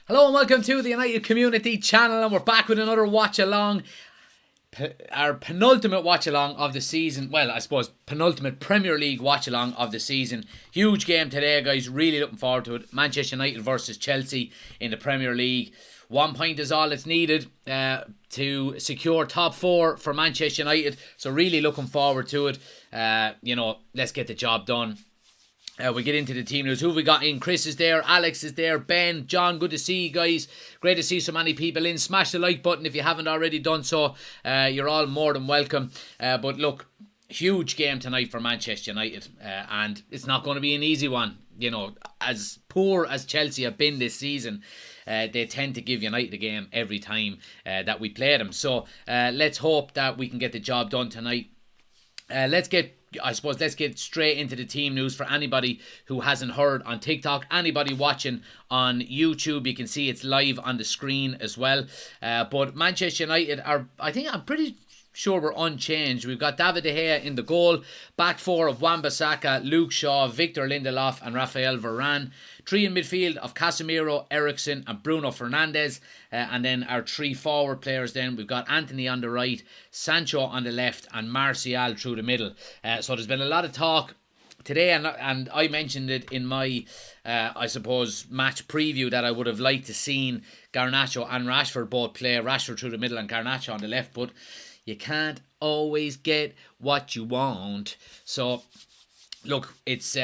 Hello and welcome to the United Community Channel, and we're back with another watch along. Our penultimate watch along of the season. Well, I suppose penultimate Premier League watch along of the season. Huge game today, guys. Really looking forward to it. Manchester United versus Chelsea in the Premier League. 1 point is all that's needed to secure top 4 for Manchester United. So really looking forward to it. Let's get the job done. We get into the team news. Who have we got in? Chris is there, Alex is there, Ben, John, good to see you guys. Great to see so many people in. Smash the like button if you haven't already done so. You're all more than welcome. But look, huge game tonight for Manchester United. And it's not going to be an easy one. You know, as poor as Chelsea have been this season, they tend to give United a game every time that we play them. So let's hope that we can get the job done tonight. Let's get straight into the team news for anybody who hasn't heard on TikTok. Anybody watching on YouTube, you can see it's live on the screen as well. But Manchester United I'm pretty sure we're unchanged. We've got David De Gea in the goal. Back 4 of Wan-Bissaka, Luke Shaw, Victor Lindelof and Raphael Varane. 3 in midfield of Casemiro, Eriksen and Bruno Fernandes. And then our 3 forward players then. We've got Anthony on the right, Sancho on the left and Martial through the middle. So there's been a lot of talk today, and I mentioned it in my, match preview that I would have liked to seen Garnacho and Rashford both play. Rashford through the middle and Garnacho on the left, but you can't always get what you want. So, look, it's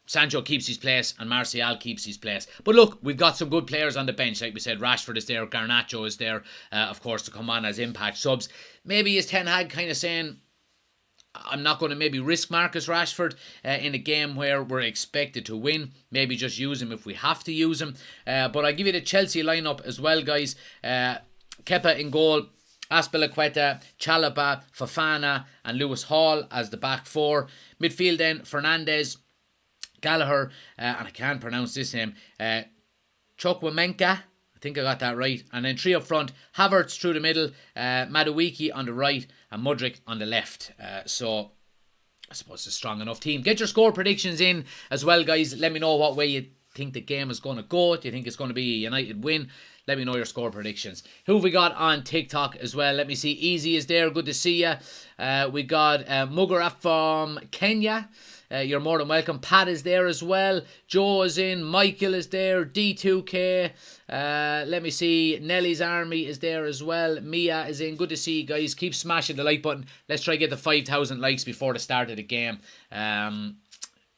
Sancho keeps his place and Martial keeps his place. But look, we've got some good players on the bench. Like we said, Rashford is there, Garnacho is there, of course, to come on as impact subs. Maybe is Ten Hag kind of saying, I'm not going to maybe risk Marcus Rashford in a game where we're expected to win. Maybe just use him if we have to use him. But I give you the Chelsea lineup as well, guys. Kepa in goal. Azpilicueta, Chalobah, Fofana and Lewis Hall as the back 4. Midfield then, Fernandes, Gallagher, and I can't pronounce this name, Chukwuemeka, I think I got that right. And then 3 up front, Havertz through the middle, Madueke on the right and Mudryk on the left. So I suppose it's a strong enough team. Get your score predictions in as well, guys. Let me know what way you think the game is going to go. Do you think it's going to be a United win? Let me know your score predictions. Who have we got on TikTok as well? Let me see. Easy is there. Good to see you. We got Mugaraf from Kenya. You're more than welcome. Pat is there as well. Joe is in. Michael is there. D2K. Let me see. Nelly's Army is there as well. Mia is in. Good to see you guys. Keep smashing the like button. Let's try to get the 5,000 likes before the start of the game.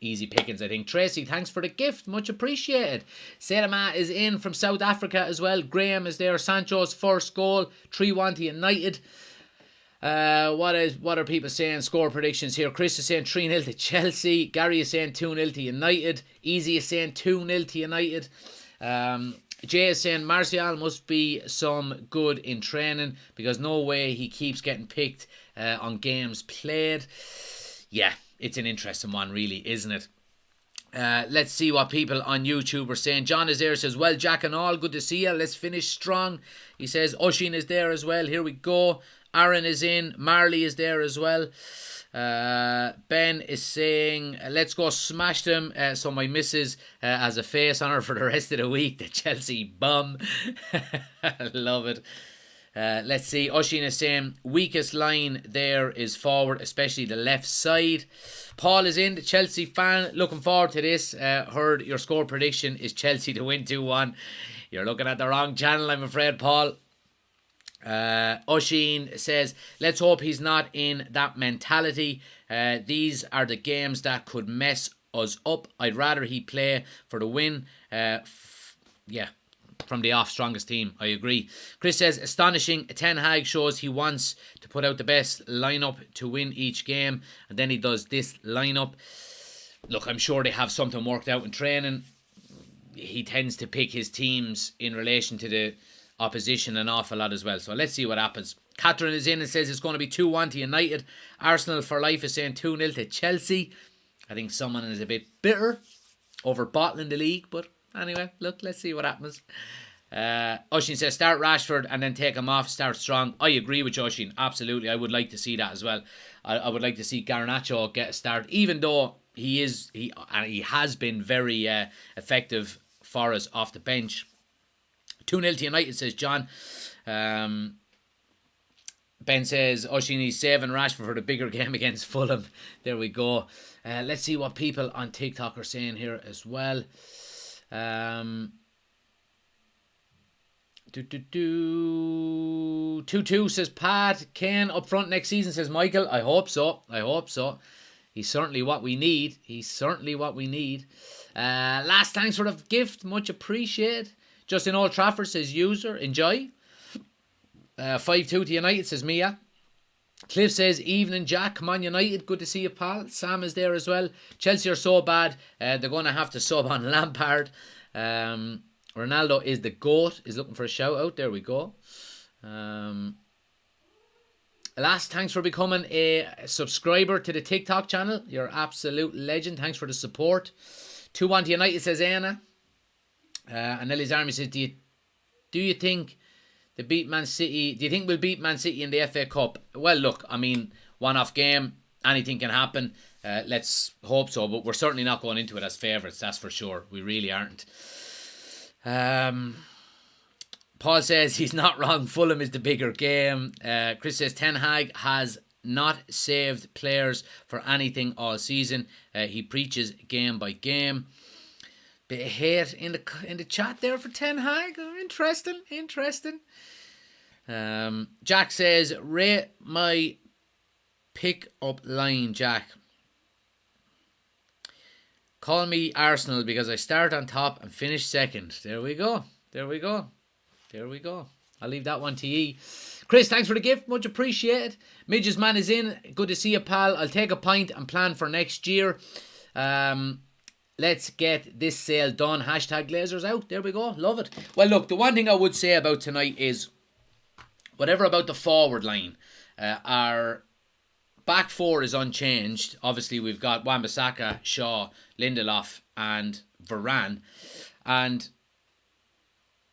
Easy pickings, I think. Tracy, thanks for the gift. Much appreciated. Selama is in from South Africa as well. Graham is there. Sancho's first goal. 3-1 to United. What are people saying? Score predictions here. Chris is saying 3-0 to Chelsea. Gary is saying 2-0 to United. Easy is saying 2-0 to United. Jay is saying Martial must be some good in training because no way he keeps getting picked on games played. Yeah, it's an interesting one really, isn't it? Let's see what people on YouTube are saying. John is there, says, well, Jack and all, good to see you. Let's finish strong. He says, Oshin is there as well. Here we go. Aaron is in. Marley is there as well. Ben is saying, let's go smash them. So my missus has a face on her for the rest of the week. The Chelsea bum. I love it. Let's see. Oshin is saying, weakest line there is forward, especially the left side. Paul is in, the Chelsea fan. Looking forward to this. Heard your score prediction is Chelsea to win 2-1. You're looking at the wrong channel, I'm afraid, Paul. Oshin says, let's hope he's not in that mentality. These are the games that could mess us up. I'd rather he play for the win. From the off strongest team. I agree. Chris says, astonishing. Ten Hag shows he wants to put out the best lineup to win each game, and then he does this lineup. Look, I'm sure they have something worked out in training. He tends to pick his teams in relation to the opposition an awful lot as well. So let's see what happens. Catherine is in and says it's going to be 2-1 to United. Arsenal for life is saying 2-0 to Chelsea. I think someone is a bit bitter over bottling the league, but anyway, look, let's see what happens. Oshin says start Rashford and then take him off, start strong. I agree with Oshin, absolutely. I would like to see that as well. I would like to see Garnacho get a start, even though he has been very effective for us off the bench. 2-0 to United, says John. Ben says, she needs saving Rashford for the bigger game against Fulham. There we go. Let's see what people on TikTok are saying here as well. 2-2 says Pat. Kane up front next season, says Michael. I hope so. He's certainly what we need. Last thanks for the gift. Much appreciated. Justin Old Trafford says user. Enjoy. 5-2 to United, says Mia. Cliff says, evening Jack, come on United, good to see you pal. Sam is there as well. Chelsea are so bad, they're going to have to sub on Lampard. Ronaldo is the GOAT, is looking for a shout out, there we go. Last, thanks for becoming a subscriber to the TikTok channel, you're an absolute legend, thanks for the support. 2-1 to United, says Anna. And Ellie's Army says, do you think do you think we'll beat Man City in the FA Cup? Well, look, I mean, one-off game, anything can happen. Let's hope so, but we're certainly not going into it as favourites, that's for sure. We really aren't. Paul says he's not wrong. Fulham is the bigger game. Chris says Ten Hag has not saved players for anything all season. He preaches game by game. Bit of hate in the chat there for Ten Hag. Interesting. Jack says, rate my pick up line, Jack. Call me Arsenal because I start on top and finish second. There we go. I'll leave that one to ye. Chris, thanks for the gift. Much appreciated. Midges man is in. Good to see you, pal. I'll take a pint and plan for next year. Let's get this sale done. Hashtag Glazers out. There we go. Love it. Well, look, the one thing I would say about tonight is whatever about the forward line. Our back four is unchanged. Obviously, we've got Wan-Bissaka, Shaw, Lindelof and Varane. And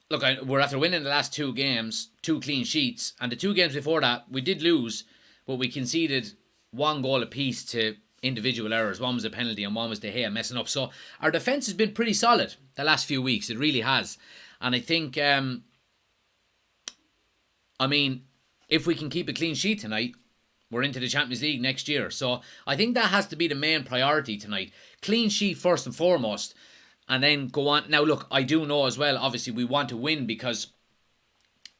look, we're after winning the last 2 games, 2 clean sheets. And the 2 games before that, we did lose, but we conceded 1 goal apiece to individual errors. One was a penalty and one was De Gea messing up. So our defence has been pretty solid the last few weeks. It really has. And I think, if we can keep a clean sheet tonight, we're into the Champions League next year. So I think that has to be the main priority tonight. Clean sheet first and foremost. And then go on. Now look, I do know as well, obviously we want to win because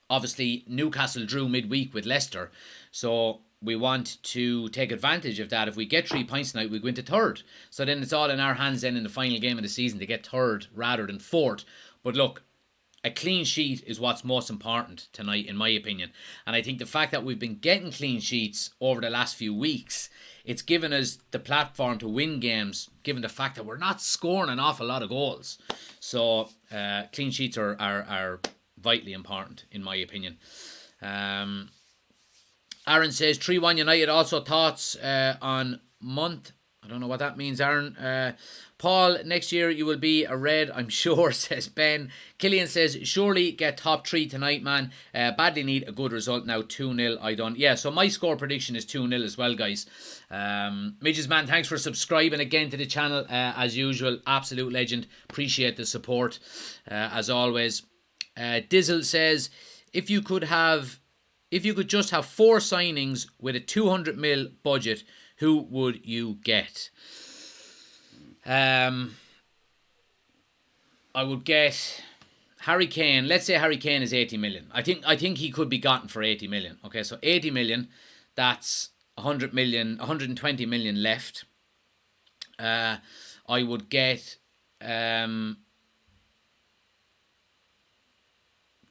obviously Newcastle drew midweek with Leicester. So we want to take advantage of that. If we get 3 points tonight, we go into 3rd. So then it's all in our hands then in the final game of the season to get 3rd rather than 4th. But look, a clean sheet is what's most important tonight, in my opinion. And I think the fact that we've been getting clean sheets over the last few weeks, it's given us the platform to win games, given the fact that we're not scoring an awful lot of goals. So clean sheets are vitally important, in my opinion. Aaron says 3-1 United. Also thoughts on month. I don't know what that means, Aaron. Paul, next year you will be a red, I'm sure, says Ben. Killian says, surely get top 3 tonight, man. Badly need a good result now. 2-0, I don't. Yeah, so my score prediction is 2-0 as well, guys. Midges man, thanks for subscribing again to the channel. As usual, absolute legend. Appreciate the support, as always. Dizzle says, if you could just have 4 signings with a 200 mil budget, who would you get? I would get Harry Kane. Let's say Harry Kane is 80 million. I think he could be gotten for 80 million. Okay, so 80 million, that's 100 million, 120 million left. I would get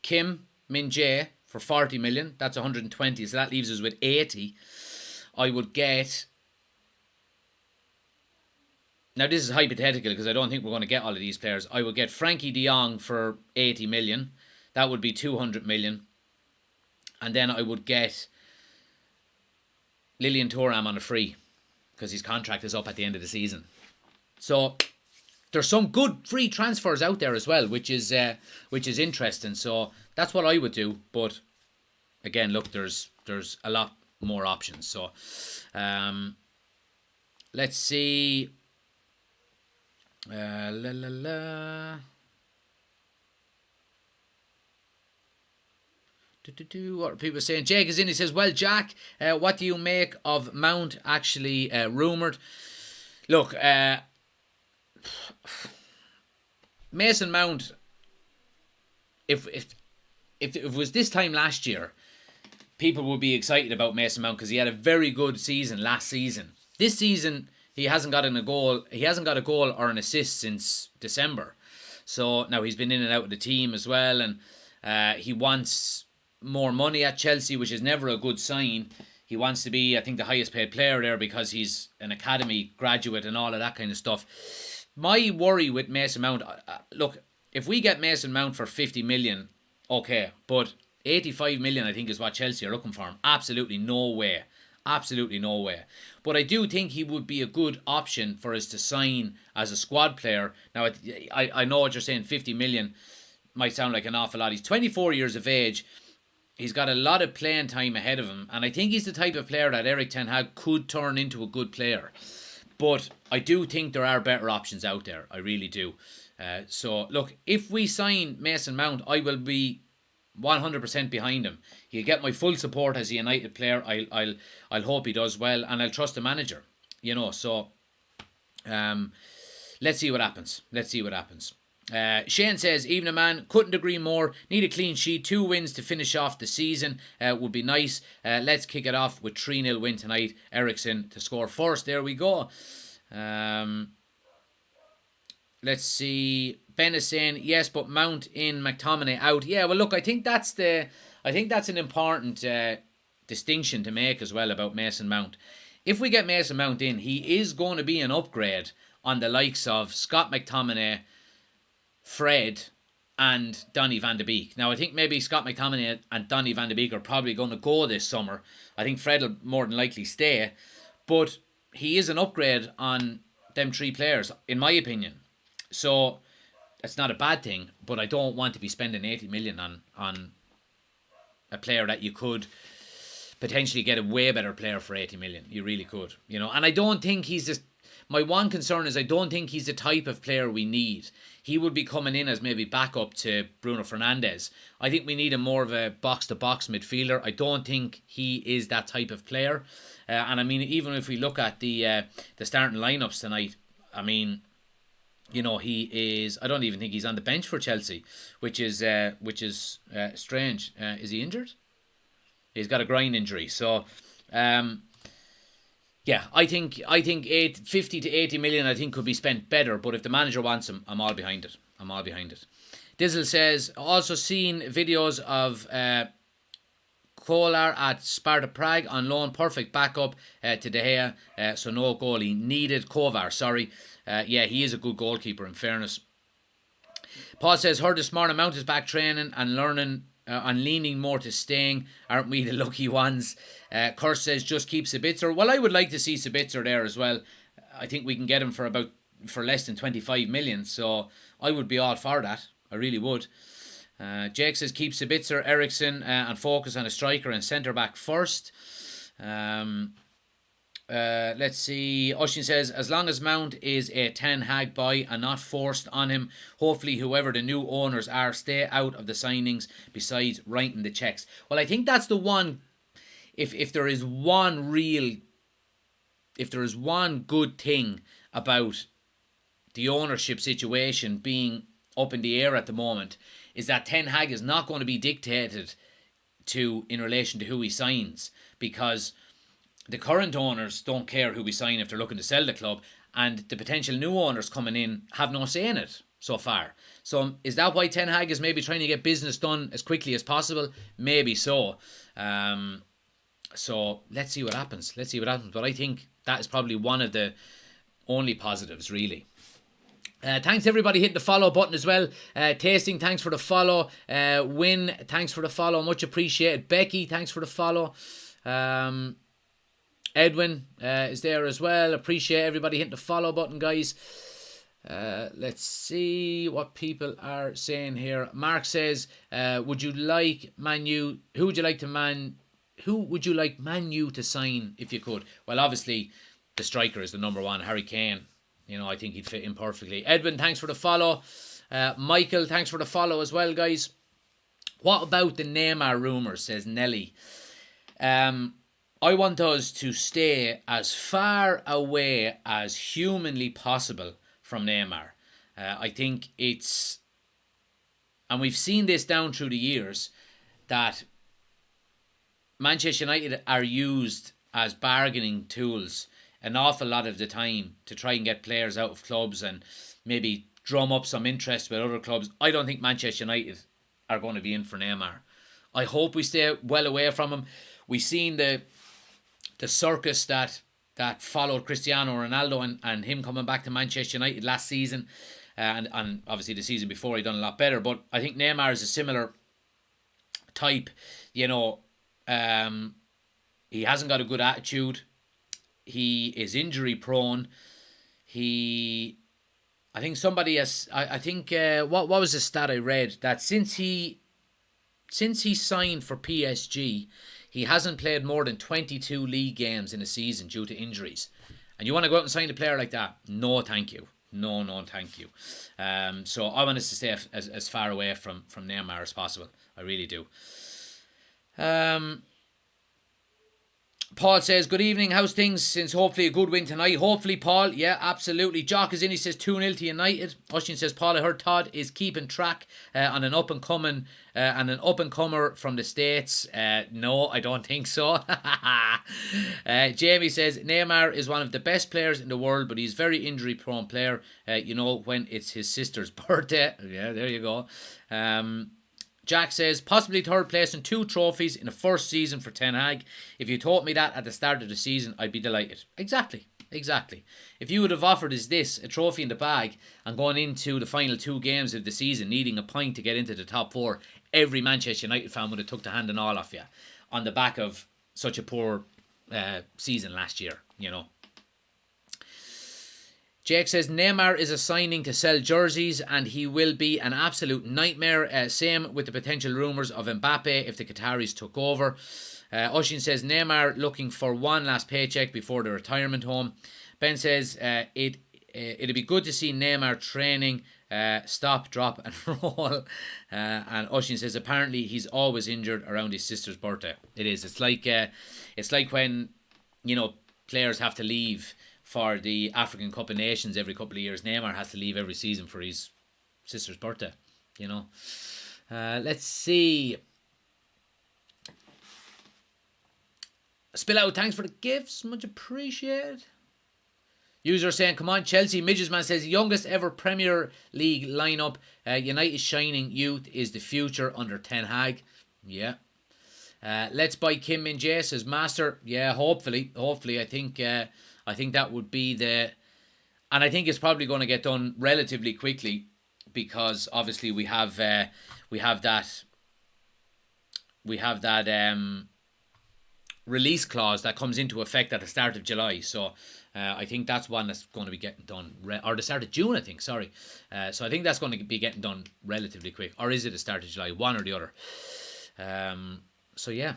Kim Min-jae for 40 million. That's 120, so that leaves us with 80. I would get... Now, this is hypothetical because I don't think we're going to get all of these players. I would get Frankie de Jong for 80 million. That would be 200 million. And then I would get Lilian Thuram on a free because his contract is up at the end of the season. So there's some good free transfers out there as well, which is interesting. So that's what I would do. But again, look, there's a lot more options. So let's see. What are people saying? Jake is in. He says, well, Jack, what do you make of Mount actually rumoured? Look, Mason Mount, if it was this time last year, people would be excited about Mason Mount because he had a very good season last season. This season, he hasn't got a goal. He hasn't got a goal or an assist since December. So now he's been in and out of the team as well, and he wants more money at Chelsea, which is never a good sign. He wants to be, I think, the highest paid player there because he's an academy graduate and all of that kind of stuff. My worry with Mason Mount, look, if we get Mason Mount for 50 million, okay, but 85 million I think is what Chelsea are looking for him. Absolutely no way. Absolutely no way. But I do think he would be a good option for us to sign as a squad player. Now, I know what you're saying, 50 million might sound like an awful lot. He's 24 years of age. He's got a lot of playing time ahead of him. And I think he's the type of player that Erik ten Hag could turn into a good player. But I do think there are better options out there. I really do. So, look, if we sign Mason Mount, I will be 100% behind him. He'll get my full support as a United player. I'll hope he does well, and I'll trust the manager. So let's see what happens. Shane says, evening man, couldn't agree more. Need a clean sheet, 2 wins to finish off the season would be nice. Let's kick it off with 3-0 win tonight. Eriksen to score first. There we go. Let's see. Ben is saying, yes, but Mount in, McTominay out. Yeah, well, look, I think that's an important distinction to make as well about Mason Mount. If we get Mason Mount in, he is going to be an upgrade on the likes of Scott McTominay, Fred, and Donny van de Beek. Now, I think maybe Scott McTominay and Donny van de Beek are probably going to go this summer. I think Fred will more than likely stay. But he is an upgrade on them 3 players, in my opinion. So it's not a bad thing, but I don't want to be spending 80 million on a player that you could potentially get a way better player for 80 million. You really could, And I don't think he's just... My one concern is I don't think he's the type of player we need. He would be coming in as maybe backup to Bruno Fernandes. I think we need a more of a box-to-box midfielder. I don't think he is that type of player. And I mean, even if we look at the starting lineups tonight, I mean, he is... I don't even think he's on the bench for Chelsea, which is strange. Is he injured? He's got a groin injury. So, yeah, I think 50 to 80 million I think could be spent better. But if the manager wants him, I'm all behind it. Dizzle says, also seen videos of Kolar at Sparta Prague on loan. Perfect backup to De Gea. So no goalie needed. Kovar, sorry. Yeah, he is a good goalkeeper, in fairness. Paul says, heard this morning Mount is back training and learning and leaning more to staying. Aren't we the lucky ones? Kurt says, just keep Sabitzer. Well, I would like to see Sabitzer there as well. I think we can get him for less than 25 million. So I would be all for that. I really would. Jake says, keep Sabitzer, Eriksen, and focus on a striker and centre-back first. Let's see. Oshin says, as long as Mount is a Ten Hag buy and not forced on him, hopefully whoever the new owners are stay out of the signings besides writing the checks. Well, I think that's the one. If there is one good thing about the ownership situation being up in the air at the moment, is that Ten Hag is not going to be dictated to in relation to who he signs, because the current owners don't care who we sign if they're looking to sell the club, and the potential new owners coming in have no say in it so far. So is that why Ten Hag is maybe trying to get business done as quickly as possible? Maybe so. So let's see what happens. But I think that is probably one of the only positives, really. Thanks everybody hitting the follow button as well. Tasting, thanks for the follow. Win, thanks for the follow. Much appreciated. Becky, thanks for the follow. Edwin is there as well. Appreciate everybody hitting the follow button, guys. Let's see what people are saying here. Mark says, who would you like Man U to sign if you could? Well, obviously the striker is the number one, Harry Kane. I think he'd fit in perfectly. Edwin, thanks for the follow. Michael, thanks for the follow as well, guys. What about the Neymar rumours, says Nelly. I want us to stay as far away as humanly possible from Neymar. I think it's, and we've seen this down through the years, that Manchester United are used as bargaining tools an awful lot of the time to try and get players out of clubs and maybe drum up some interest with other clubs. I don't think Manchester United are going to be in for Neymar. I hope we stay well away from him. We've seen the circus that followed Cristiano Ronaldo and him coming back to Manchester United last season, and obviously the season before he done a lot better. But I think Neymar is a similar type. You know, he hasn't got a good attitude. He is injury prone. I think somebody has. I think what was the stat I read, that since he signed for PSG, he hasn't played more than 22 league games in a season due to injuries. And you want to go out and sign a player like that? No, thank you. No, thank you. So I want us to stay as far away from Neymar as possible. I really do. Paul says, good evening, how's things since hopefully a good win tonight? Hopefully, Paul, yeah, absolutely. Jock is in, he says 2-0 to United. Oshin says, Paul, I heard Todd is keeping track on an up-and-comer from the States. No, I don't think so. Jamie says, Neymar is one of the best players in the world, but he's a very injury-prone player, when it's his sister's birthday. Yeah, there you go. Jack says, possibly third place and 2 trophies in the first season for Ten Hag. If you told me that at the start of the season, I'd be delighted. Exactly. If you would have offered us this, a trophy in the bag, and going into the final 2 games of the season, needing a point to get into the top 4, every Manchester United fan would have took the hand and all off you on the back of such a poor season last year, Jake says, Neymar is a signing to sell jerseys and he will be an absolute nightmare. Same with the potential rumours of Mbappe if the Qataris took over. Oshin says, Neymar looking for one last paycheck before the retirement home. Ben says, it'd be good to see Neymar training, stop, drop and roll. And Oshin says, apparently he's always injured around his sister's birthday. It is. It's like when, players have to leave for the African Cup of Nations every couple of years. Neymar has to leave every season for his sister's birthday, Let's see. Spill Out, thanks for the gifts. Much appreciated. User saying, come on, Chelsea. Midgesman says, youngest ever Premier League lineup. United's shining youth is the future under Ten Hag. Yeah. Let's buy Kim Min-jae, says Master. Yeah, hopefully. I think that would be and I think it's probably going to get done relatively quickly, because obviously we have that release clause that comes into effect at the start of July. So I think that's one that's going to be getting done, or the start of June, I think. Sorry. So I think that's going to be getting done relatively quick, or is it the start of July? One or the other. So yeah.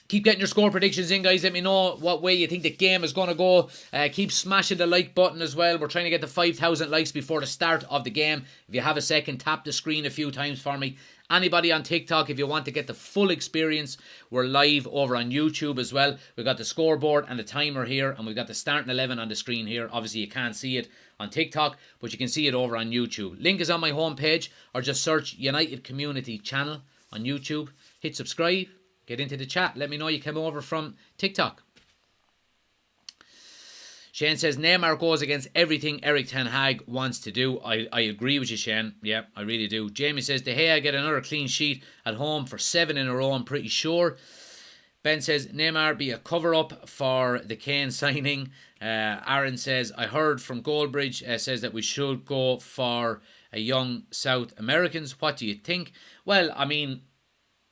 Keep getting your score predictions in, guys. Let me know what way you think the game is going to go. Keep smashing the like button as well. We're trying to get to 5,000 likes before the start of the game. If you have a second, tap the screen a few times for me. Anybody on TikTok, if you want to get the full experience, we're live over on YouTube as well. We've got the scoreboard and the timer here, and we've got the starting 11 on the screen here. Obviously, you can't see it on TikTok, but you can see it over on YouTube. Link is on my homepage, or just search United Community Channel on YouTube. Hit subscribe. Get into the chat. Let me know you came over from TikTok. Shane says, Neymar goes against everything Erik Ten Hag wants to do. I agree with you, Shane. Yeah, I really do. Jamie says, De Gea get another clean sheet at home for 7 in a row, I'm pretty sure. Ben says, Neymar be a cover-up for the Kane signing. Aaron says, I heard from Goldbridge, says that we should go for a young South Americans. What do you think? Well, I mean,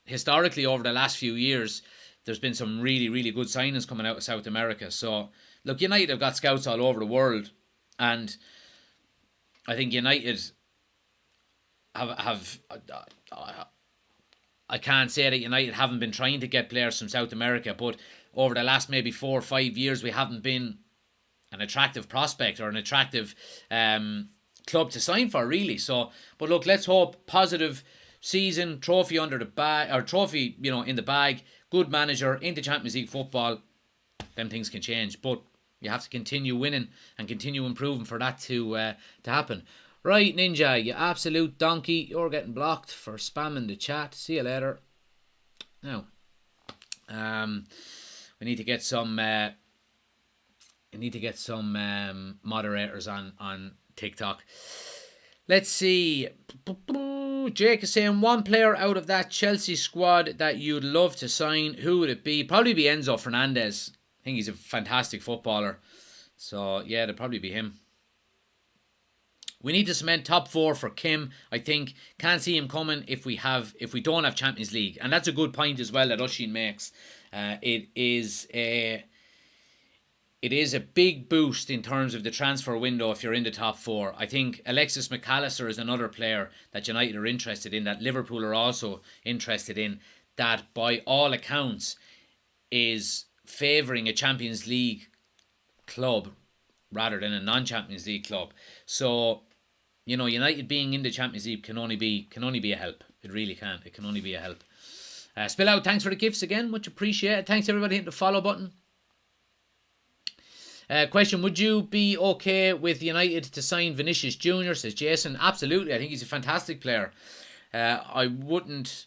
historically, over the last few years, there's been some really, really good signings coming out of South America. So, look, United have got scouts all over the world, and I think United have I can't say that United haven't been trying to get players from South America, but over the last maybe 4 or 5 years, we haven't been an attractive prospect or an attractive club to sign for, really. So, but look, let's hope positive season, trophy under the bag, or trophy, in the bag, good manager, into Champions League football, them things can change. But you have to continue winning and continue improving for that to happen. Right, Ninja, you absolute donkey. You're getting blocked for spamming the chat. See you later. Now, we need to get some moderators on TikTok. Let's see. Jake is saying, one player out of that Chelsea squad that you'd love to sign, who would it be? Probably be Enzo Fernandez. I think he's a fantastic footballer. So, yeah, it'd probably be him. We need to cement top 4 for Kim. I think can't see him coming if we don't have Champions League, and that's a good point as well that Oshin makes. It is a big boost in terms of the transfer window if you're in the top 4. I think Alexis McAllister is another player that United are interested in, that Liverpool are also interested in, that by all accounts is favouring a Champions League club rather than a non-Champions League club. So, United being in the Champions League can only be a help. It really can. It can only be a help. Spill out, thanks for the gifts again. Much appreciated. Thanks everybody hitting the follow button. Question, would you be okay with United to sign Vinicius Jr., says Jason? Absolutely. I think he's a fantastic player. I wouldn't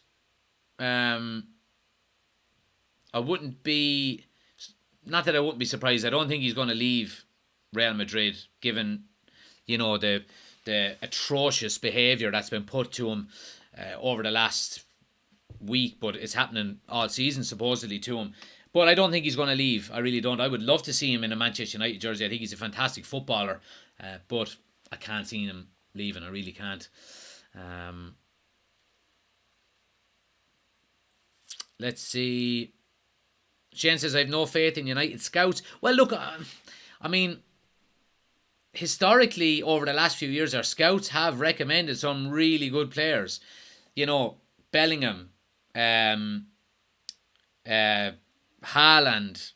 be... Not that I wouldn't be surprised. I don't think he's going to leave Real Madrid, given, the atrocious behaviour that's been put to him over the last week, but it's happening all season supposedly to him. But I don't think he's going to leave. I really don't. I would love to see him in a Manchester United jersey. I think he's a fantastic footballer, but I can't see him leaving. I really can't. Let's see. Shane says, I have no faith in United scouts. Well, look, I mean, historically, over the last few years, our scouts have recommended some really good players. Bellingham, Haaland,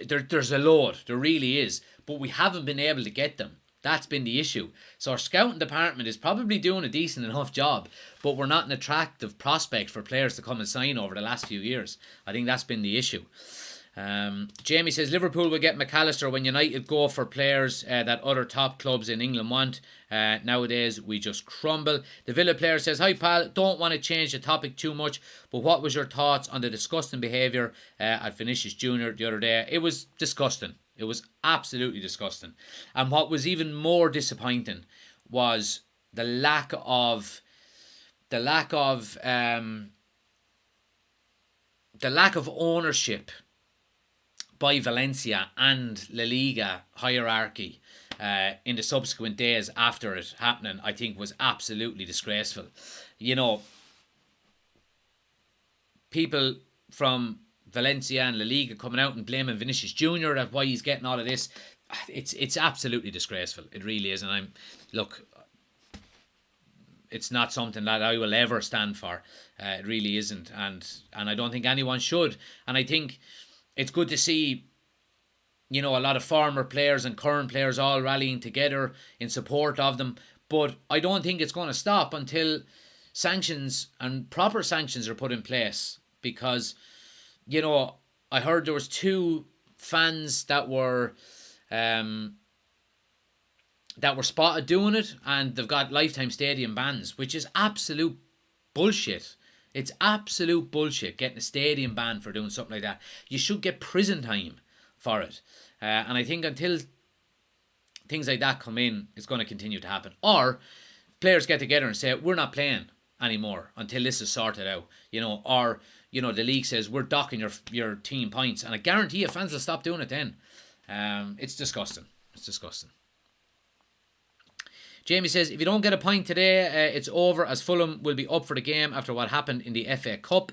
there's a load. There really is. But we haven't been able to get them. That's been the issue. So our scouting department is probably doing a decent enough job, but we're not an attractive prospect for players to come and sign over the last few years. I think that's been the issue. Jamie says Liverpool will get McAllister when United go for players that other top clubs in England want. Nowadays we just crumble. The Villa player says, hi pal, don't want to change the topic too much, but what was your thoughts on the disgusting behaviour at Vinicius Jr. the other day? It was disgusting. It was absolutely disgusting. And what was even more disappointing was the lack of ownership by Valencia and La Liga hierarchy in the subsequent days after it happening. I think was absolutely disgraceful. People from Valencia and La Liga coming out and blaming Vinicius Jr. at why he's getting all of this. It's absolutely disgraceful. It really is. And it's not something that I will ever stand for. It really isn't. And I don't think anyone should. And I think it's good to see, a lot of former players and current players all rallying together in support of them. But I don't think it's going to stop until sanctions and proper sanctions are put in place. Because, I heard there was 2 fans that were spotted doing it, and they've got lifetime stadium bans, which is absolute bullshit. It's absolute bullshit getting a stadium ban for doing something like that. You should get prison time for it. And I think until things like that come in, it's going to continue to happen. Or players get together and say, we're not playing anymore until this is sorted out. Or the league says, we're docking your team points. And I guarantee you fans will stop doing it then. It's disgusting. It's disgusting. Jamie says, if you don't get a point today, it's over, as Fulham will be up for the game after what happened in the FA Cup.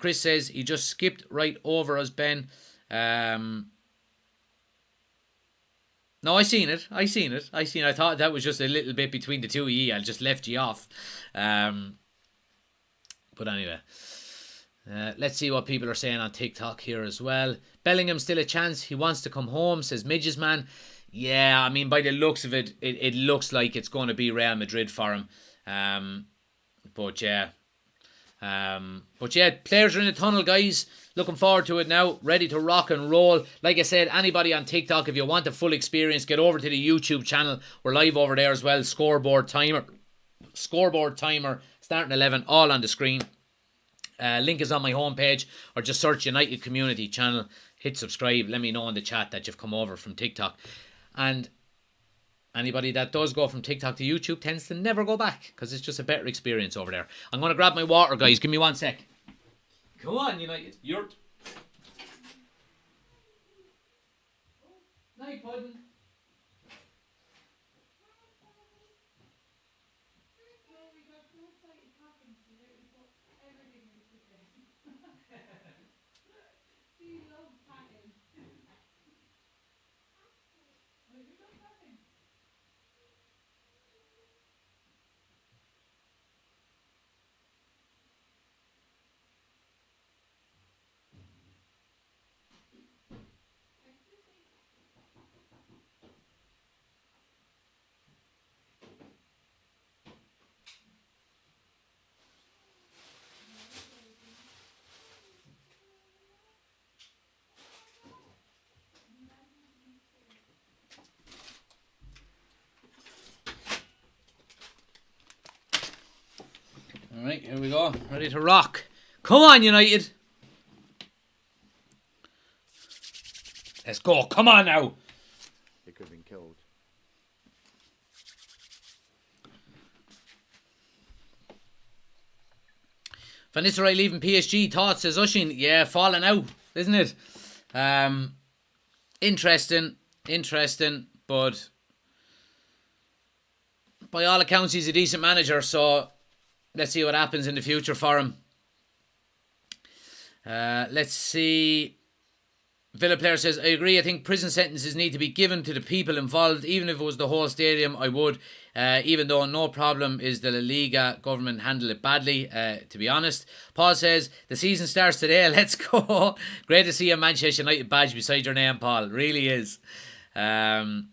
Chris says, he just skipped right over us, Ben. No, I seen it. I thought that was just a little bit between the two of you. I just left you off. But anyway. Let's see what people are saying on TikTok here as well. Bellingham still a chance. He wants to come home, says Midges Man. Yeah, I mean, by the looks of it, it looks like it's going to be Real Madrid for him. But yeah, But yeah, players are in the tunnel, guys. Looking forward to it now. Ready to rock and roll. Like I said, anybody on TikTok, if you want the full experience, get over to the YouTube channel. We're live over there as well. Scoreboard timer, starting 11, all on the screen. Link is on my homepage, or just search United Community Channel. Hit subscribe. Let me know in the chat that you've come over from TikTok. And anybody that does go from TikTok to YouTube tends to never go back, because it's just a better experience over there. I'm going to grab my water, guys. Give me 1 sec. Come on, United. You're... Night, Puddin'. Alright, here we go. Ready to rock. Come on, United. Let's go. Come on now. It could have been killed. Van Nistelrooy leaving PSG. Thoughts, says Ushin. Yeah, falling out, isn't it? Interesting, but by all accounts he's a decent manager, so let's see what happens in the future for him. Let's see. Villa player says, I agree. I think prison sentences need to be given to the people involved. Even if it was the whole stadium, I would. Even though no problem is the La Liga government handle it badly, to be honest. Paul says, the season starts today. Let's go. Great to see a Manchester United badge beside your name, Paul. Really is. Aaron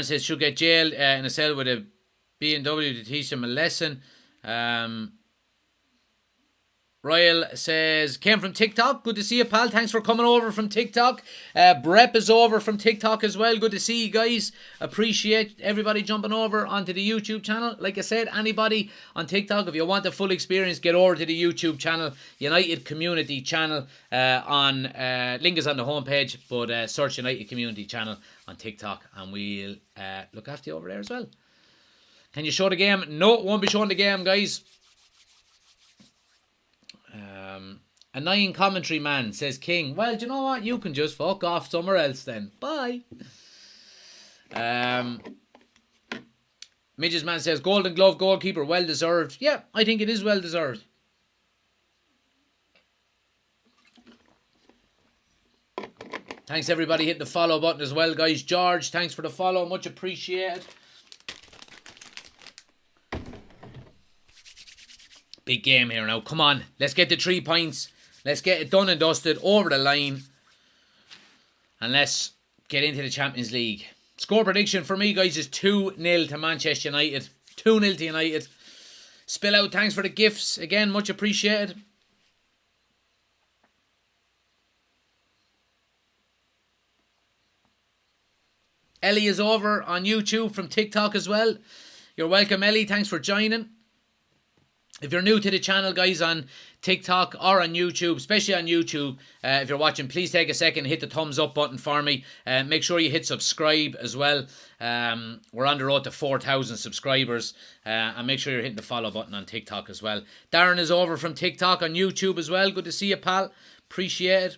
says, should get jailed in a cell with a BMW to teach them a lesson. Royal says, came from TikTok. Good to see you, pal. Thanks for coming over from TikTok. Brep is over from TikTok as well. Good to see you guys. Appreciate everybody jumping over onto the YouTube channel. Like I said, anybody on TikTok, if you want the full experience, get over to the YouTube channel, United Community Channel. Link is on the homepage, but search United Community Channel on TikTok, and we'll look after you over there as well. Can you show the game? No, won't be showing the game, guys. Annoying commentary man, says King. Well, do you know what? You can just fuck off somewhere else then. Bye. Midges man says, Golden Glove goalkeeper, well deserved. Yeah, I think it is well deserved. Thanks everybody, hit the follow button as well, guys. George, thanks for the follow, much appreciated. Big game here now. Come on. Let's get the 3 points. Let's get it done and dusted, over the line. And let's get into the Champions League. Score prediction for me, guys, is 2-0 to Manchester United. 2-0 to United. Spill out, thanks for the gifts. Again, much appreciated. Ellie is over on YouTube from TikTok as well. You're welcome, Ellie. Thanks for joining. If you're new to the channel, guys, on TikTok or on YouTube, especially on YouTube, if you're watching, please take a second and hit the thumbs up button for me. Make sure you hit subscribe as well. We're on the road to 4,000 subscribers. And make sure you're hitting the follow button on TikTok as well. Darren is over from TikTok on YouTube as well. Good to see you, pal. Appreciate it.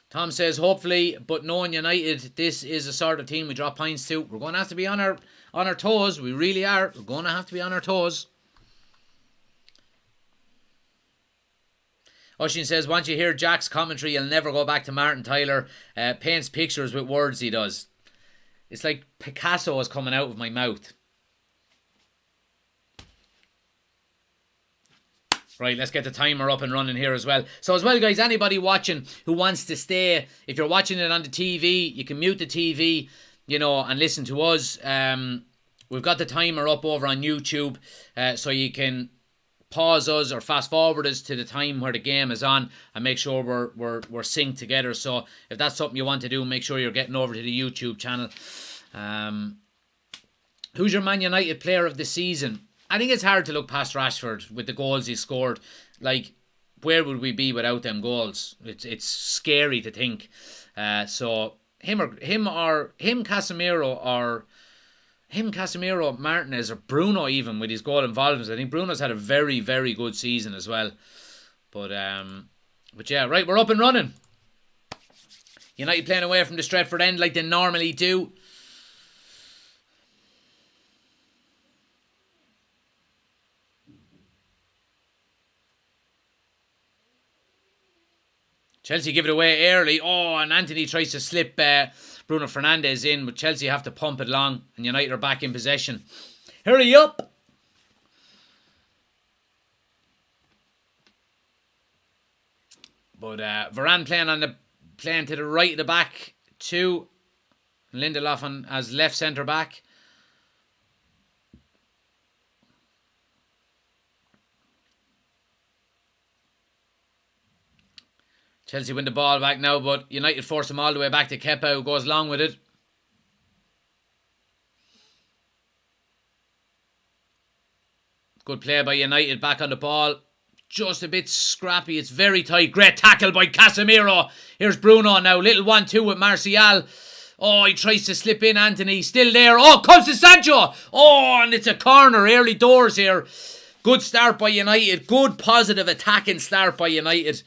Tom says, hopefully, but knowing United, this is the sort of team we drop points to. We're going to have to be on our toes. We really are. We're going to have to be on our toes. Oshin says, once you hear Jack's commentary, you'll never go back to Martin Tyler. Paints pictures with words he does. It's like Picasso is coming out of my mouth. Right, let's get the timer up and running here as well. So as well, guys, anybody watching who wants to stay, if you're watching it on the TV, you can mute the TV, you know, and listen to us. We've got the timer up over on YouTube, so you can pause us or fast forward us to the time where the game is on and make sure we're synced together. So if that's something you want to do, make sure you're getting over to the YouTube channel. Who's your Man United player of the season? I think it's hard to look past Rashford with the goals he scored. Like, where would we be without them goals? It's scary to think. So Casemiro, Martinez, or Bruno even with his goal involvements. I think Bruno's had a very, very good season as well. But yeah, right, we're up and running. United playing away from the Stretford end like they normally do. Chelsea give it away early. Oh, and Anthony tries to slip Bruno Fernandes in, but Chelsea have to pump it long, and United are back in possession. Hurry up! But Varane playing to the right of the back too. Lindelof as left centre back. Chelsea win the ball back now, but United force them all the way back to Kepa, who goes long with it. Good play by United, back on the ball. Just a bit scrappy, it's very tight. Great tackle by Casemiro. Here's Bruno now, little 1-2 with Martial. Oh, he tries to slip in, Anthony, still there. Oh, comes to Sancho. Oh, and it's a corner, early doors here. Good start by United, good positive attacking start by United.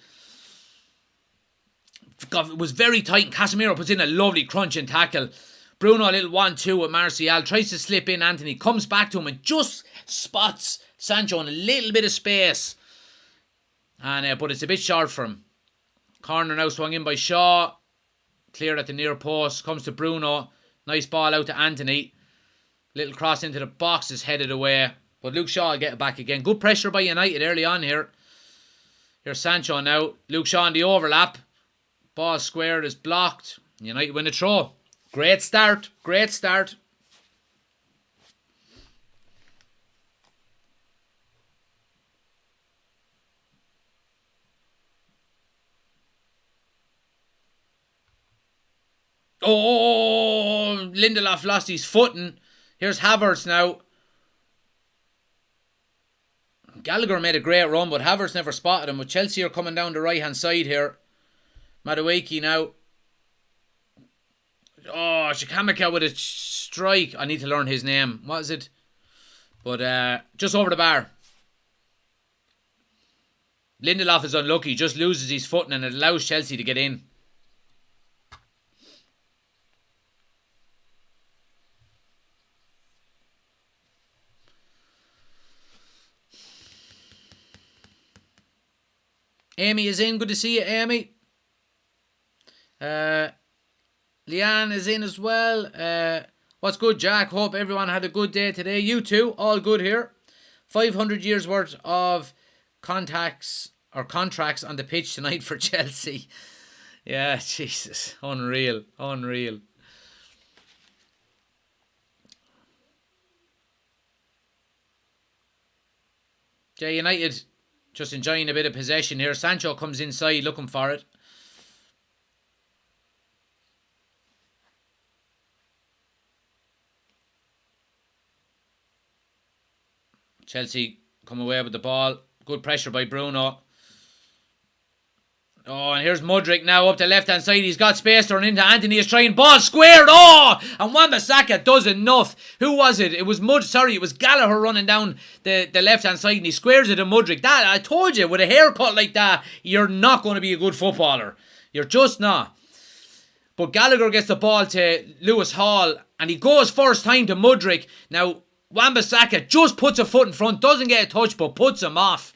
It was very tight and Casemiro puts in a lovely crunching tackle. Bruno a little 1-2 with Martial. Tries to slip in. Anthony comes back to him and just spots Sancho in a little bit of space. And but it's a bit short for him. Corner now swung in by Shaw. Cleared at the near post. Comes to Bruno. Nice ball out to Anthony. Little cross into the box is headed away. But Luke Shaw will get it back again. Good pressure by United early on here. Here's Sancho now. Luke Shaw in the overlap. Ball squared is blocked. United win the throw. Great start. Great start. Oh, Lindelof lost his footing. Here's Havertz now. Gallagher made a great run, but Havertz never spotted him. But Chelsea are coming down the right-hand side here. Madueke now. Oh, Shikamaka with a strike. I need to learn his name. What is it? But just over the bar. Lindelof is unlucky. Just loses his footing and it allows Chelsea to get in. Amy is in. Good to see you, Amy. Leanne is in as well. What's good, Jack? Hope everyone had a good day today. You too. All good here. 500 years worth of contracts on the pitch tonight for Chelsea. Yeah, Jesus. Unreal. Unreal. Jay United just enjoying a bit of possession here. Sancho comes inside looking for it. Chelsea come away with the ball. Good pressure by Bruno. Oh, and here's Mudryk now up the left-hand side. He's got space to run into Anthony. Is trying. Ball squared. Oh! And Wan-Bissaka does enough. Who was it? It was it was Gallagher running down the left-hand side and he squares it to Mudryk. That, I told you, with a haircut like that, you're not going to be a good footballer. You're just not. But Gallagher gets the ball to Lewis Hall and he goes first time to Mudryk. Now, Wan-Bissaka just puts a foot in front, doesn't get a touch, but puts him off.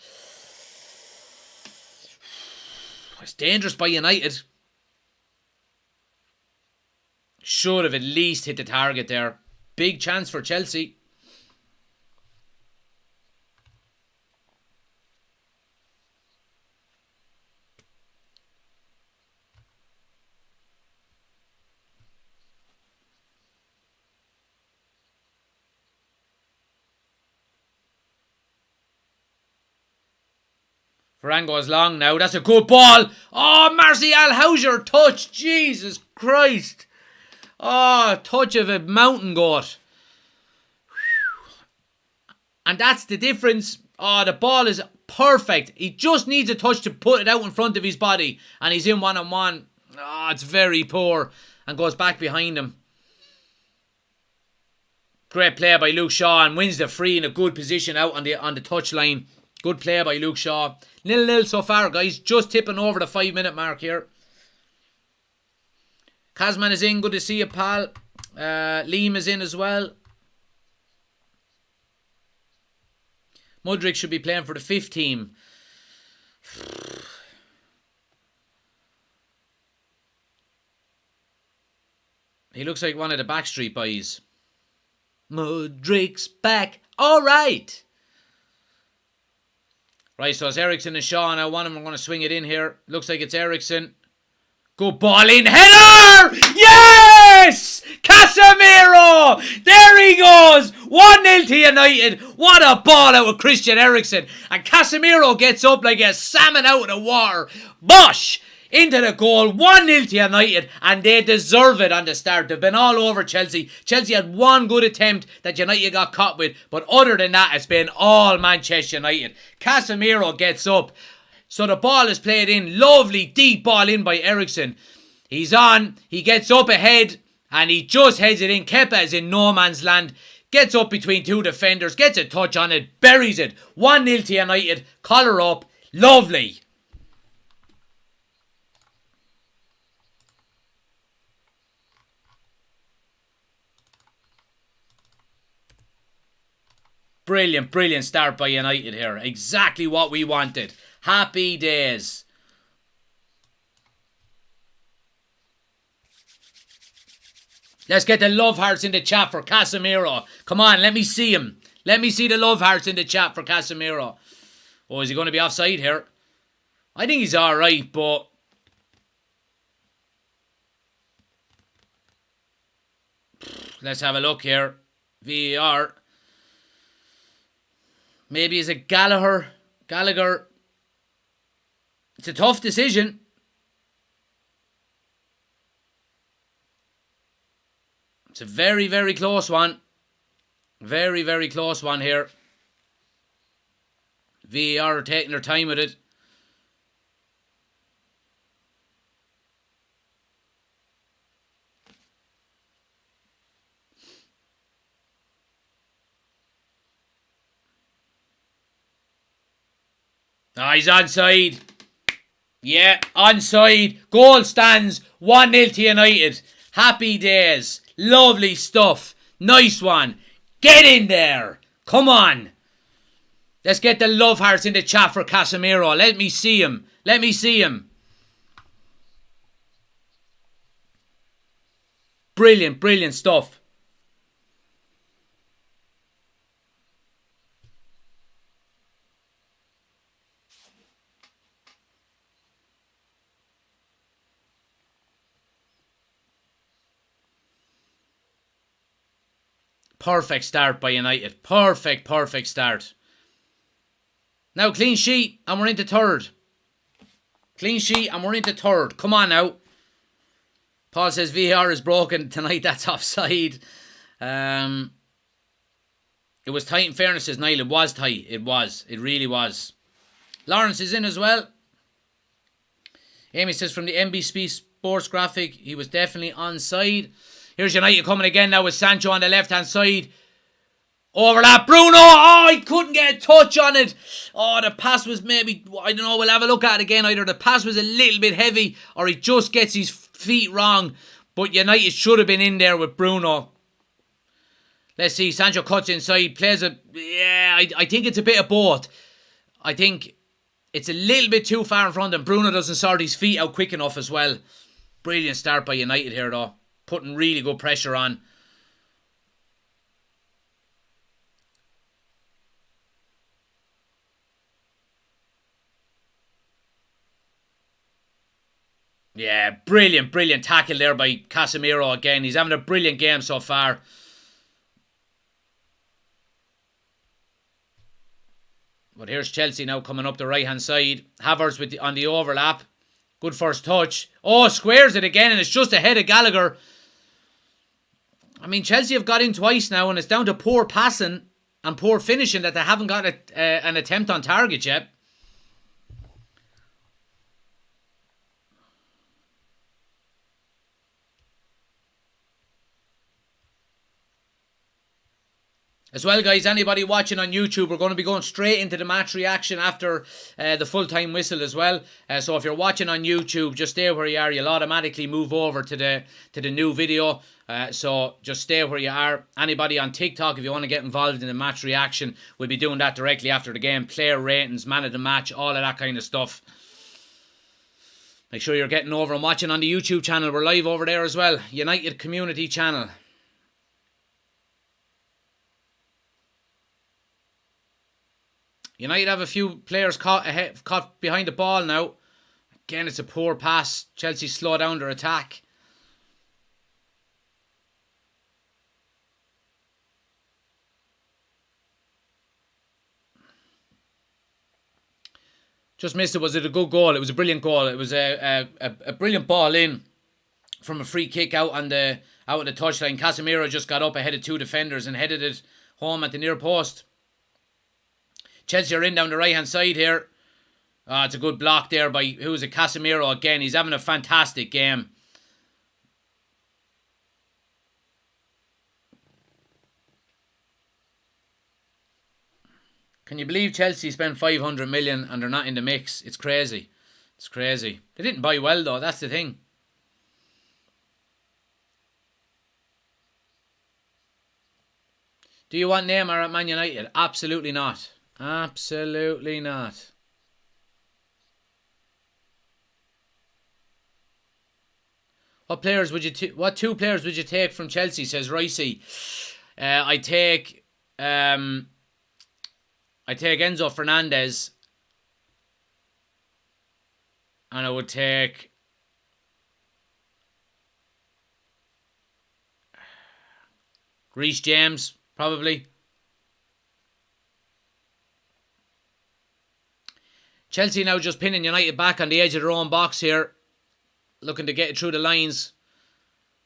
It's dangerous by United. Should have at least hit the target there. Big chance for Chelsea. Varane goes long now. That's a good ball. Oh, Martial, how's your touch? Jesus Christ. Oh, touch of a mountain goat. And that's the difference. Oh, the ball is perfect. He just needs a touch to put it out in front of his body. And he's in one-on-one. Oh, it's very poor. And goes back behind him. Great play by Luke Shaw and wins the free in a good position out on the touchline. Good play by Luke Shaw. 0-0 so far, guys. Just tipping over the 5-minute mark here. Kazman is in. Good to see you, pal. Liam is in as well. Mudryk should be playing for the 5th team. He looks like one of the Backstreet Boys. Mudryk's back. All right. Right, so it's Ericsson and Shaw now. One of them are going to swing it in here. Looks like it's Ericsson. Good ball in. Header! Yes! Casemiro! There he goes! 1-0 to United. What a ball out of Christian Eriksen. And Casemiro gets up like a salmon out of the water. Bosh! Into the goal. 1-0 to United. And they deserve it on the start. They've been all over Chelsea. Chelsea had one good attempt that United got caught with. But other than that, it's been all Manchester United. Casemiro gets up. So the ball is played in. Lovely deep ball in by Ericsson. He's on. He gets up ahead. And he just heads it in. Kepa is in no man's land. Gets up between two defenders. Gets a touch on it. Buries it. 1-0 to United. Collar up. Lovely. Brilliant, brilliant start by United here. Exactly what we wanted. Happy days. Let's get the love hearts in the chat for Casemiro. Come on, let me see him. Let me see the love hearts in the chat for Casemiro. Oh, is he going to be offside here? I think he's alright, but... let's have a look here. VAR. Maybe is it Gallagher? It's a tough decision. It's a very, very close one. Very, very close one here. VAR are taking their time with it. He's onside. Yeah, onside. Goal stands. 1-0 to United. Happy days. Lovely stuff. Nice one. Get in there. Come on. Let's get the love hearts in the chat for Casemiro. Let me see him. Let me see him. Brilliant, brilliant stuff. Perfect start by United. Perfect, perfect start. Now, clean sheet, and we're into third. Clean sheet, and we're into third. Come on now. Paul says VAR is broken tonight. That's offside. It was tight, in fairness, says Niall. It was tight. It was. It really was. Lawrence is in as well. Amy says from the NBC Sports graphic, he was definitely onside. Here's United coming again now with Sancho on the left-hand side. Overlap. Bruno. Oh, he couldn't get a touch on it. Oh, the pass was maybe, I don't know, we'll have a look at it again. Either the pass was a little bit heavy or he just gets his feet wrong. But United should have been in there with Bruno. Let's see. Sancho cuts inside. Plays a... yeah, I think it's a bit of both. I think it's a little bit too far in front and Bruno doesn't sort his feet out quick enough as well. Brilliant start by United here though. Putting really good pressure on. Yeah, brilliant, brilliant tackle there by Casemiro again. He's having a brilliant game so far. But here's Chelsea now coming up the right-hand side. Havertz on the overlap. Good first touch. Oh, squares it again, and it's just ahead of Gallagher. I mean, Chelsea have got in twice now, and it's down to poor passing and poor finishing that they haven't got an attempt on target yet. As well, guys, anybody watching on YouTube, we're going to be going straight into the match reaction after the full-time whistle as well. So if you're watching on YouTube, just stay where you are. You'll automatically move over to the new video. So just stay where you are. Anybody on TikTok, if you want to get involved in the match reaction, we'll be doing that directly after the game. Player ratings, man of the match, all of that kind of stuff. Make sure you're getting over and watching on the YouTube channel. We're live over there as well. United Community Channel. United have a few players caught behind the ball now. Again, it's a poor pass. Chelsea slow down their attack. Just missed it. Was it a good goal? It was a brilliant goal. It was a brilliant ball in from a free kick out of the touchline. Casemiro just got up ahead of two defenders and headed it home at the near post. Chelsea are in down the right-hand side here. It's a good block there by, who is it, Casemiro again. He's having a fantastic game. Can you believe Chelsea spent 500 million and they're not in the mix? It's crazy. It's crazy. They didn't buy well though, that's the thing. Do you want Neymar at Man United? Absolutely not. Absolutely not. What players would you? What two players would you take from Chelsea? Says Ricey. I take Enzo Fernandez, and I would take Reece James probably. Chelsea now just pinning United back on the edge of their own box here. Looking to get it through the lines.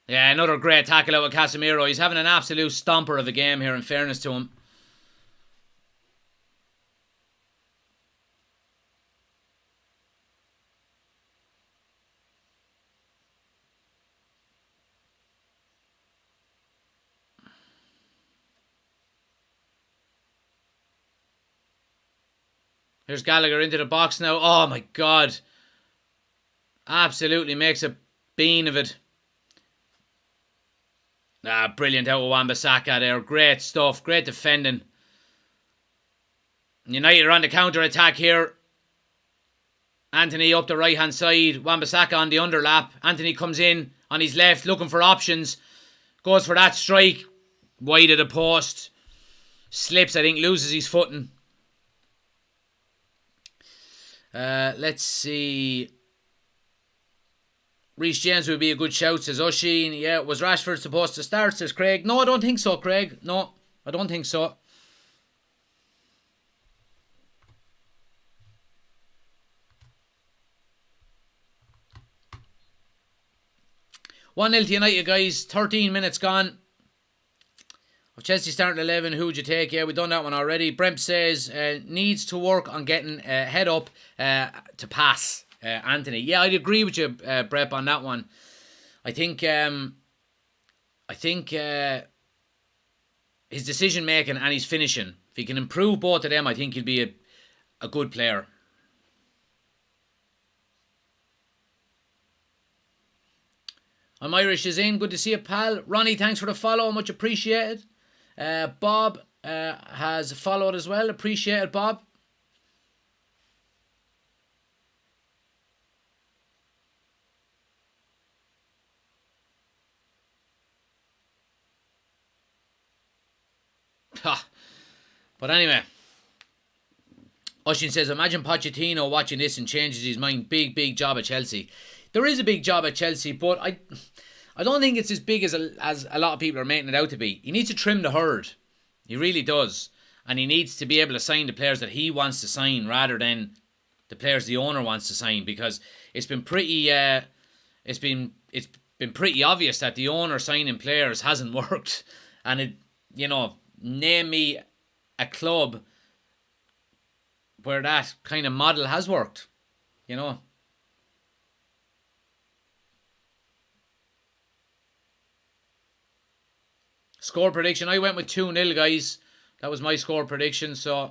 Yeah, another great tackle out with Casemiro. He's having an absolute stomper of a game here, in fairness to him. Here's Gallagher into the box now. Oh my God. Absolutely makes a bean of it. Brilliant out with Wan-Bissaka there. Great stuff. Great defending. United are on the counter-attack here. Anthony up the right-hand side. Wan-Bissaka on the underlap. Anthony comes in on his left looking for options. Goes for that strike. Wide of the post. Slips, I think. Loses his footing. Let's see. Reece James would be a good shout, says Oshin. Yeah, was Rashford supposed to start, says Craig. No, I don't think so, Craig. No, I don't think so. One 0 to United, guys. 13 minutes gone. Of Chelsea starting 11, who would you take? Yeah, we've done that one already. Brent says, needs to work on getting head up to pass. Anthony. Yeah, I'd agree with you, Brep, on that one. I think his decision making and his finishing, if he can improve both of them, I think he'll be a good player. I'm Irish is in. Good to see you, pal. Ronnie, thanks for the follow. Much appreciated. Bob has followed as well. Appreciate it, Bob. But anyway, Oshin says, imagine Pochettino watching this and changes his mind. Big job at Chelsea. There is a big job at Chelsea, but I don't think it's as big as a lot of people are making it out to be. He needs to trim the herd. He really does. And he needs to be able to sign the players that he wants to sign rather than the players the owner wants to sign, because it's been pretty pretty obvious that the owner signing players hasn't worked. And name me a club where that kind of model has worked, Score prediction, I went with 2-0, guys. That was my score prediction. So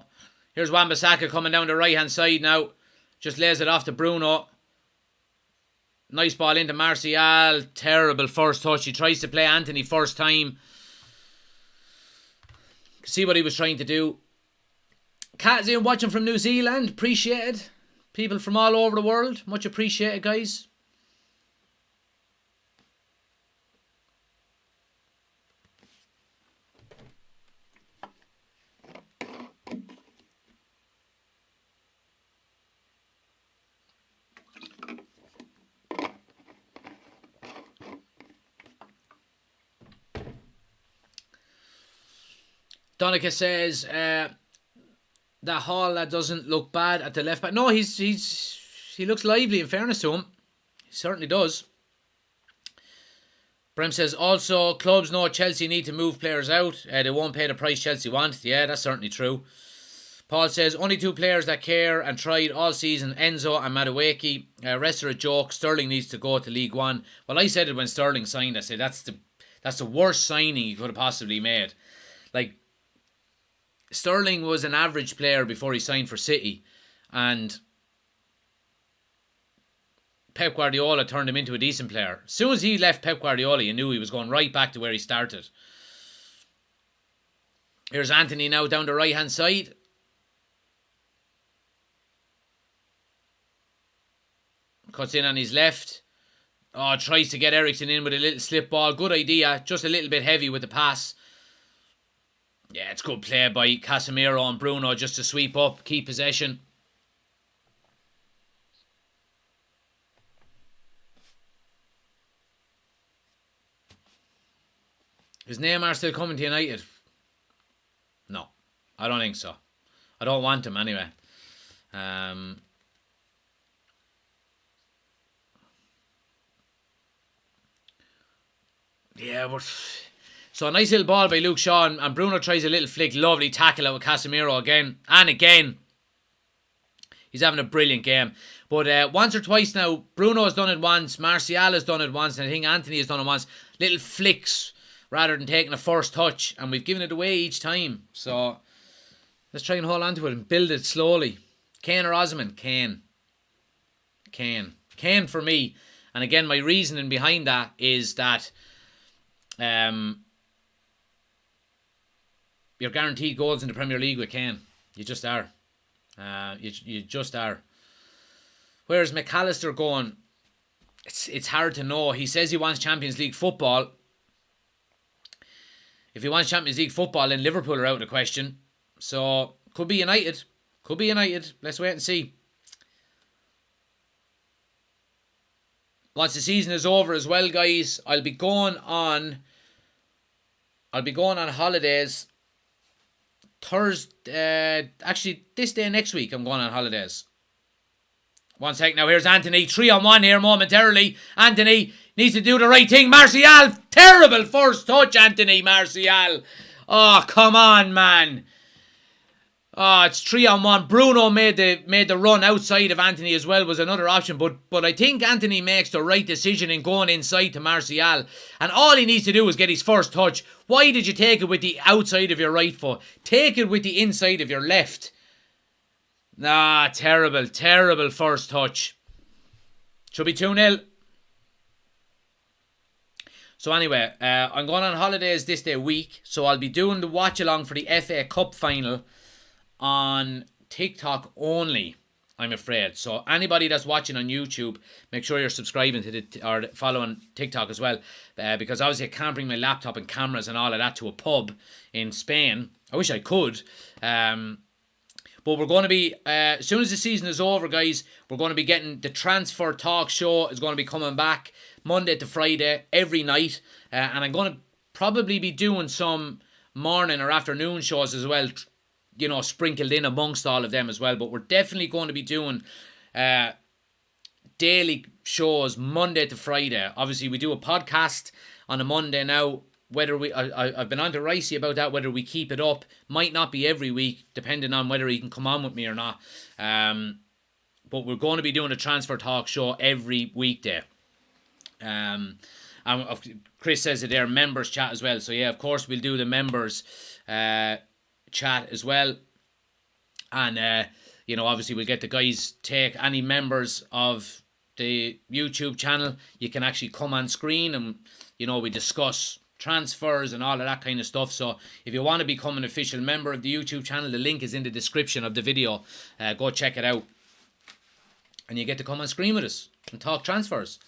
here's Wan-Bissaka coming down the right hand side now. Just lays it off to Bruno. Nice ball into Martial. Terrible first touch. He tries to play Anthony first time. See what he was trying to do. Cat's in watching from New Zealand. Appreciate it. People from all over the world. Much appreciated, guys. Donica says that Hall that doesn't look bad at the left back. No, he looks lively, in fairness to him. He certainly does. Brem says also clubs know Chelsea need to move players out. They won't pay the price Chelsea want. Yeah, that's certainly true. Paul says only 2 players that care and tried all season, Enzo and Madueke. Rest are a joke. Sterling needs to go to League One. Well, I said it when Sterling signed. I said that's the worst signing he could have possibly made. Like, Sterling was an average player before he signed for City, and Pep Guardiola turned him into a decent player. As soon as he left Pep Guardiola, you knew he was going right back to where he started. Here's Anthony now down the right hand side. Cuts in on his left. Oh, tries to get Eriksen in with a little slip ball. Good idea. Just a little bit heavy with the pass. Yeah, it's good play by Casemiro and Bruno just to sweep up, keep possession. Is Neymar still coming to United? No, I don't think so. I don't want him anyway. Yeah, so a nice little ball by Luke Shaw, and Bruno tries a little flick. Lovely tackle out with Casemiro again. And again. He's having a brilliant game. But once or twice now, Bruno has done it once. Martial has done it once. And I think Anthony has done it once. Little flicks rather than taking a first touch. And we've given it away each time. So let's try and hold on to it and build it slowly. Kane or Osman? Kane. Kane for me. And again, my reasoning behind that is that you're guaranteed goals in the Premier League with Kane. You just are. You just are. Where's McAllister going? It's hard to know. He says he wants Champions League football. If he wants Champions League football, then Liverpool are out of the question. So, could be United. Could be United. Let's wait and see. Once the season is over as well, guys, I'll be going on holidays. Thursday, actually this day next week I'm going on holidays. One sec now, here's Anthony, 3-on-1 here momentarily. Anthony needs to do the right thing. Martial, terrible first touch, Anthony Martial. Oh, come on, man. Oh, it's 3-on-1. Bruno made the run outside of Anthony as well, was another option. But I think Anthony makes the right decision in going inside to Martial. And all he needs to do is get his first touch. Why did you take it with the outside of your right foot? Take it with the inside of your left. Nah, terrible first touch. Should be 2-0. So anyway, I'm going on holidays this day week. So I'll be doing the watch along for the FA Cup final on TikTok only, I'm afraid. So anybody that's watching on YouTube, make sure you're subscribing to or following TikTok as well, because obviously I can't bring my laptop and cameras and all of that to a pub in Spain. I wish I could. But we're going to be, as soon as the season is over, guys, we're going to be getting the transfer talk show is going to be coming back Monday to Friday every night, and I'm going to probably be doing some morning or afternoon shows as well, you know, sprinkled in amongst all of them as well. But we're definitely going to be doing daily shows Monday to Friday. Obviously, we do a podcast on a Monday now. Whether I've been on to Ricey about that, whether we keep it up. Might not be every week, depending on whether he can come on with me or not. But we're going to be doing a transfer talk show every weekday. And Chris says that they're members chat as well. So yeah, of course we'll do the members chat as well. And you know, obviously we'll get the guys take any members of the YouTube channel. You can actually come on screen and, you know, we discuss transfers and all of that kind of stuff. So if you want to become an official member of the YouTube channel, the link is in the description of the video. Go check it out. And you get to come on screen with us and talk transfers.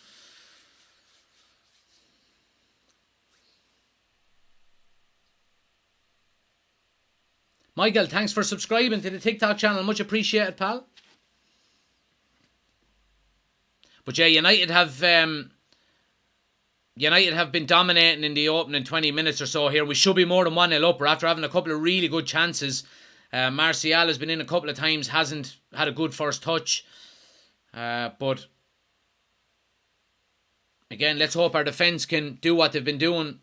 Michael, thanks for subscribing to the TikTok channel. Much appreciated, pal. But yeah, United have been dominating in the opening 20 minutes or so here. We should be more than 1-0 up. We're after having a couple of really good chances. Martial has been in a couple of times, hasn't had a good first touch. But again, let's hope our defence can do what they've been doing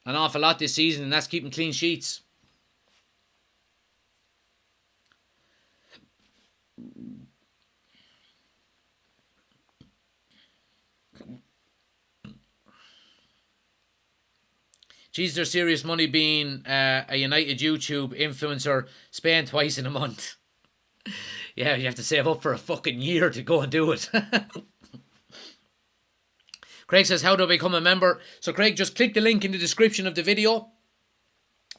an awful lot this season, and that's keeping clean sheets. Geez, there's serious money being a United YouTube influencer, Spain twice in a month. Yeah, you have to save up for a fucking year to go and do it. Craig says, how do I become a member? So Craig, just click the link in the description of the video.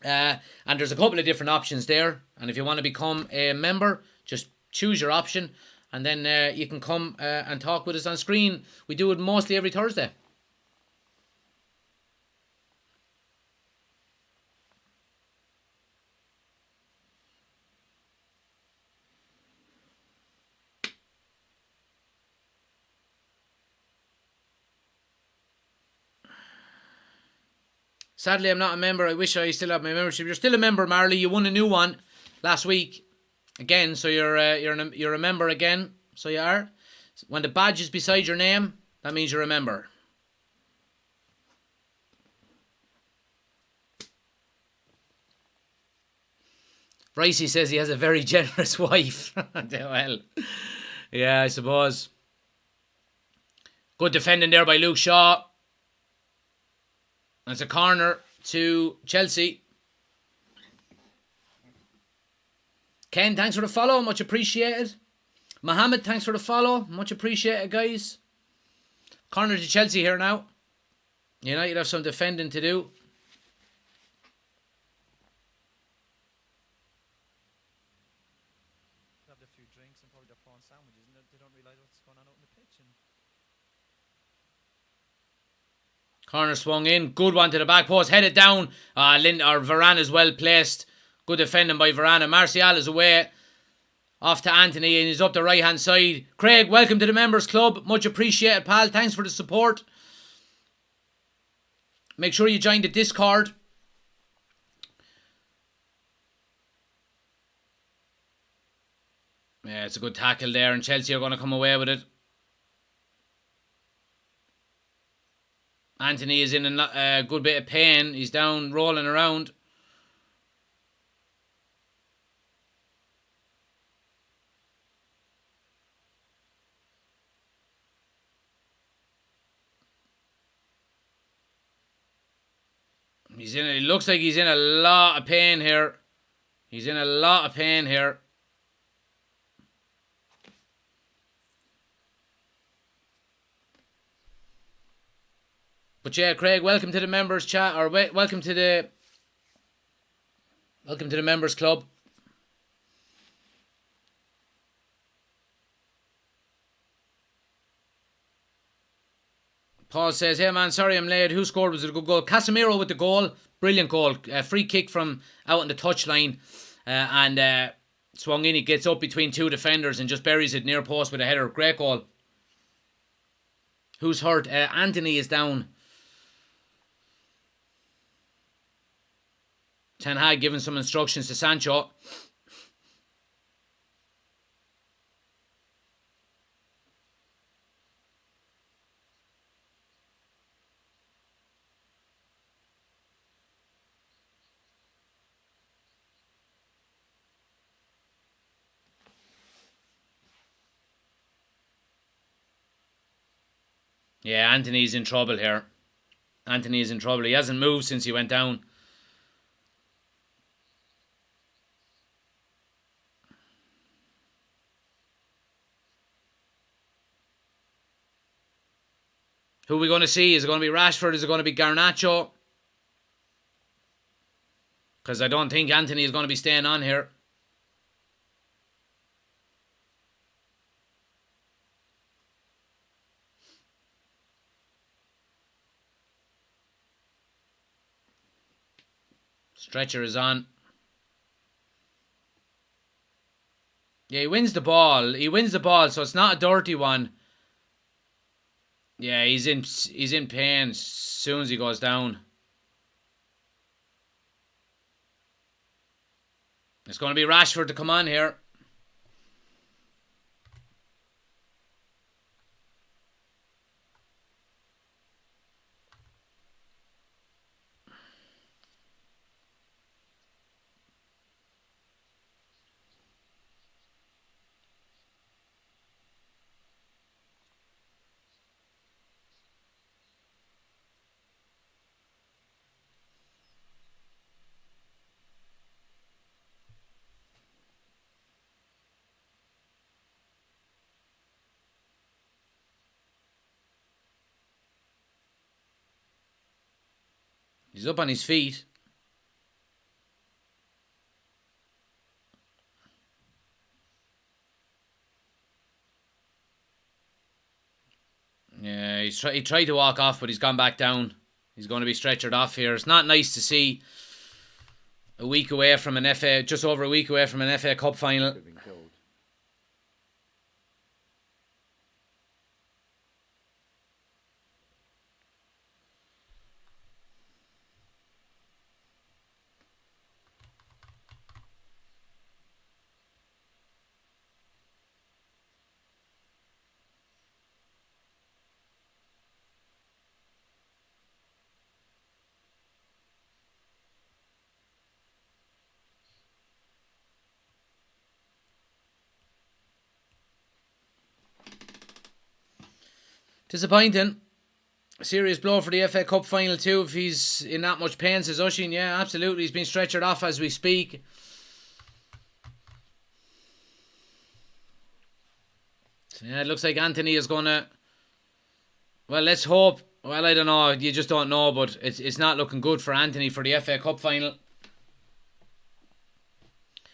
And there's a couple of different options there. And if you want to become a member, just choose your option. And then you can come and talk with us on screen. We do it mostly every Thursday. Sadly, I'm not a member. I wish I still had my membership. You're still a member, Marley. You won a new one last week. Again, so you're a member again. So you are. When the badge is beside your name, that means you're a member. Ricey says he has a very generous wife. Well, yeah, I suppose. Good defending there by Luke Shaw. That's a corner to Chelsea. Ken, thanks for the follow. Much appreciated. Mohammed, thanks for the follow. Much appreciated, guys. Corner to Chelsea here now. United have some defending to do. Have a few drinks and probably their prawn sandwiches, and they don't realise what's going on out in the pitch. And Corner swung in. Good one to the back post. Headed down. Varane is well placed. Good defending by Varane. Martial is away. Off to Anthony and he's up the right hand side. Craig, welcome to the members club. Much appreciated, pal. Thanks for the support. Make sure you join the Discord. Yeah, it's a good tackle there and Chelsea are going to come away with it. Anthony is in a good bit of pain. He's down, rolling around. It looks like he's in a lot of pain here. He's in a lot of pain here. But yeah, Craig, welcome to the members chat, or welcome to the members club. Paul says, hey man, sorry I'm late. Who scored? Was it a good goal? Casemiro with the goal. Brilliant goal. Free kick from out on the touchline. And swung in. He gets up between two defenders and just buries it near post with a header. Great goal. Who's hurt? Anthony is down. Ten Hag giving some instructions to Sancho. Yeah, Anthony's in trouble here. Anthony is in trouble. He hasn't moved since he went down. Who are we going to see? Is it going to be Rashford? Is it going to be Garnacho? Because I don't think Anthony is going to be staying on here. Stretcher is on. Yeah, he wins the ball. He wins the ball, so it's not a dirty one. Yeah, he's in pain as soon as he goes down. It's going to be Rashford to come on here. He's up on his feet. Yeah, he tried to walk off, but he's gone back down. He's going to be stretchered off here. It's not nice to see a week away from an FA, just over a week away from an FA Cup final. Could have been killed. Disappointing. Serious blow for the FA Cup final too if he's in that much pain, says Ushin. Yeah, absolutely. He's been stretchered off as we speak. So yeah, it looks like Anthony is going to... Well, let's hope. Well, I don't know. You just don't know, but it's not looking good for Anthony for the FA Cup final.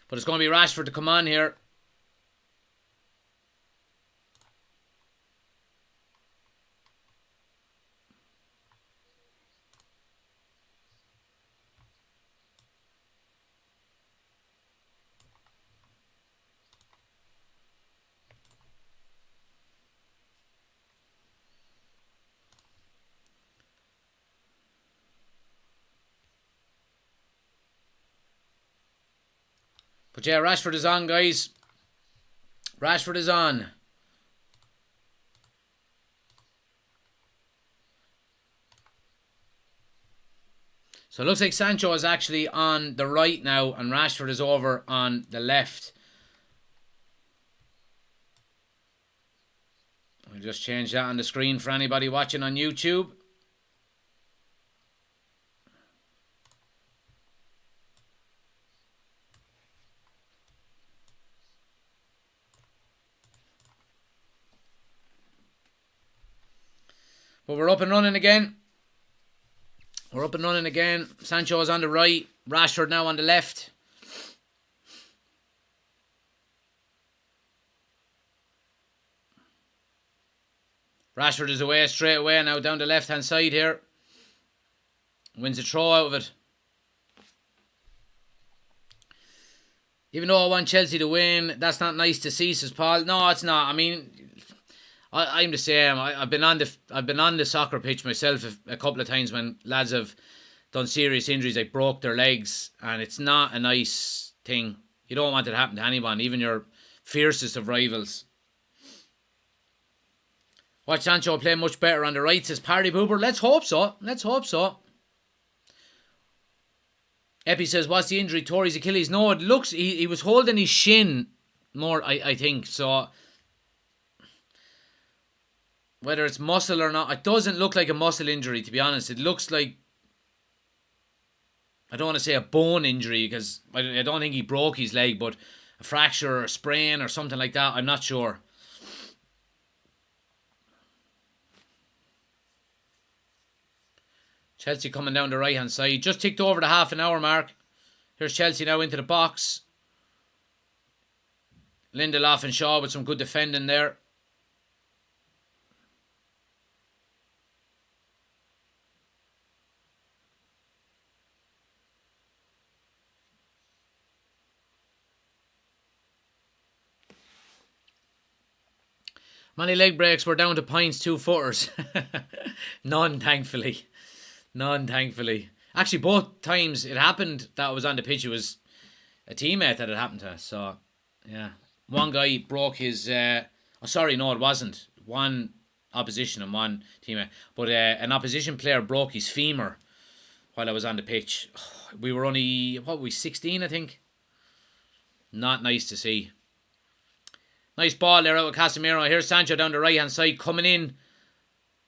But it's going to be Rashford to come on here. But yeah, Rashford is on, guys. Rashford is on. So it looks like Sancho is actually on the right now and Rashford is over on the left. I'll just change that on the screen for anybody watching on YouTube. But we're up and running again. We're up and running again. Sancho is on the right. Rashford now on the left. Rashford is away straight away now down the left hand side here. Wins a throw out of it. Even though I want Chelsea to win, that's not nice to see, says Paul. No, it's not. I mean, I'm the same. I've been on the soccer pitch myself a couple of times when lads have done serious injuries, like broke their legs, and it's not a nice thing. You don't want it to happen to anyone, even your fiercest of rivals. Watch Sancho play much better on the right, says Parry Boober. Let's hope so. Let's hope so. Epi says, what's the injury? Tore his Achilles. No, it looks, he was holding his shin more, I think. So, whether it's muscle or not, it doesn't look like a muscle injury, to be honest. It looks like, I don't want to say a bone injury, because I don't think he broke his leg, but a fracture or a sprain or something like that. I'm not sure. Chelsea coming down the right hand side. Just ticked over the half an hour mark. Here's Chelsea now into the box. Lindelof and Shaw with some good defending there. Many leg breaks were down to Pines 2-footers. None, thankfully. None, thankfully. Actually, both times it happened that I was on the pitch, it was a teammate that it happened to. So, yeah. One guy broke his... sorry, no, it wasn't. One opposition and one teammate. But an opposition player broke his femur while I was on the pitch. We were only, 16, I think? Not nice to see. Nice ball there out with Casemiro. Here's Sancho down the right-hand side coming in.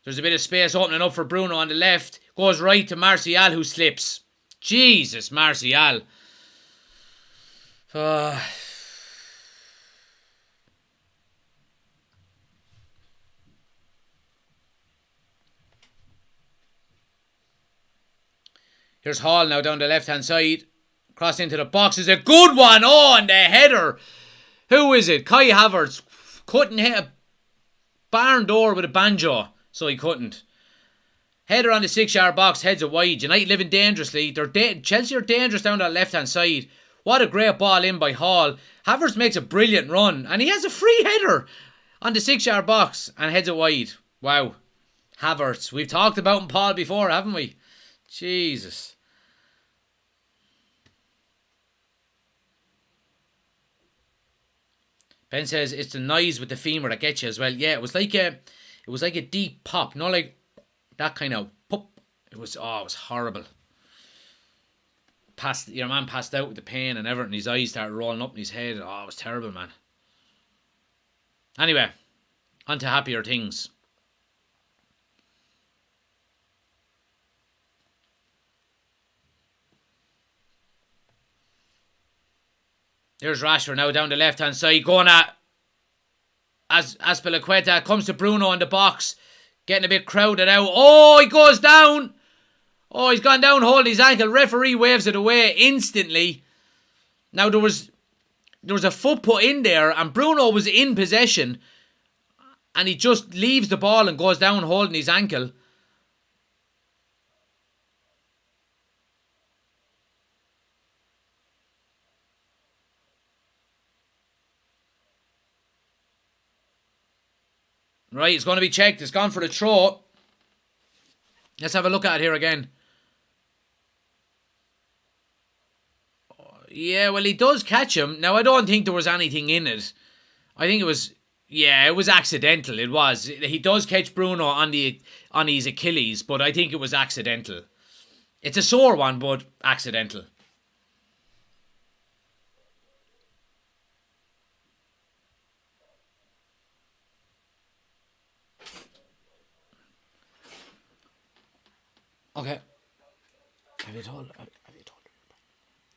There's a bit of space opening up for Bruno on the left. Goes right to Martial, who slips. Jesus, Martial. Here's Hall now down the left-hand side. Cross into the box is a good one. Oh, and the header. Who is it? Kai Havertz couldn't hit a barn door with a banjo, so he couldn't. Header on the 6-yard box, heads it wide. United living dangerously. Chelsea are dangerous down that left-hand side. What a great ball in by Hall. Havertz makes a brilliant run, and he has a free header on the 6-yard box and heads it wide. Wow. Havertz. We've talked about him, Paul, before, haven't we? Jesus. Ben says it's the noise with the femur that gets you as well. Yeah, it was like a deep pop, not like that kind of pop. It was horrible. Your man passed out with the pain and everything. His eyes started rolling up in his head. Oh, it was terrible, man. Anyway, on to happier things. There's Rashford now down the left-hand side. Going at Azpilicueta. Comes to Bruno in the box. Getting a bit crowded out. Oh, he goes down. Oh, he's gone down holding his ankle. Referee waves it away instantly. Now, there was a foot put in there and Bruno was in possession. And he just leaves the ball and goes down holding his ankle. Right, it's going to be checked. It's gone for the throw. Let's have a look at it here again. Yeah, well, he does catch him. Now, I don't think there was anything in it. I think it was... Yeah, it was accidental. It was. He does catch Bruno on his Achilles, but I think it was accidental. It's a sore one, but accidental. Okay. Have you told her?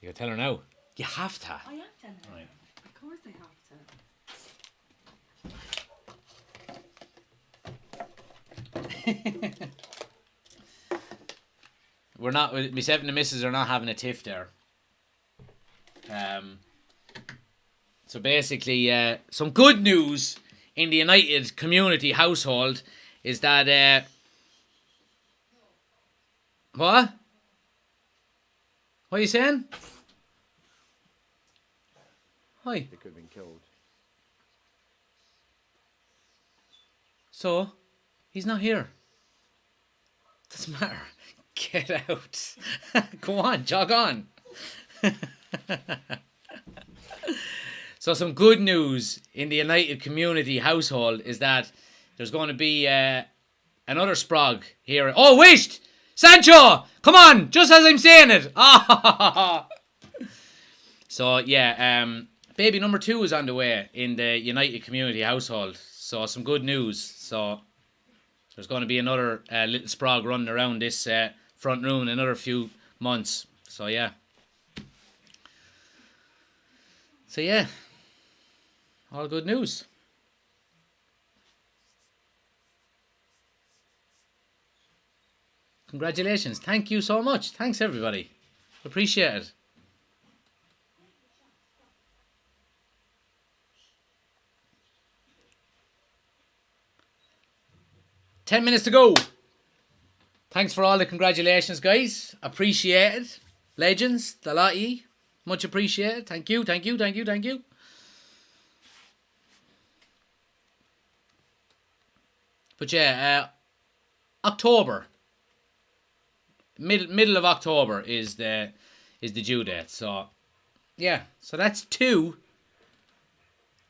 You gotta tell her now. You have to. I am telling her. Right. Of course I have to. We're not. Myself and the missus are not having a tiff there. So basically, some good news in the United community household is that. What? What are you saying? Hi. They could have been killed. So, he's not here. Doesn't matter. Get out. Go on, jog on. So some good news in the United community household is that there's going to be another Sprog here. Oh, wait! Sancho! Come on! Just as I'm saying it. So, yeah, baby number 2 is on the way in the United community household. So, some good news. So, there's going to be another little Sprog running around this front room in another few months. So, yeah. So, yeah. All good news. Congratulations. Thank you so much. Thanks, everybody. Appreciate it. Ten minutes to go. Thanks for all the congratulations, guys. Appreciate it. Legends, the lot of ye. Much appreciated. Thank you, thank you, thank you, thank you. But yeah, October. Middle of October is the due date. So yeah, so that's 2.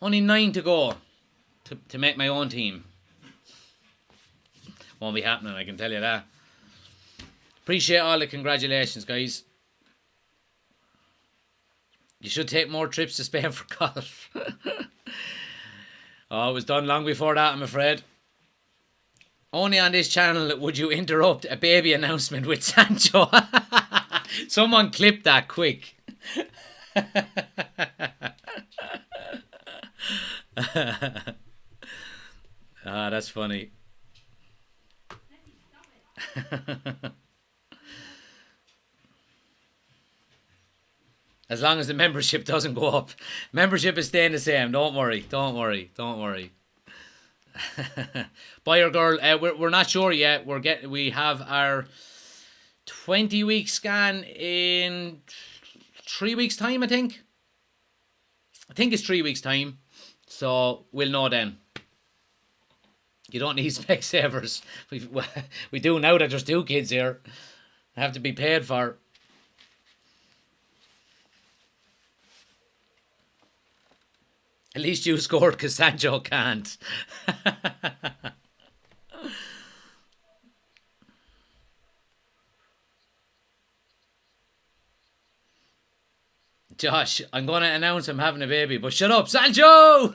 Only 9 to go to make my own team. Won't be happening, I can tell you that. Appreciate all the congratulations, guys. You should take more trips to Spain for golf. Oh, it was done long before that, I'm afraid. Only on this channel would you interrupt a baby announcement with Sancho. Someone clip that quick. Ah, that's funny. As long as the membership doesn't go up. Membership is staying the same. Don't worry. Don't worry. Don't worry. Boy or girl, we're not sure yet. We have our 20-week scan in 3 weeks' time, I think. I think it's 3 weeks' time. So we'll know then. You don't need Specsavers. We do now that there's 2 kids here. They have to be paid for. At least you scored because Sancho can't. Josh, I'm going to announce I'm having a baby, but shut up, Sancho!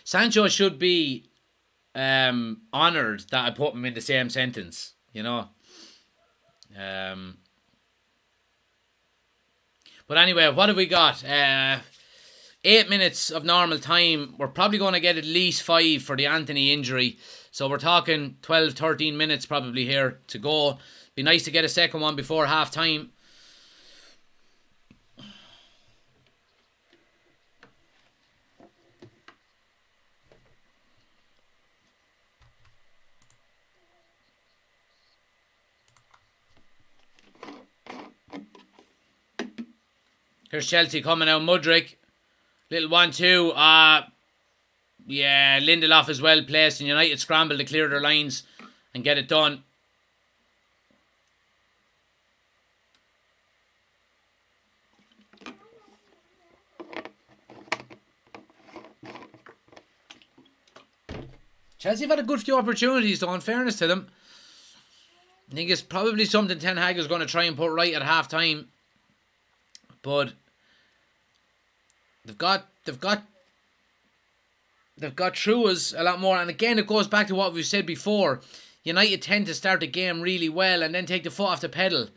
Sancho should be honoured that I put him in the same sentence, you know. But anyway, what have we got? 8 minutes of normal time. We're probably going to get at least 5 for the Anthony injury. So we're talking 12, 13 minutes probably here to go. Be nice to get a second one before half time. Here's Chelsea coming out. Mudryk. Little 1-2. Yeah, Lindelof is well placed, and United scramble to clear their lines and get it done. Chelsea have had a good few opportunities, though, in fairness to them. I think it's probably something Ten Hag is going to try and put right at half time. But they've got through us a lot more. And again, it goes back to what we've said before. United tend to start the game really well and then take the foot off the pedal.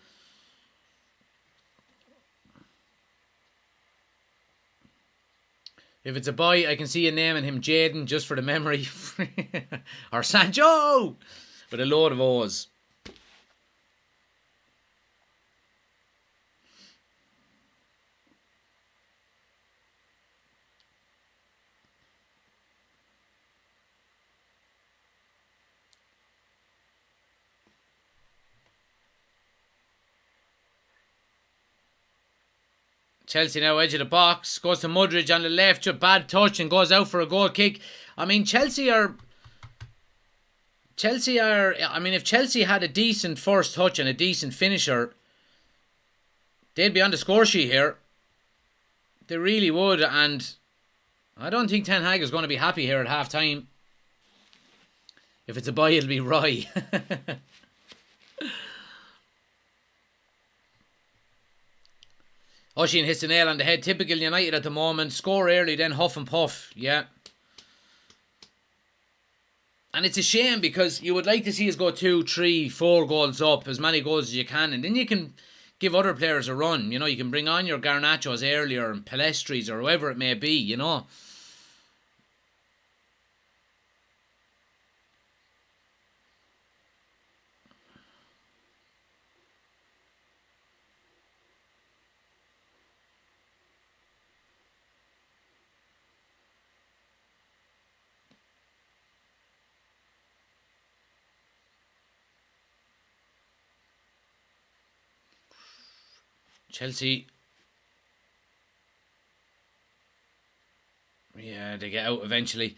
If it's a boy, I can see you naming him Jaden just for the memory. Or Sancho! With a load of O's. Chelsea now edge of the box. Goes to Mudryk on the left. Bad touch and goes out for a goal kick. I mean, Chelsea are Chelsea are... I mean, if Chelsea had a decent first touch and a decent finisher, they'd be on the score sheet here. They really would, and I don't think Ten Hag is going to be happy here at half time. If it's a buy, it'll be Roy. Oshin hits the nail on the head. Typical United at the moment. Score early, then huff and puff. Yeah. And it's a shame because you would like to see us go 2, 3, 4 goals up. As many goals as you can. And then you can give other players a run. You know, you can bring on your Garnachos earlier and Pelestris or whoever it may be, you know. Chelsea. Yeah, they get out eventually.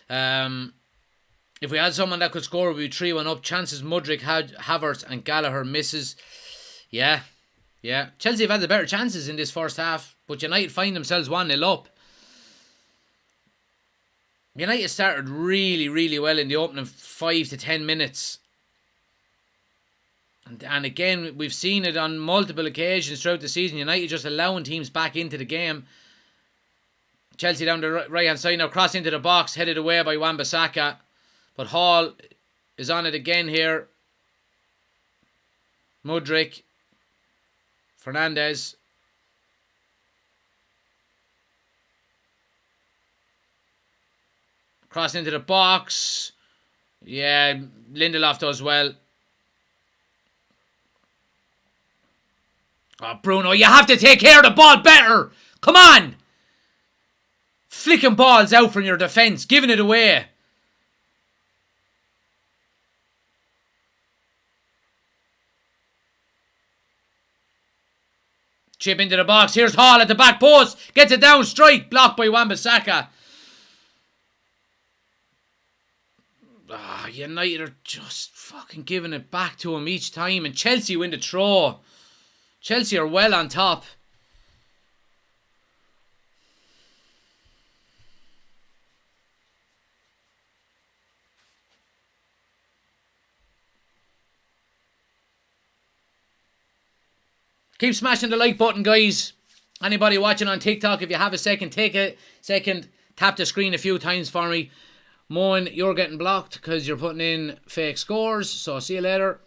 If we had someone that could score, we'd be 3-1 up. Chances Mudryk, Havertz and Gallagher misses. Yeah. Chelsea have had the better chances in this first half, but United find themselves 1-0 up. United started really, really well in the opening 5 to 10 minutes. And again, we've seen it on multiple occasions throughout the season. United just allowing teams back into the game. Chelsea down the right hand side now, cross into the box, headed away by Wan-Bissaka. But Hall is on it again here. Mudryk. Fernandes. Cross into the box. Yeah, Lindelof does well. Oh, Bruno, you have to take care of the ball better. Come on. Flicking balls out from your defence, giving it away. Chip into the box. Here's Hall at the back post. Gets it down, strike. Blocked by Wan-Bissaka. United are just fucking giving it back to him each time. And Chelsea win the throw. Chelsea are well on top. Keep smashing the like button, guys. Anybody watching on TikTok, if you have a second, take a second. Tap the screen a few times for me. Moan, you're getting blocked because you're putting in fake scores. So see you later.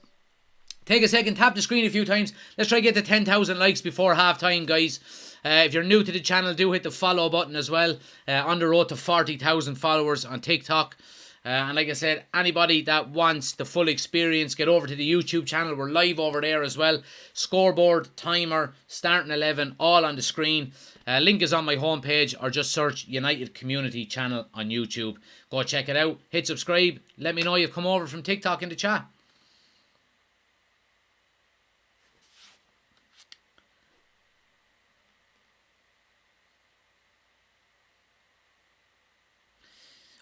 Take a second, tap the screen a few times. Let's try to get to 10,000 likes before half time, guys. If you're new to the channel, do hit the follow button as well. On the road to 40,000 followers on TikTok. And like I said, anybody that wants the full experience, get over to the YouTube channel. We're live over there as well. Scoreboard, timer, starting 11, all on the screen. Link is on my homepage, or just search United Community Channel on YouTube. Go check it out. Hit subscribe. Let me know you've come over from TikTok in the chat.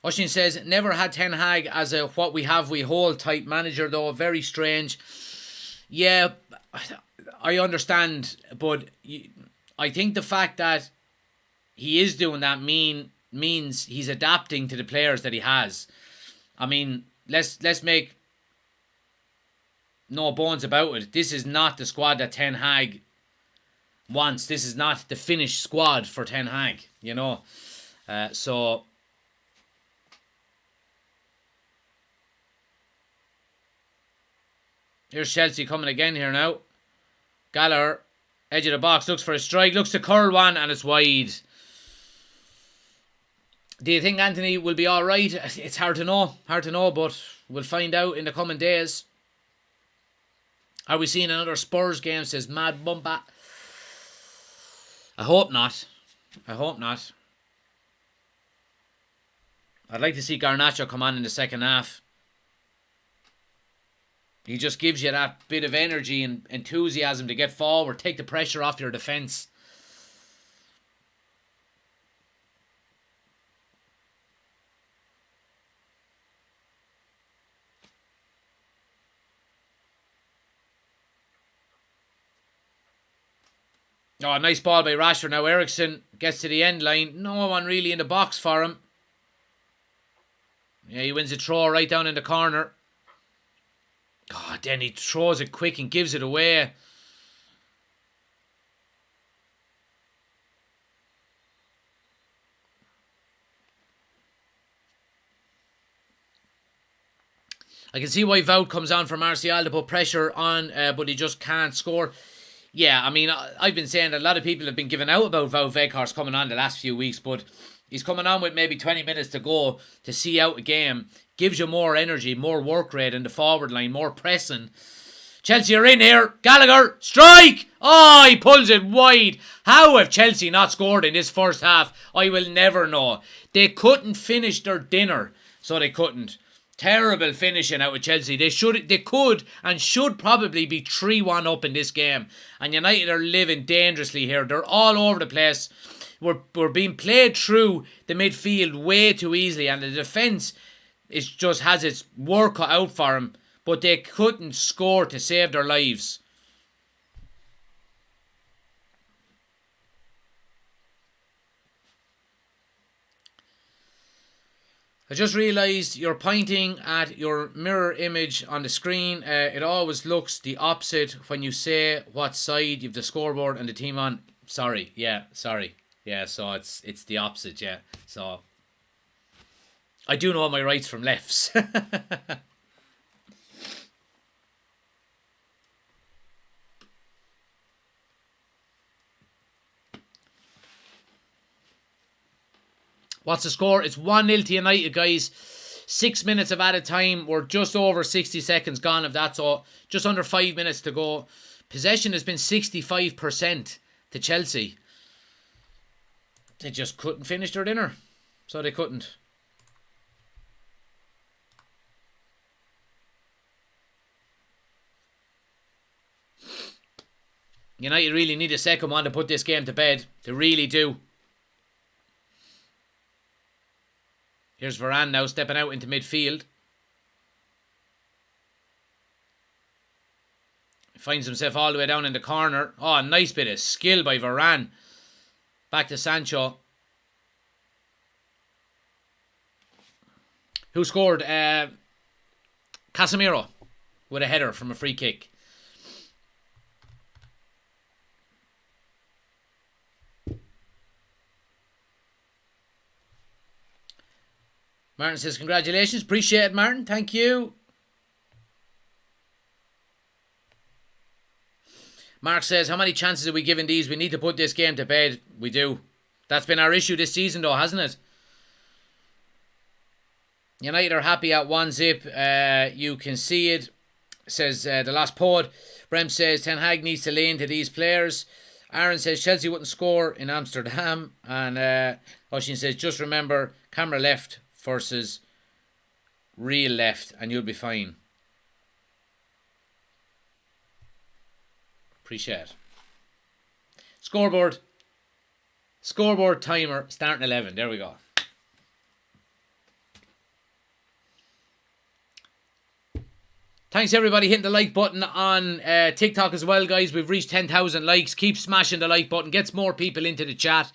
Oshin says, never had Ten Hag as a what we have we hold type manager though. Very strange. Yeah, I understand, but I think the fact that he is doing that means he's adapting to the players that he has. I mean, let's make no bones about it. This is not the squad that Ten Hag wants. This is not the finished squad for Ten Hag, you know. So here's Chelsea coming again here now. Gallagher, edge of the box, looks for a strike, looks to curl one, and it's wide. Do you think Anthony will be alright? It's hard to know, but we'll find out in the coming days. Are we seeing another Spurs game, says Mad Bumpa? I hope not. I'd like to see Garnacho come on in the second half. He just gives you that bit of energy and enthusiasm to get forward, take the pressure off your defence. Oh, nice ball by Rashford. Now Ericsson gets to the end line. No one really in the box for him. Yeah, he wins a throw right down in the corner. God, then he throws it quick and gives it away. I can see why Wout comes on for Martial to put pressure on, but he just can't score. Yeah, I mean, I've been saying that a lot of people have been giving out about Wout Weghorst coming on the last few weeks, but he's coming on with maybe 20 minutes to go to see out a game. Gives you more energy, more work rate in the forward line, more pressing. Chelsea are in here. Gallagher, strike! Oh, he pulls it wide. How have Chelsea not scored in this first half? I will never know. They couldn't finish their dinner, so they couldn't. Terrible finishing out with Chelsea. They could and should probably be 3-1 up in this game. And United are living dangerously here. They're all over the place. We're being played through the midfield way too easily, and the defence just has its work cut out for them. But they couldn't score to save their lives. I just realised you're pointing at your mirror image on the screen. It always looks the opposite when you say what side you've the scoreboard and the team on. Sorry. Yeah, so it's the opposite, yeah. So I do know my rights from lefts. What's the score? It's 1-0 to United, guys. 6 minutes of added time. We're just over 60 seconds gone of that, so just under 5 minutes to go. Possession has been 65% to Chelsea. They just couldn't finish their dinner. So they couldn't. United really need a second one to put this game to bed. They really do. Here's Varane now stepping out into midfield. He finds himself all the way down in the corner. Oh, nice bit of skill by Varane. Back to Sancho. Who scored? Casemiro with a header from a free kick. Martin says, congratulations. Appreciate it, Martin. Thank you. Mark says, how many chances are we giving these? We need to put this game to bed. We do. That's been our issue this season, though, hasn't it? United are happy at 1-0. You can see it, says the last pod. Brem says, Ten Hag needs to lay into these players. Aaron says, Chelsea wouldn't score in Amsterdam. And Oshin says, just remember, camera left versus real left and you'll be fine. Appreciate it. Scoreboard timer starting 11. There we go. Thanks everybody hitting the like button on TikTok as well, guys. We've reached 10,000 likes. Keep smashing the like button. Gets more people into the chat.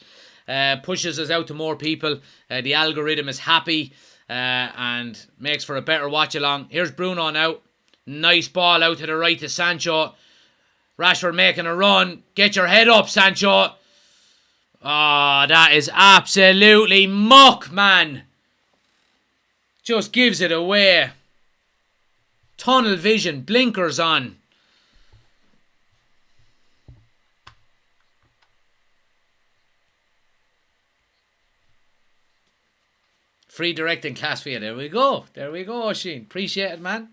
Pushes us out to more people. The algorithm is happy and makes for a better watch along. Here's Bruno now. Nice ball out to the right to Sancho. Rashford making a run. Get your head up, Sancho. Oh, that is absolutely muck, man. Just gives it away. Tunnel vision. Blinkers on. Free directing class for you. There we go. There we go, Sheen. Appreciate it, man.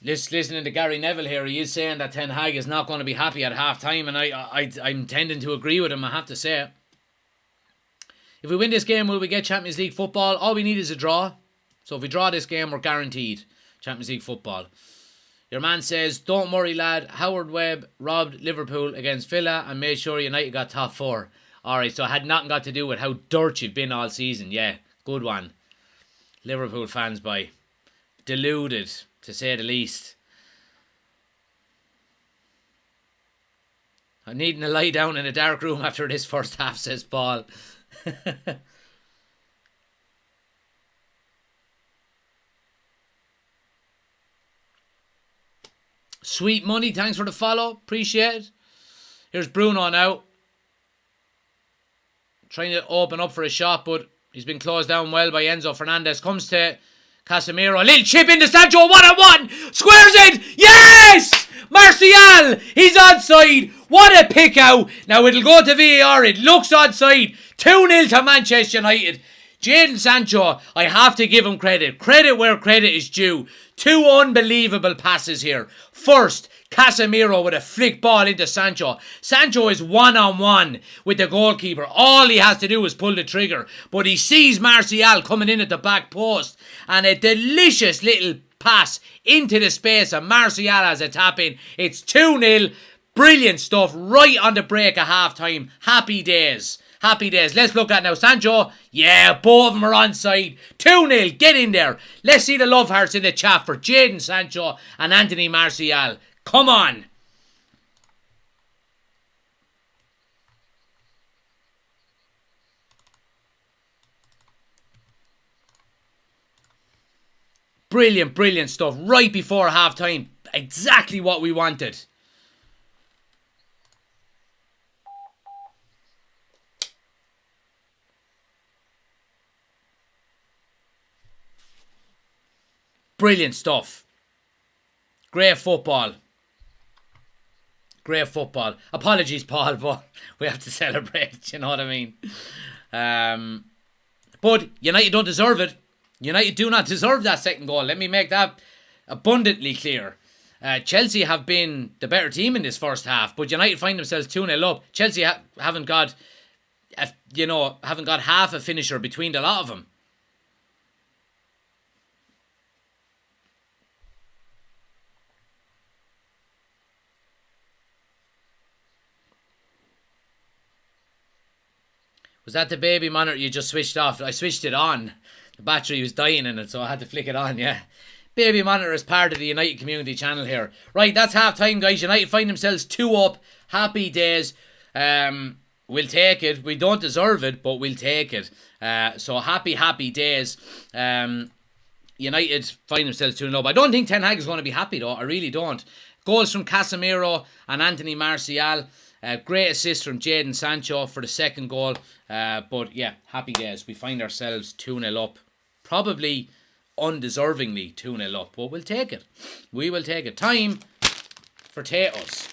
Listening to Gary Neville here, he is saying that Ten Hag is not going to be happy at half time, and I'm tending to agree with him, I have to say. If we win this game, will we get Champions League football? All we need is a draw. So if we draw this game, we're guaranteed Champions League football. Your man says, don't worry, lad. Howard Webb robbed Liverpool against Villa and made sure United got top 4. Alright, so it had nothing got to do with how dirt you've been all season. Yeah, good one. Liverpool fans, by deluded, to say the least. I'm needing to lie down in a dark room after this first half, says Paul. Sweet Money, thanks for the follow. Appreciate it. Here's Bruno now. Trying to open up for a shot, but he's been closed down well by Enzo Fernandez. Comes to Casemiro. A little chip into Sancho. 1-on-1. Squares it. Yes! Martial. He's onside. What a pick out. Now it'll go to VAR. It looks onside. 2-0 to Manchester United. Jadon Sancho, I have to give him credit. Credit where credit is due. 2 unbelievable passes here. First, Casemiro with a flick ball into Sancho. Sancho is 1-on-1 with the goalkeeper. All he has to do is pull the trigger. But he sees Martial coming in at the back post. And a delicious little pass into the space. And Martial has a tap in. It's 2-0. Brilliant stuff. Right on the break of half time. Happy days. Happy days. Let's look at now. Sancho. Yeah, both of them are onside. 2-0. Get in there. Let's see the love hearts in the chat for Jadon Sancho and Anthony Martial. Come on. Brilliant, brilliant stuff. Right before half time. Exactly what we wanted. Brilliant stuff. Great football. Great football. Apologies, Paul, but we have to celebrate. You know what I mean? But United don't deserve it. United do not deserve that second goal. Let me make that abundantly clear. Chelsea have been the better team in this first half, but United find themselves 2-0 up. Chelsea haven't got, haven't got half a finisher between the lot of them. Was that the baby monitor you just switched off? I switched it on. The battery was dying in it, so I had to flick it on, yeah. Baby monitor is part of the United community channel here. Right, that's half time, guys. United find themselves 2 up. Happy days. We'll take it. We don't deserve it, but we'll take it. So happy days. United find themselves 2-0 up. I don't think Ten Hag is going to be happy, though. I really don't. Goals from Casemiro and Anthony Martial. Great assist from Jadon Sancho for the second goal. But yeah, happy days. We find ourselves 2-0 up. Probably undeservingly 2-0 up. But we'll take it. We will take it. Time for potatoes.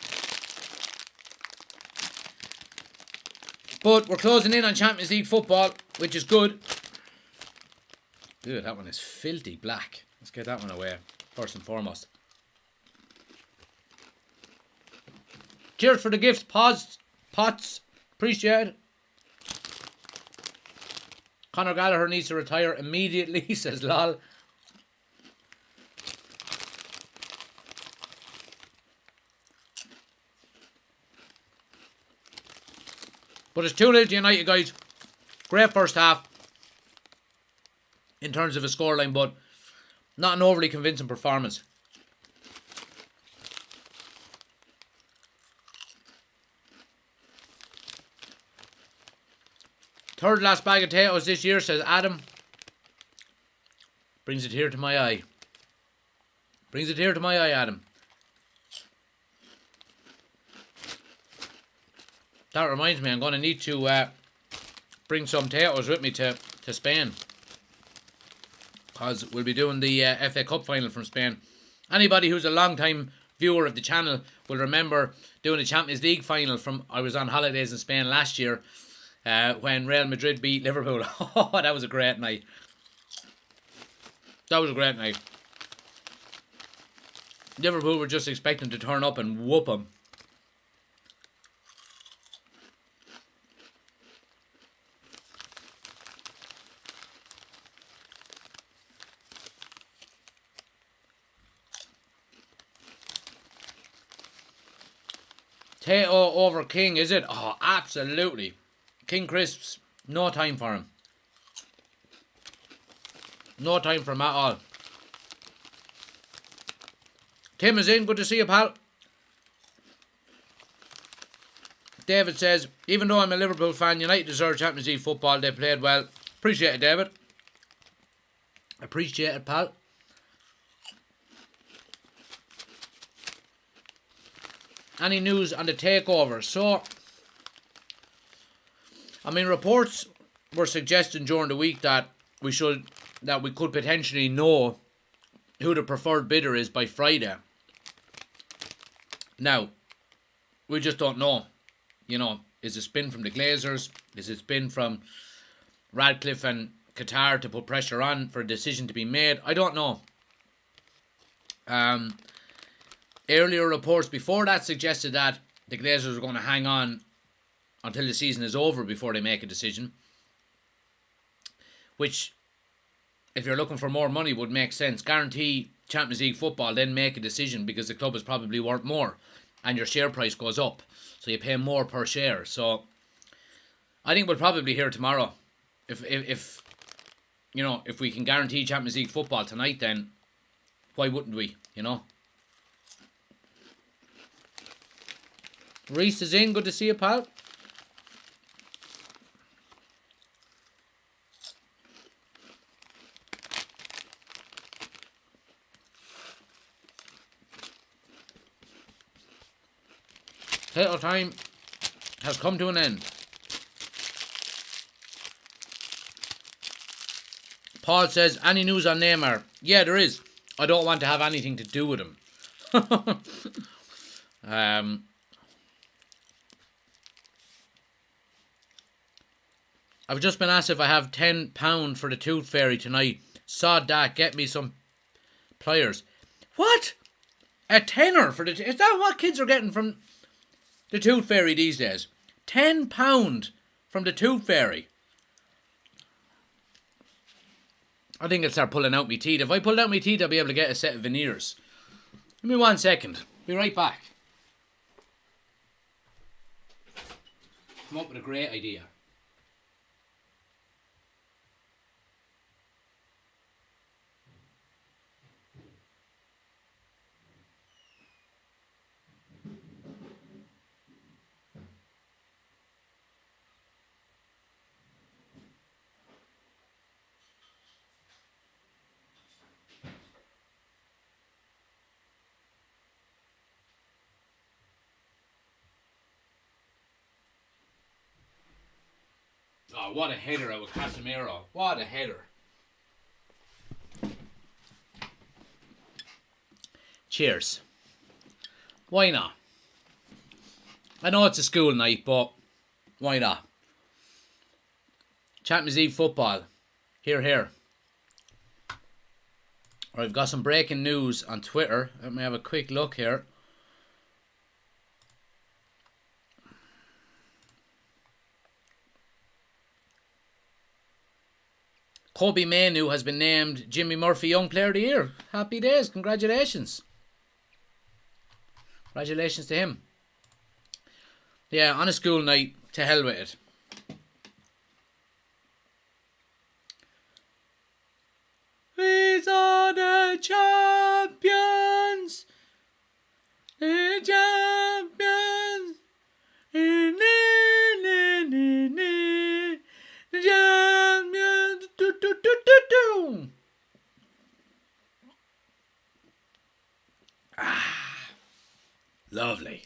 But we're closing in on Champions League football, which is good. Ew, that one is filthy black. Let's get that one away, first and foremost. Cheers for the gifts, Pots. Appreciate it. Conor Gallagher needs to retire immediately, says lol. But it's 2-0 to United, guys. Great first half in terms of a scoreline, but not an overly convincing performance. Third last bag of potatoes this year, says Adam. Brings it here to my eye. Brings it here to my eye, Adam. That reminds me, I'm going to need to bring some potatoes with me to Spain. Because we'll be doing the FA Cup final from Spain. Anybody who's a long time viewer of the channel will remember doing the Champions League final from, I was on holidays in Spain last year. When Real Madrid beat Liverpool. Oh, that was a great night. That was a great night. Liverpool were just expecting to turn up and whoop them. Teo over King, is it? Oh, absolutely. King Crisps, no time for him. No time for him at all. Tim is in, good to see you, pal. David says, even though I'm a Liverpool fan, United deserve Champions League football. They played well. Appreciate it, David. Appreciate it, pal. Any news on the takeover? So, I mean, reports were suggesting during the week that we could potentially know who the preferred bidder is by Friday. Now, we just don't know. You know, is it spin from the Glazers? Is it spin from Radcliffe and Qatar to put pressure on for a decision to be made? I don't know. Earlier reports before that suggested that the Glazers are going to hang on until the season is over before they make a decision. Which, if you're looking for more money, would make sense. Guarantee Champions League football, then make a decision because the club is probably worth more and your share price goes up. So you pay more per share. So I think we'll probably hear tomorrow. If we can guarantee Champions League football tonight, then why wouldn't we, you know? Reese is in, good to see you, pal. Title time has come to an end. Paul says, any news on Neymar? Yeah, there is. I don't want to have anything to do with him. I've just been asked if I have £10 for the Tooth Fairy tonight. Sod that, get me some pliers. What? A tenner for the... Is that what kids are getting from the Tooth Fairy these days? £10 from the Tooth Fairy. I think I'll start pulling out my teeth. If I pulled out my teeth, I'll be able to get a set of veneers. Give me 1 second. Be right back. Come up with a great idea. Oh, what a header out with Casemiro. What a header. Cheers. Why not? I know it's a school night, but why not? Champions League football. Here, here. I've got some breaking news on Twitter. Let me have a quick look here. Kobe Mainoo has been named Jimmy Murphy Young Player of the Year. Happy days. Congratulations. Congratulations to him. Yeah, on a school night, to hell with it. We are the champions. The champions. The champions. Do, do, do, do, do. Ah, lovely.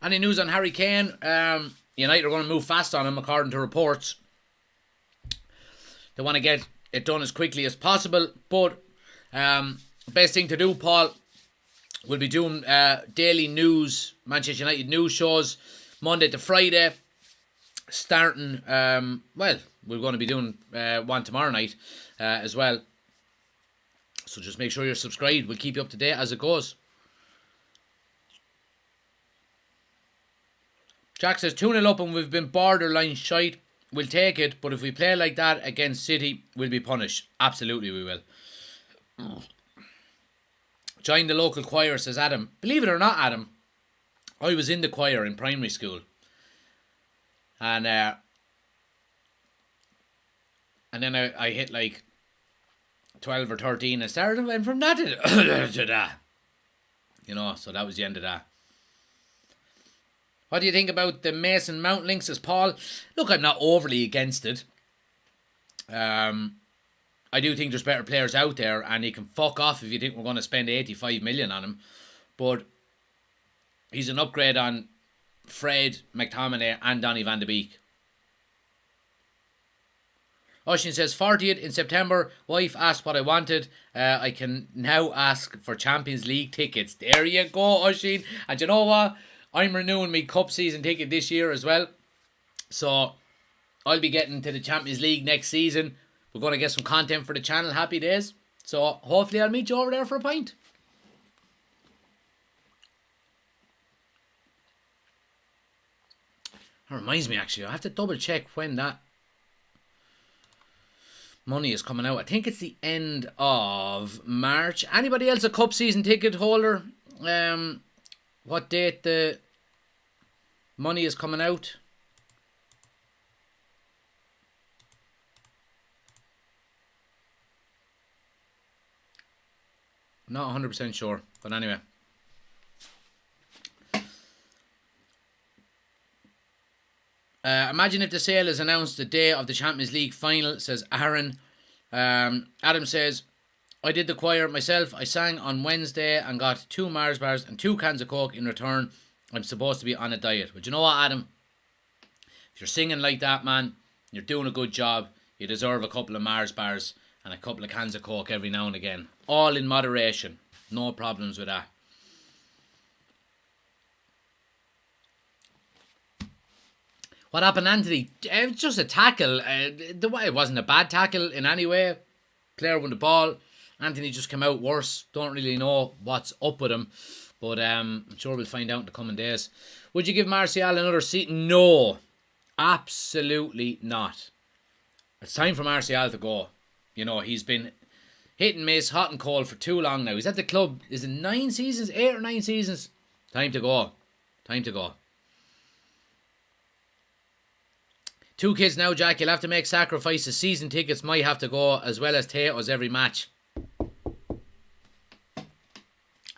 Any news on Harry Kane? United are going to move fast on him according to reports. They want to get it done as quickly as possible. But best thing to do, Paul, we'll be doing daily news, Manchester United news shows, Monday to Friday. Starting, well, we're going to be doing one tomorrow night as well. So just make sure you're subscribed. We'll keep you up to date as it goes. Jack says 2-0 up and we've been borderline shite. we'll take it, but if we play like that against City, we'll be punished. Absolutely we will. Join the local choir, says Adam. Believe it or not, Adam, I was in the choir in primary school. And then I hit like 12 or 13 and started and went from that to that. You know, so that was the end of that. What do you think about the Mason Mount links, says Paul? Look, I'm not overly against it. I do think there's better players out there, and he can fuck off if you think we're going to spend 85 million on him. But he's an upgrade on Fred, McTominay and Donny van de Beek. Oshin says, 40th in September, wife asked what I wanted. I can now ask for Champions League tickets. There you go, Oshin. And you know what? I'm renewing my cup season ticket this year as well. So I'll be getting to the Champions League next season. We're going to get some content for the channel. Happy days. So hopefully I'll meet you over there for a pint. That reminds me, actually, I have to double check when that money is coming out. I think it's the end of March. Anybody else a cup season ticket holder? What date the money is coming out? Not 100% sure, but anyway. Imagine if the sale is announced the day of the Champions League final, says Aaron. Adam says, I did the choir myself. I sang on Wednesday and got 2 Mars bars and 2 cans of Coke in return. I'm supposed to be on a diet. But you know what, Adam? If you're singing like that, man, you're doing a good job. You deserve a couple of Mars bars and a couple of cans of Coke every now and again. All in moderation. No problems with that. What happened, Anthony? It was just a tackle. It wasn't a bad tackle in any way. Player won the ball. Anthony just came out worse. Don't really know what's up with him. But I'm sure we'll find out in the coming days. Would you give Martial another season? No. Absolutely not. It's time for Martial to go. You know, he's been hit and miss, hot and cold for too long now. He's at the club. Is it 9 seasons? 8 or 9 seasons? Time to go. Time to go. 2 kids now, Jack. You'll have to make sacrifices. Season tickets might have to go, as well as potatoes every match.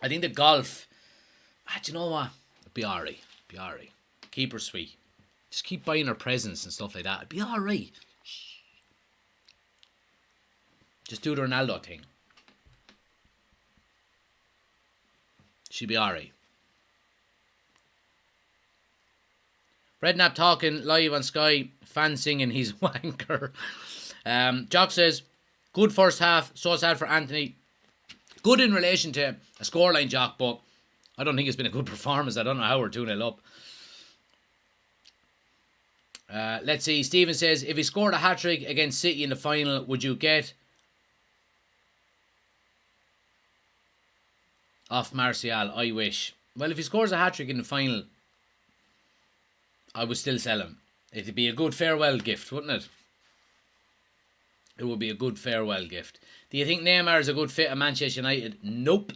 I think the golf. Do you know what? It'd be alright. Be alright. Keep her sweet. Just keep buying her presents and stuff like that. It'd be alright. Just do the Ronaldo thing. She'll be alright. Redknapp talking live on Sky. Fan singing he's wanker. Jock says, good first half. So sad for Anthony. Good in relation to a scoreline, Jock, but I don't think it's been a good performance. I don't know how we're 2-0 up. Let's see. Stephen says, if he scored a hat-trick against City in the final, would you get off Martial? I wish. Well, if he scores a hat-trick in the final, I would still sell him. It'd be a good farewell gift, wouldn't it? It would be a good farewell gift. Do you think Neymar is a good fit at Manchester United? Nope.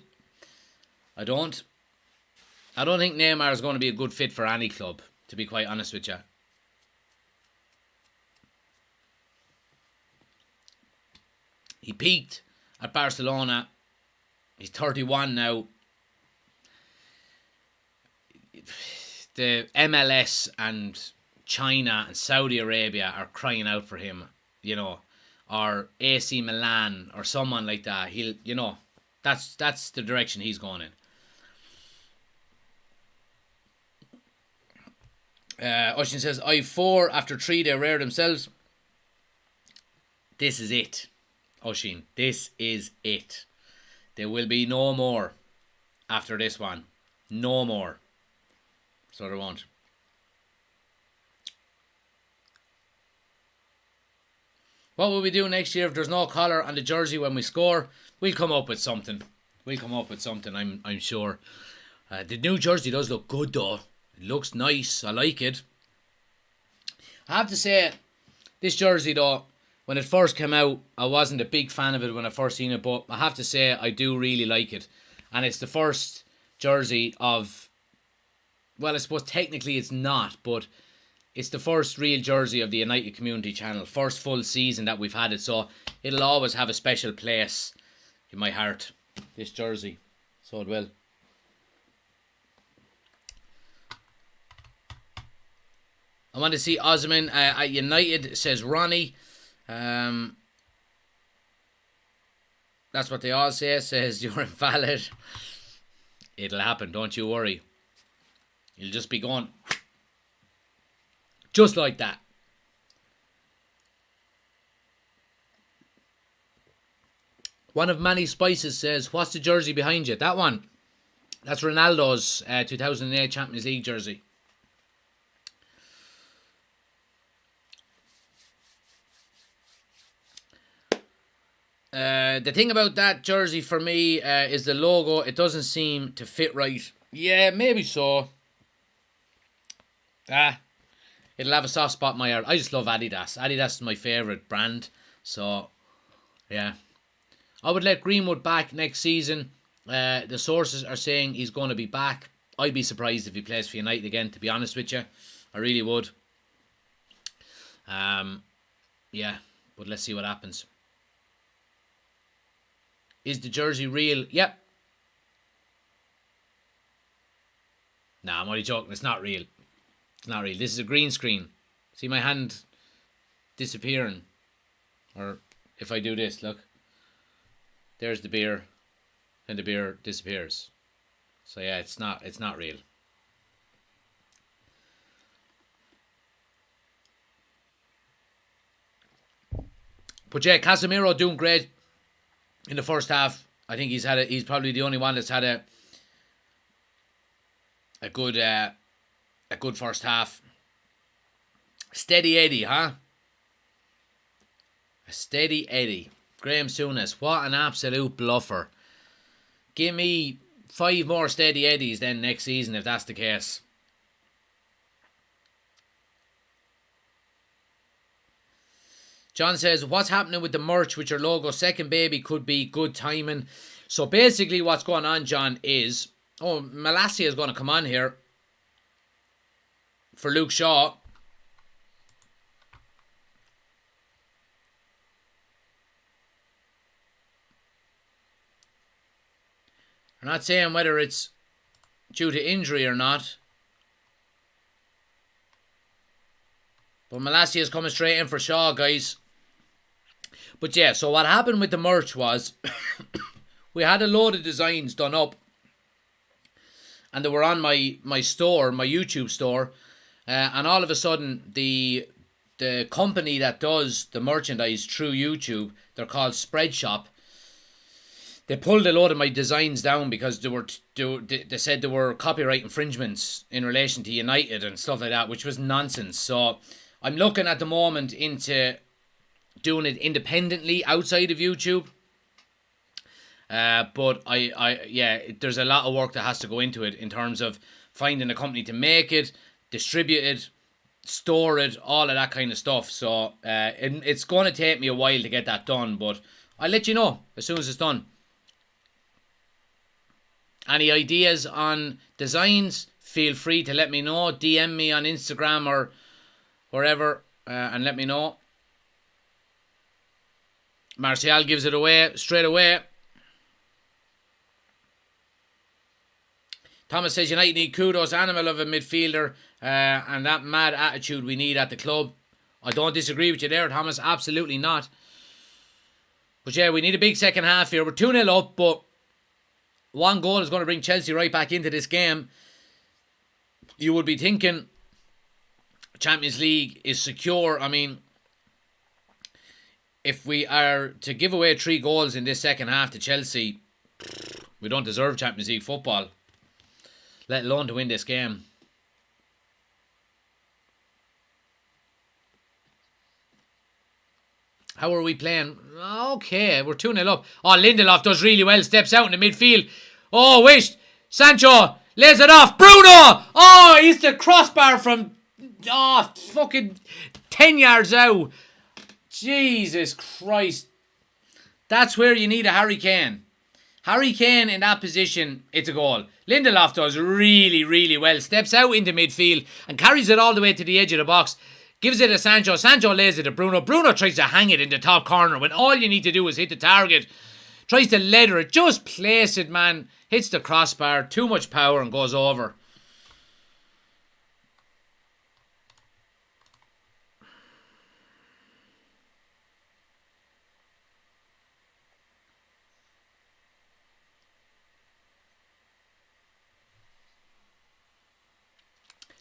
I don't. I don't think Neymar is going to be a good fit for any club, to be quite honest with you. He peaked at Barcelona. He's 31 now. The MLS and China and Saudi Arabia are crying out for him, you know, or AC Milan or someone like that. He'll, you know, that's the direction he's going in. Ocean says, I've 4 after 3 they rare themselves. This is it, Ocean. This is it. There will be no more after this one. No more. So there won't. What will we do next year if there's no collar on the jersey when we score? We'll come up with something. We'll come up with something, I'm sure. The new jersey does look good though. It looks nice. I like it. I have to say, This jersey, though, when it first came out, I wasn't a big fan of it when I first seen it, but I have to say I do really like it. And it's the first jersey of... Well, I suppose technically it's not, but it's the first real jersey of the United Community Channel. First full season that we've had it, so it'll always have a special place in my heart, this jersey. So it will. I want to see Osman at United, says Ronnie. That's what they all say, says you're invalid. It'll happen, don't you worry. You'll just be going just like that. One of Manny Spices says, what's the jersey behind you? That one. That's Ronaldo's 2008 Champions League jersey. The thing about that jersey for me is the logo. It doesn't seem to fit right. Yeah, maybe so. It'll have a soft spot in my heart. I just love Adidas. Adidas is my favourite brand. So, yeah. I would let Greenwood back next season. The sources are saying he's going to be back. I'd be surprised if he plays for United again, to be honest with you. I really would. Yeah, but let's see what happens. Is the jersey real? Yep. Nah, I'm only joking. It's not real. It's not real. This is a green screen. See my hand disappearing? Or if I do this, look. There's the beer. And the beer disappears. So yeah, it's not real. But yeah, Casemiro doing great in the first half. I think he's probably the only one that's had a good first half. Steady Eddie, huh? A steady Eddie. Graham Souness, what an absolute bluffer. Give me 5 more steady Eddies then next season if that's the case. John says, what's happening with the merch with your logo? Second baby could be good timing. So basically what's going on, John, is... Oh, Malasia is going to come on here for Luke Shaw. I'm not saying whether it's due to injury or not. But Malasia is coming straight in for Shaw, guys. But yeah, so what happened with the merch was we had a load of designs done up. And they were on my store, my YouTube store. And all of a sudden, the company that does the merchandise through YouTube, they're called Spreadshop. They pulled a load of my designs down because they said there were copyright infringements in relation to United and stuff like that, which was nonsense. So I'm looking at the moment into doing it independently outside of YouTube. But there's a lot of work that has to go into it in terms of finding a company to make it, distribute it, store it, all of that kind of stuff. So it's going to take me a while to get that done, but I'll let you know as soon as it's done. Any ideas on designs, feel free to let me know. DM me on Instagram or wherever and let me know. Martial gives it away straight away. Thomas says United need kudos, animal of a midfielder and that mad attitude we need at the club. I don't disagree with you there, Thomas. Absolutely not. But yeah, we need a big second half here. We're 2-0 up, but one goal is going to bring Chelsea right back into this game. You would be thinking Champions League is secure. I mean, if we are to give away 3 goals in this second half to Chelsea, we don't deserve Champions League football, let alone to win this game. How are we playing? Okay, we're 2-0 up. Oh, Lindelof does really well. Steps out in the midfield. Oh, wait. Sancho lays it off. Bruno! Oh, he's the crossbar from fucking 10 yards out. Jesus Christ. That's where you need a Harry Kane. Harry Kane in that position, it's a goal. Lindelof does really, really well. Steps out into midfield and carries it all the way to the edge of the box. Gives it to Sancho. Sancho lays it to Bruno. Bruno tries to hang it in the top corner when all you need to do is hit the target. Tries to leather it. Just place it, man. Hits the crossbar. Too much power and goes over.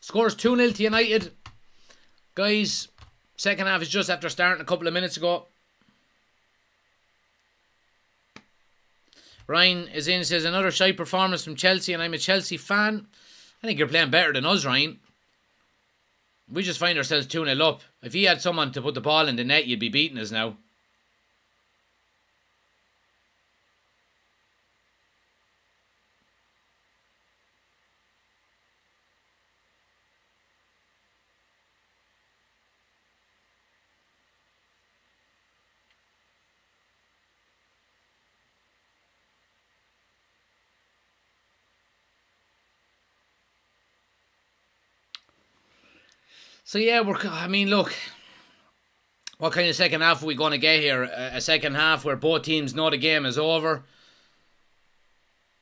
Scores 2-0 to United. Guys, second half is just after starting a couple of minutes ago. Ryan is in, says another shy performance from Chelsea, and I'm a Chelsea fan. I think you're playing better than us, Ryan. We just find ourselves 2-0 up. If you had someone to put the ball in the net, you'd be beating us now. So yeah, look, what kind of second half are we going to get here? A second half where both teams know the game is over.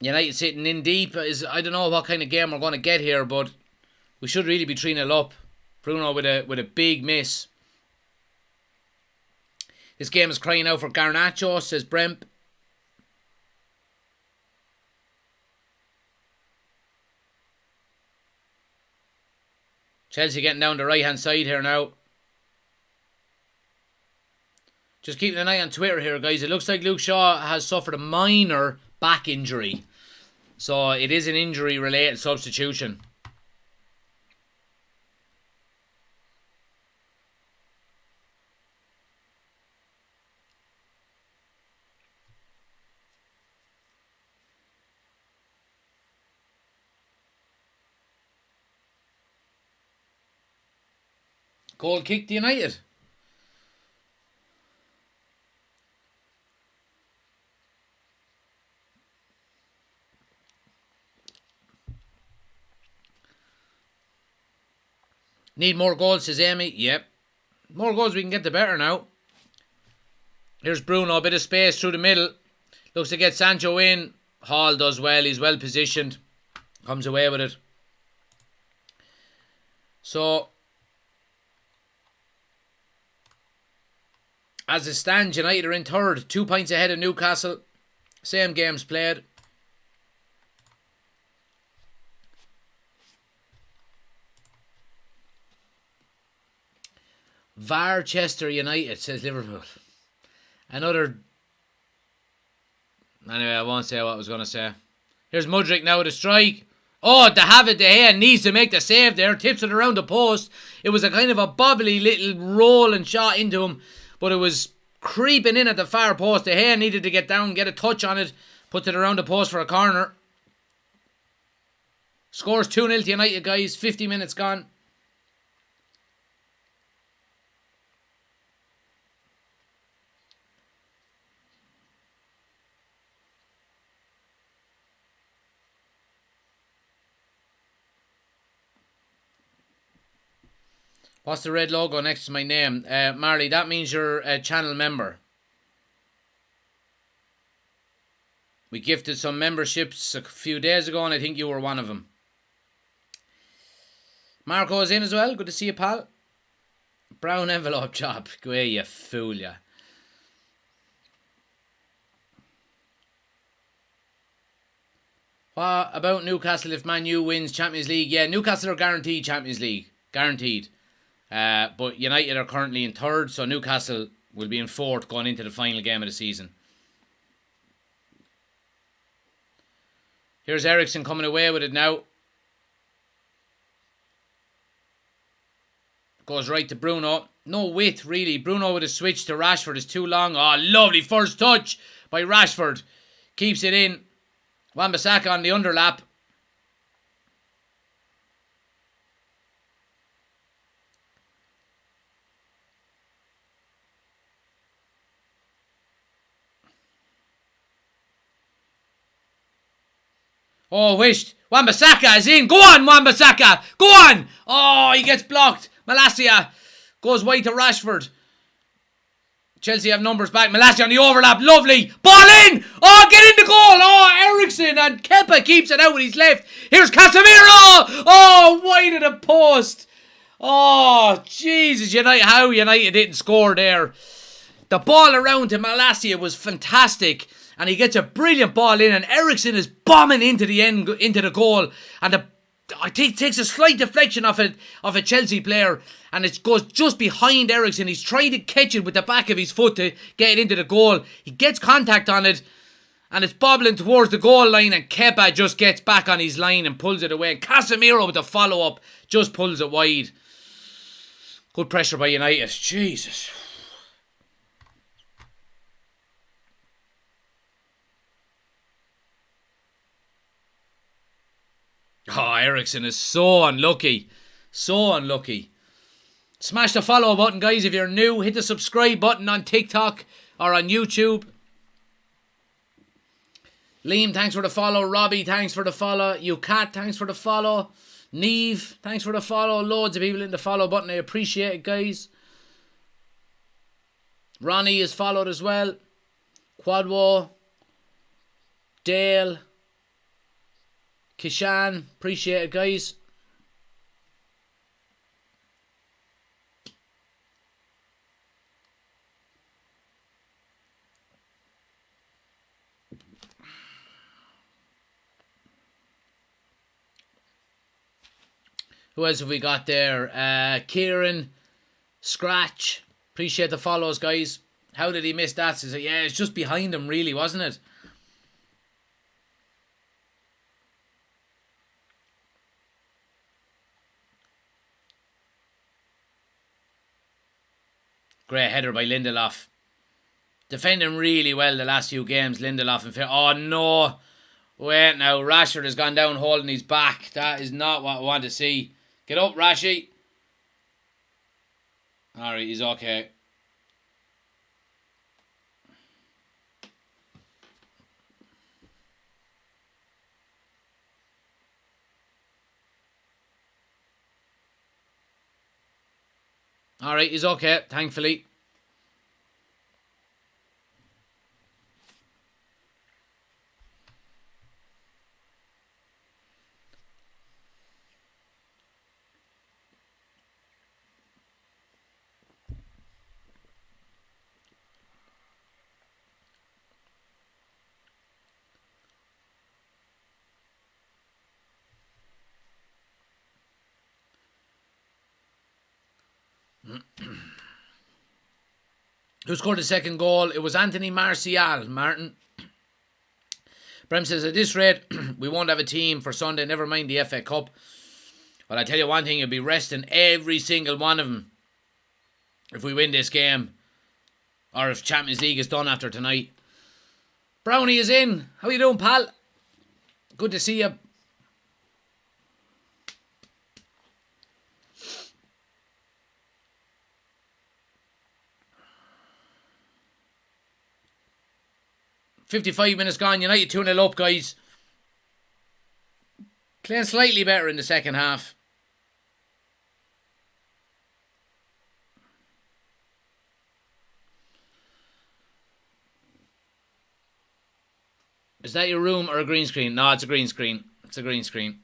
United sitting in deep. I don't know what kind of game we're going to get here, but we should really be 3-0 up. Bruno with a big miss. This game is crying out for Garnacho, says Bremp. Chelsea getting down the right hand side here now. Just keeping an eye on Twitter here, guys. It looks like Luke Shaw has suffered a minor back injury. So it is an injury related substitution. Goal kick to United. Need more goals, says Amy. Yep. More goals we can get, the better now. Here's Bruno, a bit of space through the middle. Looks to get Sancho in. Hall does well. He's well positioned. Comes away with it. So, as it stands, United are in third. 2 points ahead of Newcastle. Same games played. Varchester United, says Liverpool. Another... Anyway, I won't say what I was going to say. Here's Mudryk now with a strike. Oh, to have it, De Gea needs to make the save there. Tips it around the post. It was a kind of a bobbly little roll and shot into him. But it was creeping in at the far post. De Gea needed to get down, get a touch on it. Puts it around the post for a corner. Scores 2-0 to United, guys. 50 minutes gone. What's the red logo next to my name? Marley, that means you're a channel member. We gifted some memberships a few days ago and I think you were one of them. Marco is in as well. Good to see you, pal. Brown envelope job. Go away, you fool, ya. What about Newcastle if Man U wins Champions League? Yeah, Newcastle are guaranteed Champions League. Guaranteed. But United are currently in third, so Newcastle will be in fourth going into the final game of the season. Here's Eriksen coming away with it now. Goes right to Bruno. No width, really. Bruno with a switch to Rashford is too long. Oh, lovely first touch by Rashford. Keeps it in. Wan-Bissaka on the underlap. Oh, wished. Wan-Bissaka is in. Go on, Wan-Bissaka. Go on. Oh, he gets blocked. Malacia goes wide to Rashford. Chelsea have numbers back. Malacia on the overlap. Lovely. Ball in. Oh, get in the goal. Oh, Ericsson and Kepa keeps it out with his left. Here's Casemiro. Oh, wide of the post. Oh, Jesus. How United didn't score there. The ball around to Malacia was fantastic. And he gets a brilliant ball in. And Ericsson is bombing into the goal. And I think takes a slight deflection off a Chelsea player, and it goes just behind Ericsson. He's trying to catch it with the back of his foot to get it into the goal. He gets contact on it, and it's bobbling towards the goal line, and Kepa just gets back on his line and pulls it away. Casemiro with the follow-up just pulls it wide. Good pressure by United. Jesus. Oh, Ericsson is so unlucky. So unlucky. Smash the follow button, guys, if you're new. Hit the subscribe button on TikTok or on YouTube. Liam, thanks for the follow. Robbie, thanks for the follow. Ucat, thanks for the follow. Neve, thanks for the follow. Loads of people in the follow button. I appreciate it, guys. Ronnie is followed as well. Quadwo. Dale. Kishan, appreciate it, guys. Who else have we got there? Kieran, Scratch, appreciate the follows, guys. How did he miss that? Yeah, it's just behind him, really, wasn't it? Great header by Lindelof. Defending really well the last few games, Lindelof. Oh, no. Wait now. Rashford has gone down holding his back. That is not what I want to see. Get up, Rashi. Alright, he's okay. Alright, he's okay, thankfully. Who scored the second goal? It was Anthony Martial, Martin. Brem says, at this rate, we won't have a team for Sunday, never mind the FA Cup. But I tell you one thing, you'll be resting every single one of them if we win this game. Or if Champions League is done after tonight. Brownie is in. How you doing, pal? Good to see you. .55 minutes gone. United 2-0 up, guys. Playing slightly better in the second half. Is that your room or a green screen? No, it's a green screen. It's a green screen.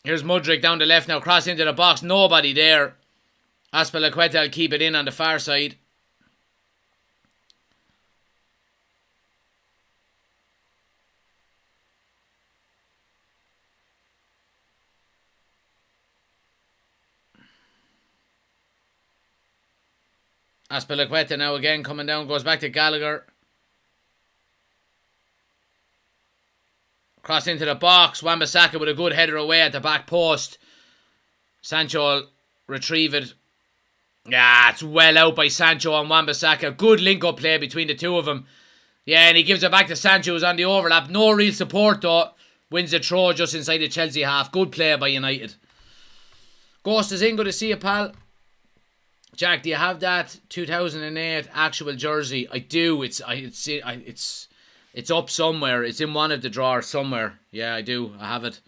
Here's Mudryk down the left now. Cross into the box. Nobody there. Azpilicueta will keep it in on the far side. Azpilicueta now again coming down. Goes back to Gallagher. Cross into the box. Wan-Bissaka with a good header away at the back post. Sancho will retrieve it. Yeah, it's well out by Sancho and Wan-Bissaka. Good link-up play between the two of them. Yeah, and he gives it back to Sancho who's on the overlap. No real support though. Wins the throw just inside the Chelsea half. Good play by United. Ghost is in. Good to see you, pal. Jack, do you have that 2008 actual jersey? I do. It's It's up somewhere. It's in one of the drawers somewhere. Yeah, I do. I have it.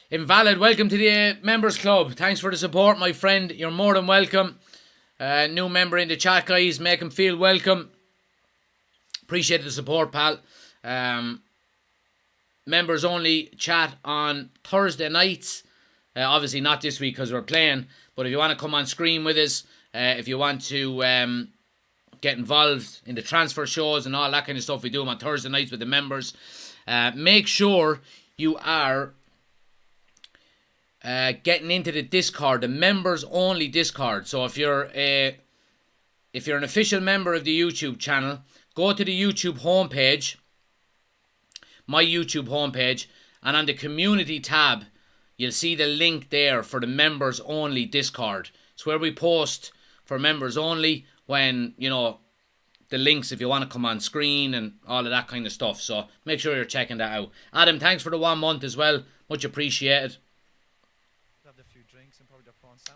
Invalid, welcome to the members club. Thanks for the support, my friend. You're more than welcome. New member in the chat, guys. Make him feel welcome. Appreciate the support, pal. Members only chat on Thursday nights. Obviously not this week because we're playing. But if you want to come on screen with us, if you want to get involved in the transfer shows and all that kind of stuff, we do them on Thursday nights with the members. Make sure you are getting into the Discord, the members only Discord. So if you're an official member of the YouTube channel, go to the YouTube homepage, my YouTube homepage, and on the community tab, you'll see the link there for the members only Discord. It's where we post for members only when, you know, the links if you want to come on screen and all of that kind of stuff. So make sure you're checking that out. Adam, thanks for the 1 month as well. Much appreciated.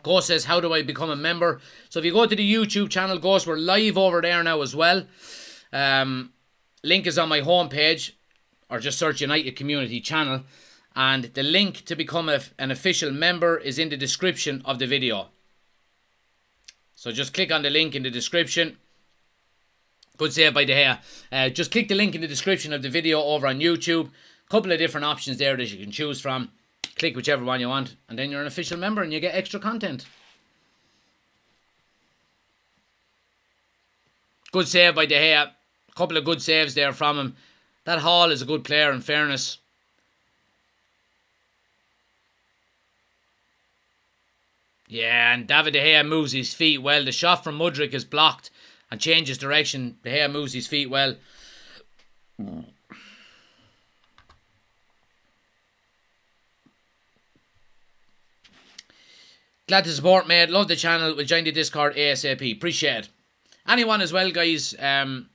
Ghost says, how do I become a member? So if you go to the YouTube channel, Ghost, we're live over there now as well. Link is on my homepage, or just search United Community Channel. And the link to become an official member is in the description of the video. So just click on the link in the description. Good save by De Gea. Just click the link in the description of the video over on YouTube. Couple of different options there that you can choose from. Click whichever one you want, and then you're an official member and you get extra content. Good save by De Gea. Couple of good saves there from him. That Hall is a good player, in fairness. Yeah, and David De Gea moves his feet well. The shot from Mudryk is blocked and changes direction. De Gea moves his feet well. Glad to support, mate. Love the channel. We'll join the Discord ASAP. Appreciate it. Anyone as well, guys. I'll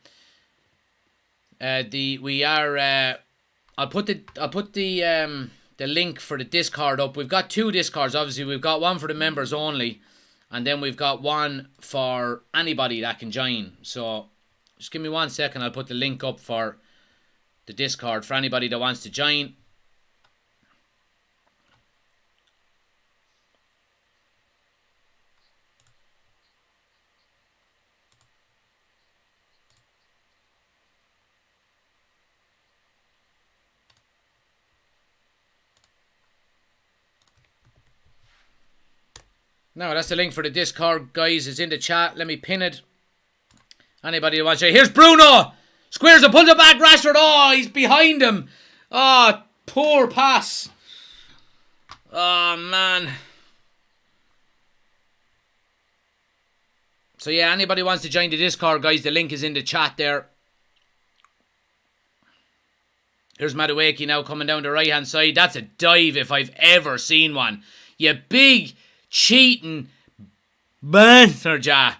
put the link for the Discord up. We've got 2 Discords. Obviously, we've got one for the members only, and then we've got one for anybody that can join. So just give me 1 second. I'll put the link up for the Discord for anybody that wants to join. Now, that's the link for the Discord, guys. It's in the chat. Let me pin it. Anybody who wants to... Here's Bruno! Squares and pulls it back. Rashford. Oh, he's behind him. Oh, poor pass. Oh, man. So, yeah, anybody who wants to join the Discord, guys, the link is in the chat there. Here's Madueke now coming down the right-hand side. That's a dive if I've ever seen one. You big... cheating bastard, ja.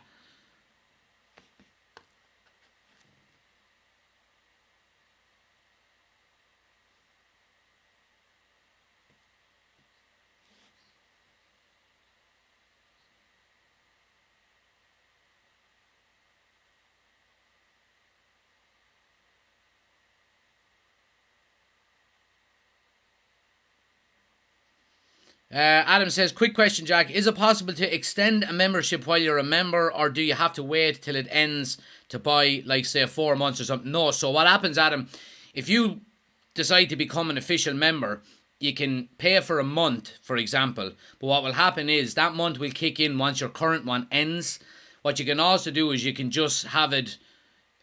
Adam says, quick question, Jack. Is it possible to extend a membership while you're a member, or do you have to wait till it ends to buy, like, say, 4 months or something? No. So what happens, Adam, if you decide to become an official member, you can pay for a month, for example. But what will happen is that month will kick in once your current one ends. What you can also do is you can just have it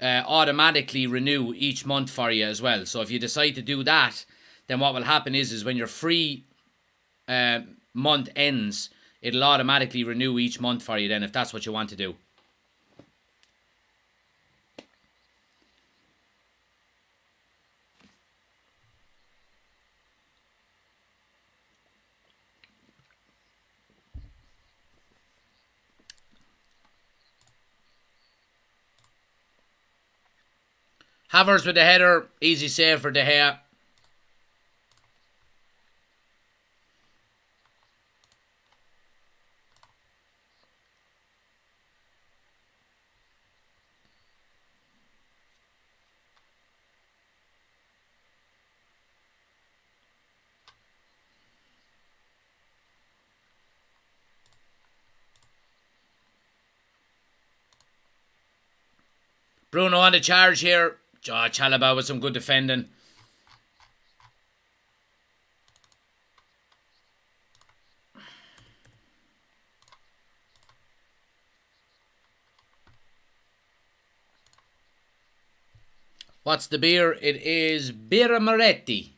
automatically renew each month for you as well. So if you decide to do that, then what will happen is when your free month ends, it'll automatically renew each month for you then, if that's what you want to do. Havertz with the header, easy save for De Gea. Bruno on the charge here. Chalobah with some good defending. What's the beer? It is Birra Moretti.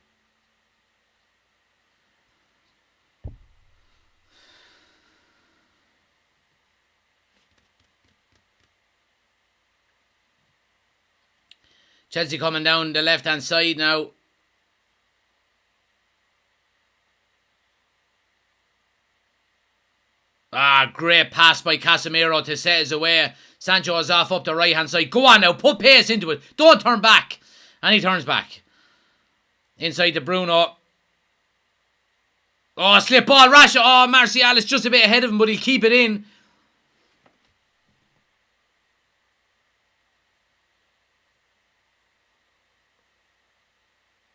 Chelsea coming down the left-hand side now. Great pass by Casemiro to set us away. Sancho is off up the right-hand side. Go on now, put pace into it. Don't turn back. And he turns back. Inside to Bruno. Oh, slip ball, Rash. Oh, Martial is just a bit ahead of him, but he'll keep it in.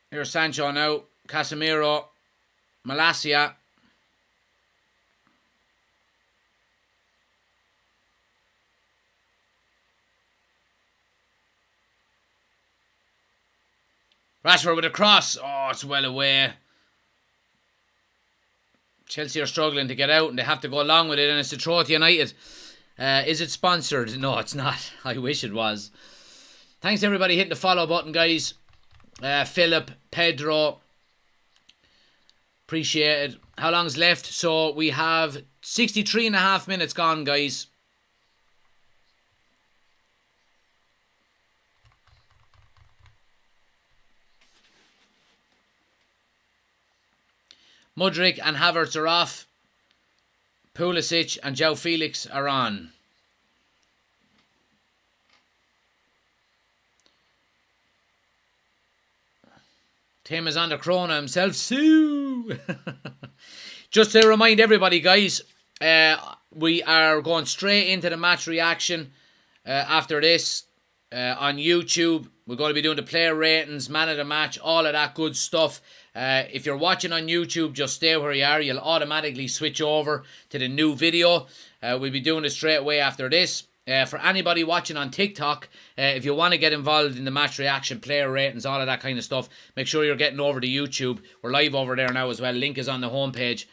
Here's Sancho now. Casemiro. Malacia. Rashford with a cross. Oh, it's well away. Chelsea are struggling to get out and they have to go along with it, and it's to throw to United. Is it sponsored? No, it's not. I wish it was. Thanks everybody hitting the follow button, guys. Philip, Pedro. Appreciate it. How long's left? So we have 63.5 minutes gone, guys. Mudryk and Havertz are off. Pulisic and João Felix are on. Tim is on the Corona himself. Sue! Just to remind everybody, guys, we are going straight into the match reaction after this on YouTube. We're going to be doing the player ratings, man of the match, all of that good stuff. If you're watching on YouTube, just stay where you are. You'll automatically switch over to the new video. We'll be doing it straight away after this. For anybody watching on TikTok, if you want to get involved in the match reaction, player ratings, all of that kind of stuff, make sure you're getting over to YouTube. We're live over there now as well. Link is on the homepage,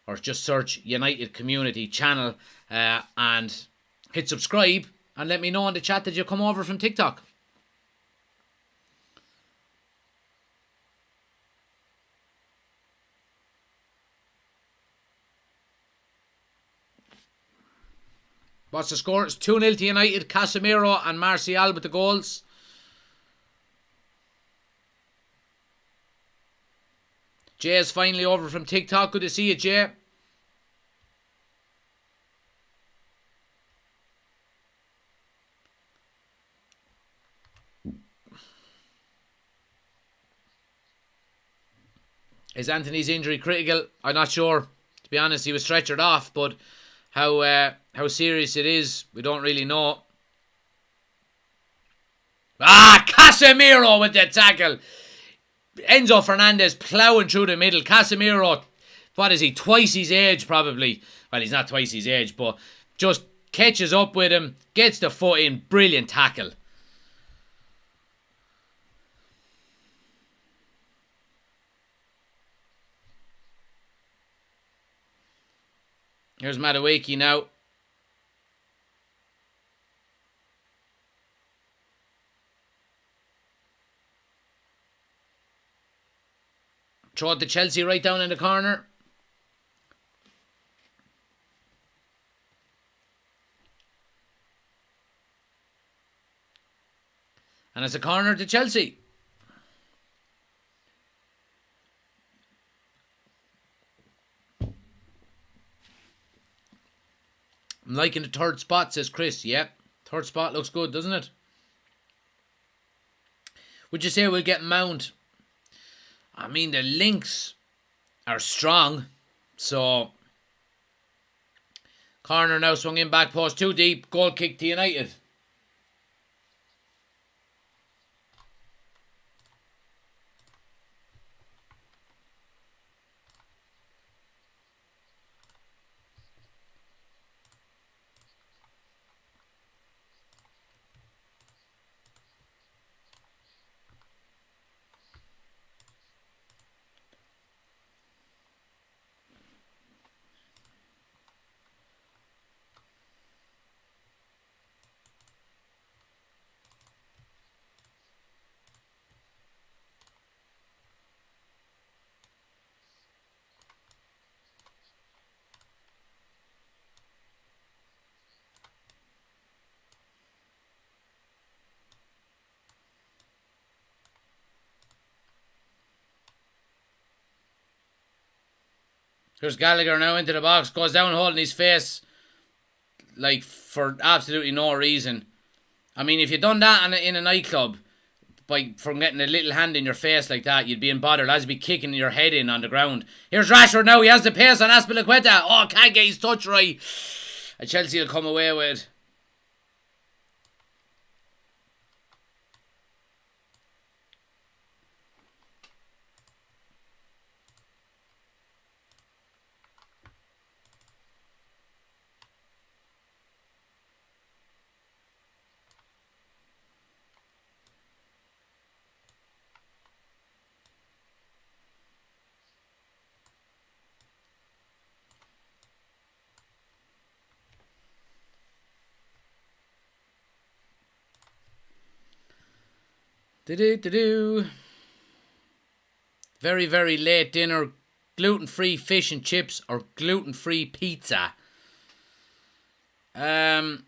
or just search United Community Channel and hit subscribe and let me know in the chat that you come over from TikTok. What's the score? It's 2-0 to United. Casemiro and Martial with the goals. Jay is finally over from TikTok. Good to see you, Jay. Is Anthony's injury critical? I'm not sure. To be honest, he was stretchered off, but how serious it is, we don't really know. Casemiro with the tackle. Enzo Fernandez ploughing through the middle. Casemiro, what is he, twice his age probably. Well, he's not twice his age, but just catches up with him, gets the foot in, brilliant tackle. Here's Madueke now. Throw it to Chelsea right down in the corner. And it's a corner to Chelsea. I'm liking the third spot, says Chris. Yep, third spot looks good, doesn't it? Would you say we'll get Mount? I mean, the links are strong. So, corner now swung in, back post, too deep. Goal kick to United. Here's Gallagher now into the box. Goes down holding his face. Like, for absolutely no reason. I mean, if you'd done that in a nightclub, from getting a little hand in your face like that, you'd be in bother. Lads would be kicking your head in on the ground. Here's Rashford now. He has the pace on Azpilicueta. Oh, can't get his touch right. And Chelsea will come away with it. Very, very late dinner. Gluten-free fish and chips or gluten-free pizza. I'm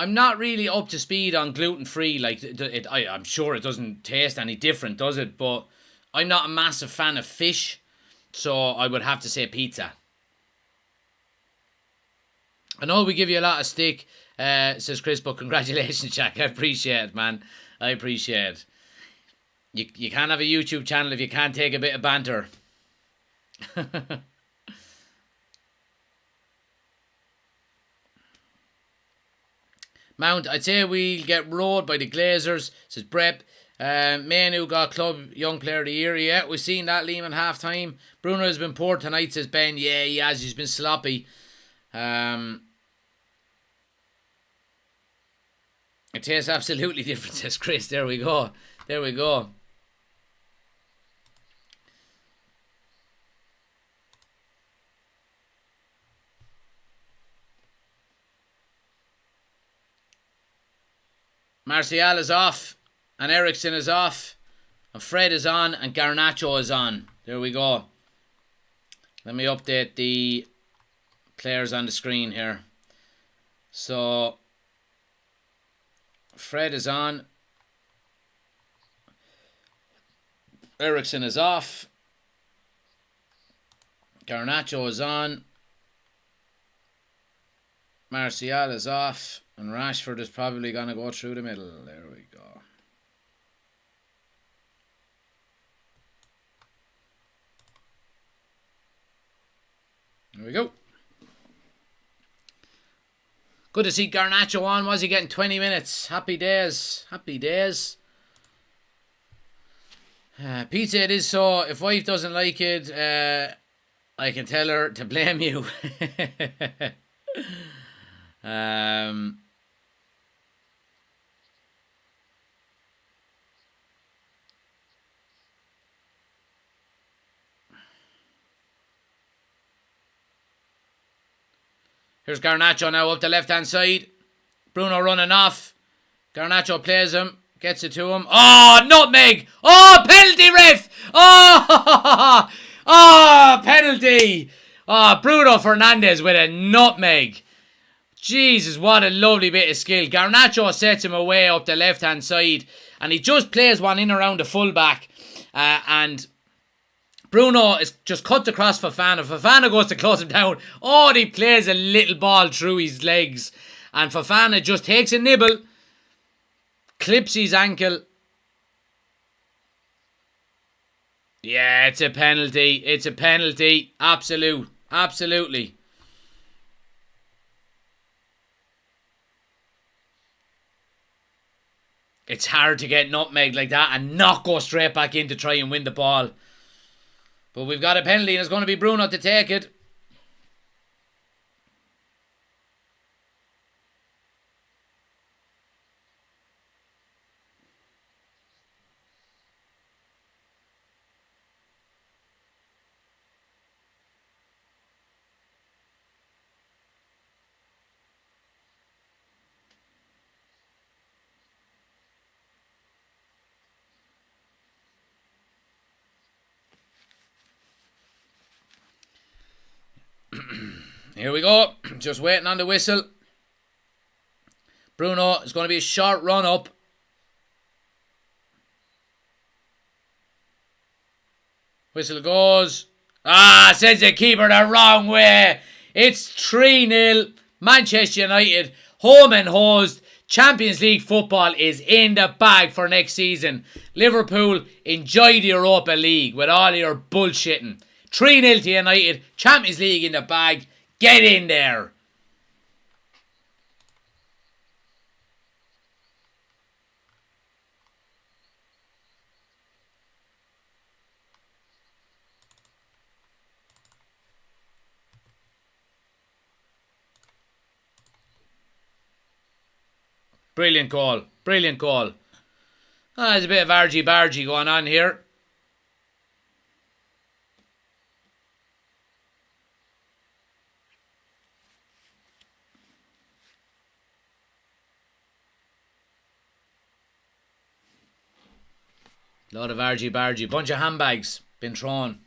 not really up to speed on gluten-free. Like, I'm sure it doesn't taste any different, does it? But I'm not a massive fan of fish, so I would have to say pizza. I know we give you a lot of stick, says Chris, but congratulations, Jack. I appreciate it, man. I appreciate it. You can't have a YouTube channel if you can't take a bit of banter. Mount, I'd say we'll get rode by the Glazers, says Brep. Manu got Club Young Player of the Year. Yeah, we've seen that, Liam, in half time. Bruno has been poor tonight, says Ben. Yeah, he has. He's been sloppy. It tastes absolutely different, says Chris. There we go. There we go. Martial is off. And Ericsson is off. And Fred is on. And Garnacho is on. There we go. Let me update the players on the screen here. So Fred is on. Ericsson is off. Garnacho is on. Martial is off. And Rashford is probably going to go through the middle. There we go. There we go. Good to see Garnacho on. Was he getting 20 minutes? Happy days. Happy days. Pizza it is so. If wife doesn't like it, I can tell her to blame you. Here's Garnacho now up the left-hand side. Bruno running off. Garnacho plays him. Gets it to him. Oh, nutmeg. Oh, penalty, ref. Oh, oh, penalty. Oh, Bruno Fernandes with a nutmeg. Jesus, what a lovely bit of skill. Garnacho sets him away up the left-hand side. And he just plays one in around the full-back. And Bruno is just cut across Fofana. Fofana goes to close him down. Oh, he plays a little ball through his legs. And Fofana just takes a nibble. Clips his ankle. Yeah, it's a penalty. It's a penalty. Absolutely. It's hard to get nutmeg like that and not go straight back in to try and win the ball. But we've got a penalty and it's going to be Bruno to take it. Here we go. Just waiting on the whistle. Bruno is going to be a short run up. Whistle goes. Ah, sends the keeper the wrong way. It's 3-0. Manchester United, home and hosed. Champions League football is in the bag for next season. Liverpool, enjoy the Europa League with all your bullshitting. 3-0 to United. Champions League in the bag. Get in there. Brilliant goal. Brilliant goal. Ah, there's a bit of argy-bargy going on here. Lot of argy-bargy. Bunch of handbags been thrown.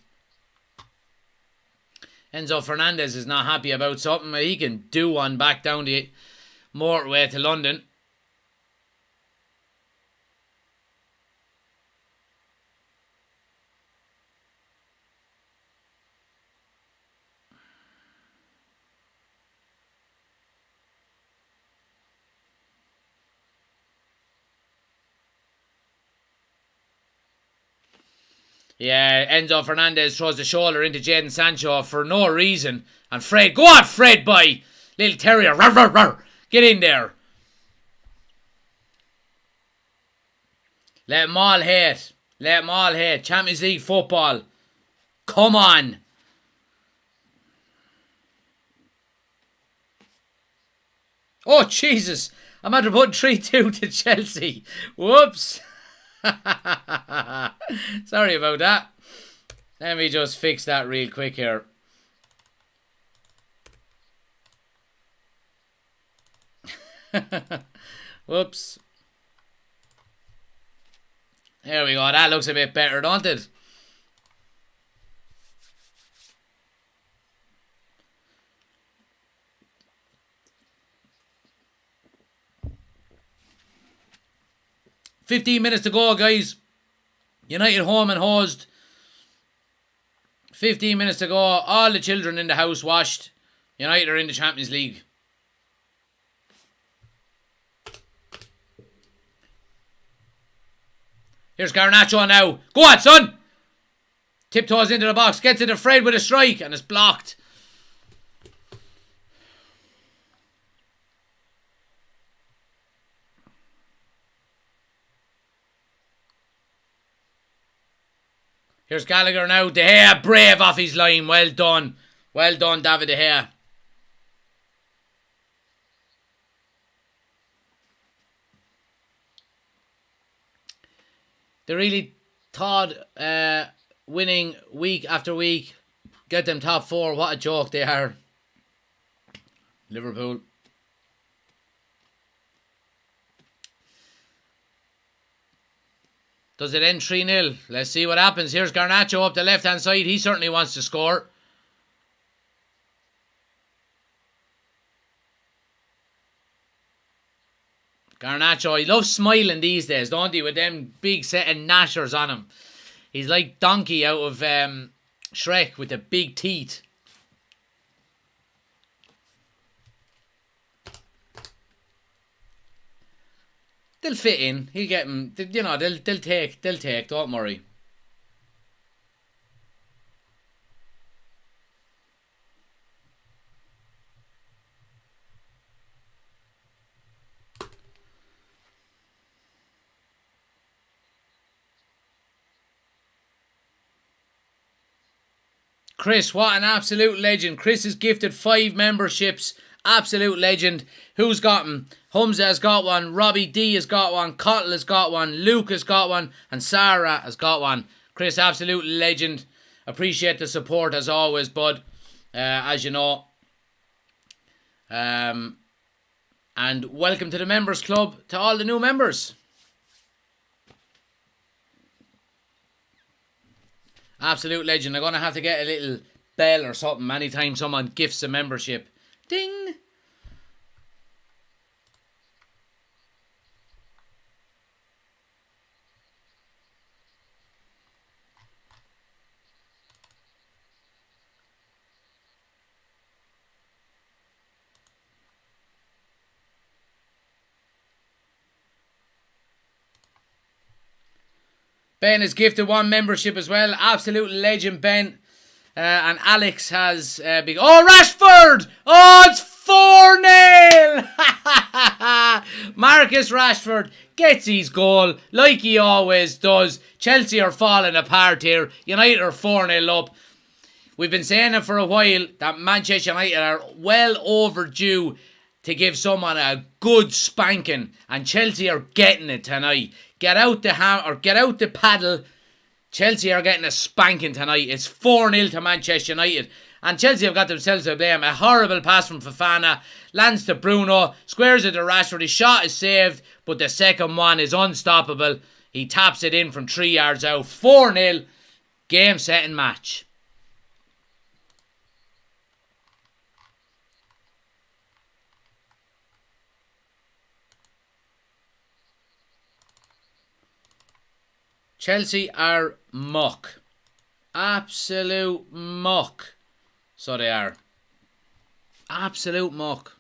Enzo Fernandez is not happy about something. He can do one back down the motorway to London. Yeah, Enzo Fernandez throws the shoulder into Jadon Sancho for no reason. And Fred, go on Fred, boy! Little terrier, rawr, rawr, rawr. Get in there. Let them all hate. Let them all hate. Champions League football. Come on. Oh, Jesus. I'm after putting 3-2 to Chelsea. Whoops. Sorry about that. Let me just fix that real quick here. Whoops. There we go. That looks a bit better, don't it? "15 minutes to go, guys. United home and hosed. 15 minutes to go. All the children in the house washed. United are in the Champions League. Here's Garnacho now. Go on, son. Tiptoes into the box. Gets it to Fred with a strike. And it's blocked. Here's Gallagher now. De Gea brave off his line. Well done. Well done, David De Gea. They really thought winning week after week, get them top four. What a joke they are. Liverpool. Does it end 3-0? Let's see what happens. Here's Garnacho up the left-hand side. He certainly wants to score. Garnacho, he loves smiling these days, don't he? With them big set of gnashers on him. He's like Donkey out of Shrek with the big teeth. They'll fit in. He'll get them. You know, they'll take. Don't worry. Chris, what an absolute legend. Chris is gifted 5 memberships. Absolute legend. Who's got him? Humza has got one. Robbie D has got one. Cottle has got one. Luke has got one. And Sarah has got one. Chris, absolute legend. Appreciate the support as always, bud. As you know. And welcome to the members club to all the new members. Absolute legend. I'm going to have to get a little bell or something anytime someone gifts a membership. Ding! Ben has gifted 1 membership as well. Absolute legend, Ben. And Alex has big. Oh, Rashford! Oh, it's 4-0! Marcus Rashford gets his goal like he always does. Chelsea are falling apart here. United are 4-0 up. We've been saying it for a while that Manchester United are well overdue to give someone a good spanking, and Chelsea are getting it tonight. Get out the paddle. Chelsea are getting a spanking tonight. It's 4-0 to Manchester United. And Chelsea have got themselves to blame. A horrible pass from Fofana. Lands to Bruno. Squares it to Rashford. His shot is saved. But the second one is unstoppable. He taps it in from 3 yards out. 4-0. Game, set and match. Chelsea are muck. Absolute muck. So they are. Absolute muck.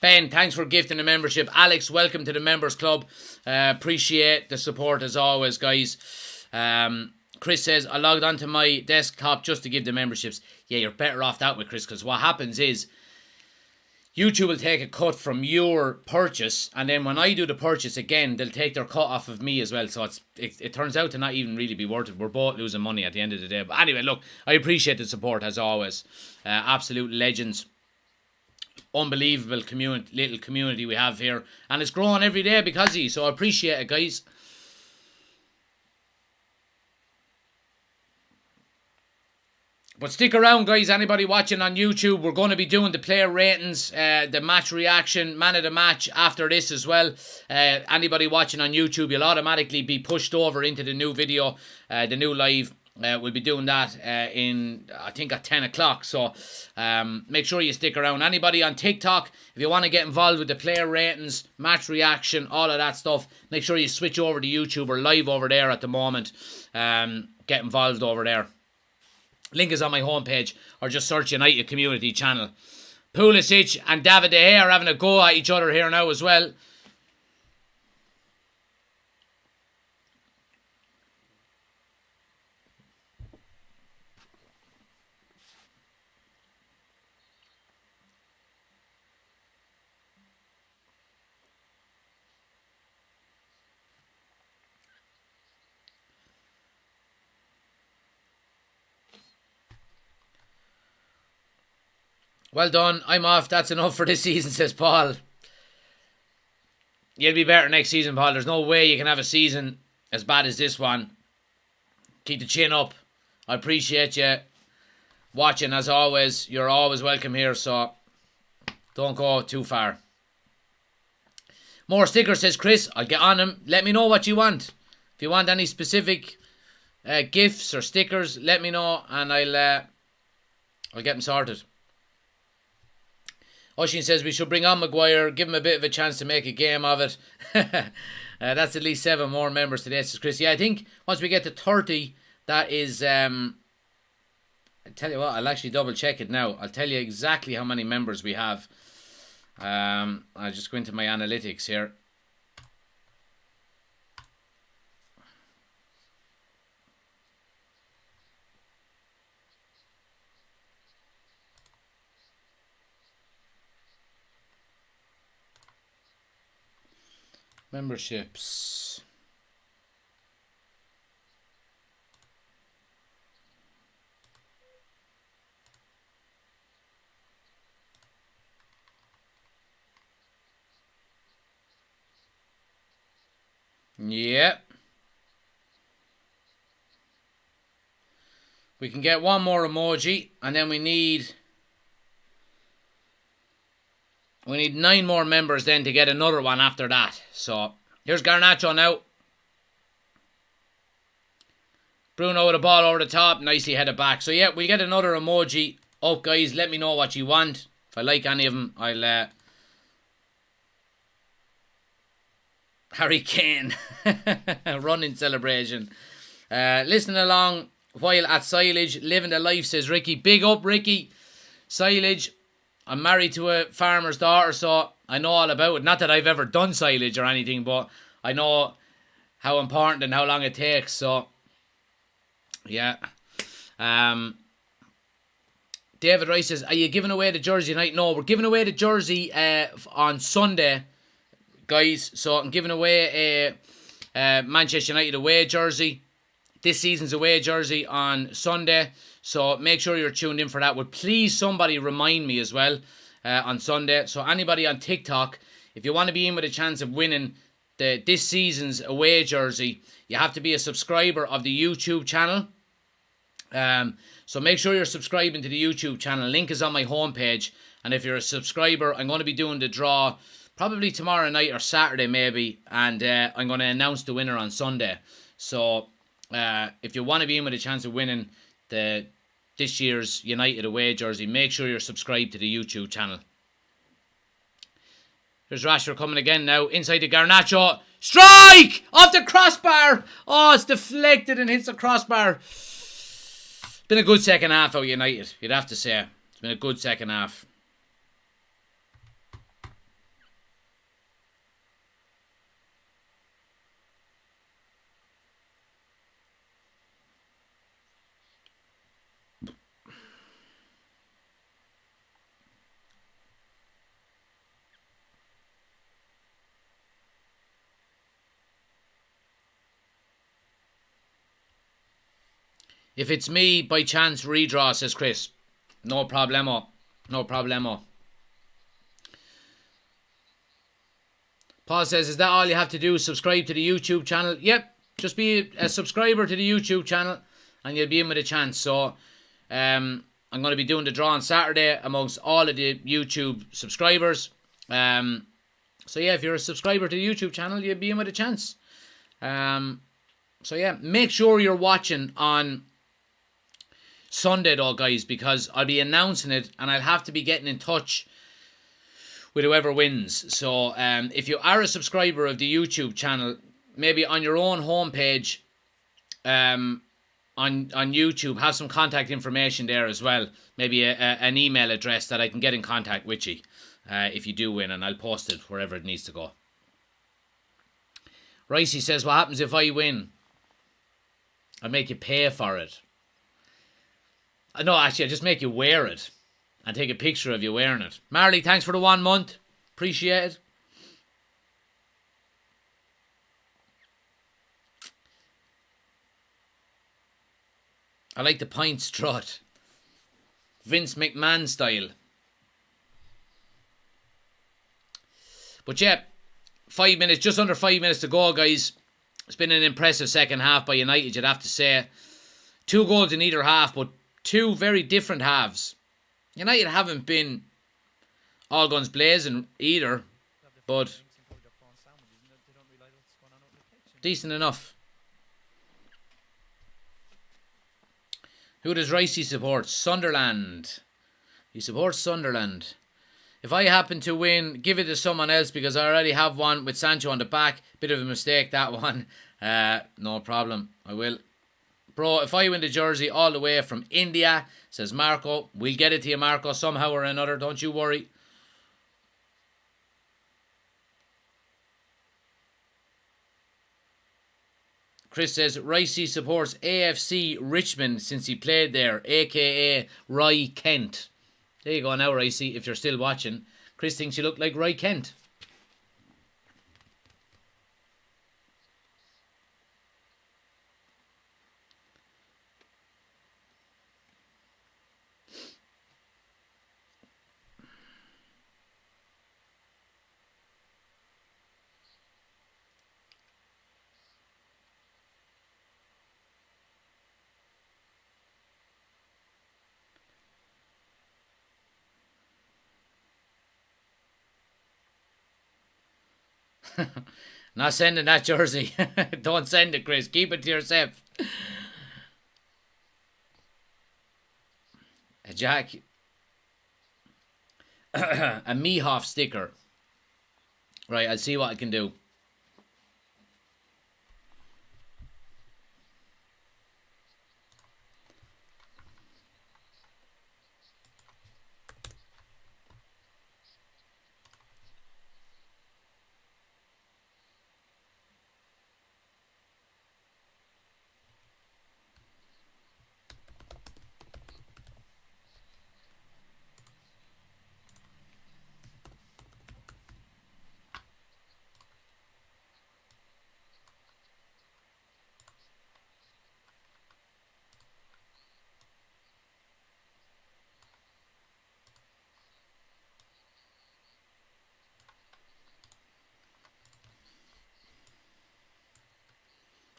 Ben, thanks for gifting the membership. Alex, welcome to the members club. Appreciate the support as always, guys. Chris says, I logged onto my desktop just to give the memberships. Yeah, you're better off that way, Chris, because what happens is YouTube will take a cut from your purchase, and then when I do the purchase again, they'll take their cut off of me as well. So it turns out to not even really be worth it. We're both losing money at the end of the day. But anyway, look, I appreciate the support as always. Absolute legends. Unbelievable little community we have here. And it's growing every day because of you. So I appreciate it, guys. But stick around, guys. Anybody watching on YouTube, we're going to be doing the player ratings, the match reaction, man of the match after this as well. Anybody watching on YouTube, you'll automatically be pushed over into the new video, the new live. We'll be doing that in, I think, at 10 o'clock. So make sure you stick around. Anybody on TikTok, if you want to get involved with the player ratings, match reaction, all of that stuff, make sure you switch over to YouTube. We're live over there at the moment. Get involved over there. Link is on my homepage, or just search United Community Channel. Pulisic and David De Gea are having a go at each other here now as well. Well done. I'm off. That's enough for this season, says Paul. You'll be better next season, Paul. There's no way you can have a season as bad as this one. Keep the chin up. I appreciate you watching as always. You're always welcome here, so don't go too far. More stickers, says Chris. I'll get on them. Let me know what you want. If you want any specific gifts or stickers, let me know and I'll get them sorted. Oshin says we should bring on Maguire, give him a bit of a chance to make a game of it. That's at least 7 more members today, says Chris. Yeah, I think once we get to 30, that is... I tell you what, I'll actually double check it now. I'll tell you exactly how many members we have. I'll just go into my analytics here. Memberships. Yep. We can get one more emoji, and then we need 9 more members then to get another one after that. So, here's Garnacho now. Bruno with the ball over the top. Nicely headed back. So, yeah, we'll get another emoji up, guys. Let me know what you want. If I like any of them, I'll... Harry Kane. Running celebration. Listening along while at Silage. Living the life, says Ricky. Big up, Ricky. Silage. I'm married to a farmer's daughter, so I know all about it. Not that I've ever done silage or anything, but I know how important and how long it takes. So, yeah. David Rice says, are you giving away the jersey tonight? No, we're giving away the jersey on Sunday, guys. So I'm giving away a Manchester United away jersey. This season's away jersey on Sunday. So make sure you're tuned in for that. Would please somebody remind me as well on Sunday. So anybody on TikTok, if you want to be in with a chance of winning this season's away jersey, you have to be a subscriber of the YouTube channel. So make sure you're subscribing to the YouTube channel. Link is on my homepage. And if you're a subscriber, I'm going to be doing the draw probably tomorrow night or Saturday maybe. And I'm going to announce the winner on Sunday. So if you want to be in with a chance of winning this year's United away jersey, make sure you're subscribed to the YouTube channel. Here's Rashford coming again now. Inside the Garnacho. Strike! Off the crossbar! Oh, it's deflected and hits the crossbar. It's been a good second half out United, you'd have to say. It's been a good second half. If it's me, by chance, redraw, says Chris. No problemo. No problemo. Paul says, is that all you have to do? Subscribe to the YouTube channel? Yep. Just be a subscriber to the YouTube channel and you'll be in with a chance. So, I'm going to be doing the draw on Saturday amongst all of the YouTube subscribers. So, yeah, if you're a subscriber to the YouTube channel, you'll be in with a chance. So, yeah, make sure you're watching on Sunday though, guys, because I'll be announcing it and I'll have to be getting in touch with whoever wins. So if you are a subscriber of the YouTube channel, maybe on your own homepage on YouTube, have some contact information there as well. Maybe an email address that I can get in contact with you if you do win, and I'll post it wherever it needs to go. Ricey says, what happens if I win? I'll make you pay for it. No, actually, I'll just make you wear it and take a picture of you wearing it. Marley, thanks for the 1 month. Appreciate it. I like the pint strut. Vince McMahon style. But yeah, 5 minutes, just under 5 minutes to go, guys. It's been an impressive second half by United, you'd have to say. 2 goals in either half, but 2 very different halves. United haven't been all guns blazing either, but decent enough. Who does Ricey support? Sunderland. He supports Sunderland. If I happen to win, give it to someone else because I already have one with Sancho on the back. Bit of a mistake, that one. No problem. I will. Bro, if I win the jersey all the way from India, says Marco, we'll get it to you, Marco, somehow or another. Don't you worry. Chris says, Ricey supports AFC Richmond since he played there, a.k.a. Roy Kent. There you go now, Ricey, if you're still watching. Chris thinks you look like Roy Kent. Not sending that jersey. Don't send it, Chris. Keep it to yourself. Jack. A Mehoff sticker. Right, I'll see what I can do.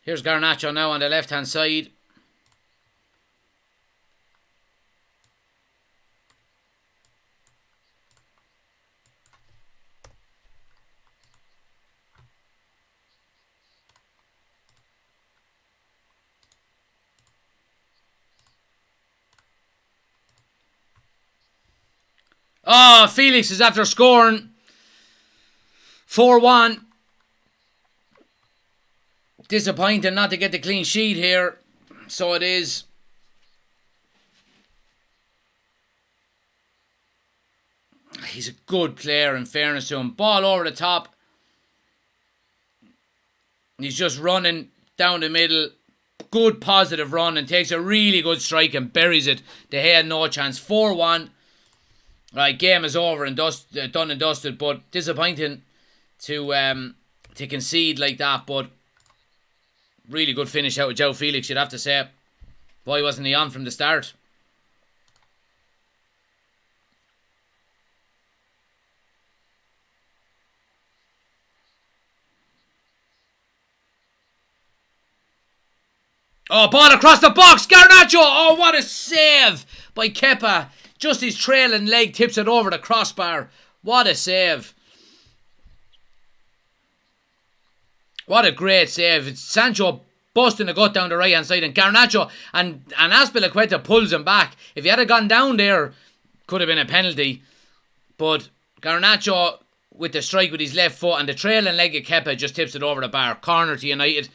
Here's Garnacho now on the left-hand side. Oh, Felix is after scoring 4-1. Disappointing not to get the clean sheet here. So it is. He's a good player, in fairness to him. Ball over the top. He's just running down the middle. Good positive run and takes a really good strike and buries it. They had no chance. 4-1. Right, game is over and done and dusted, but disappointing to concede like that. But really good finish out of Joe Felix, you'd have to say. Why wasn't he on from the start? Oh, ball across the box. Garnacho. Oh, what a save by Kepa. Just his trailing leg tips it over the crossbar. What a save. What a great save. It's Sancho busting the gut down the right hand side, and Garnacho and Azpilicueta pulls him back. If he had gone down there, could have been a penalty. But Garnacho with the strike with his left foot and the trailing leg of Kepa just tips it over the bar. Corner to United.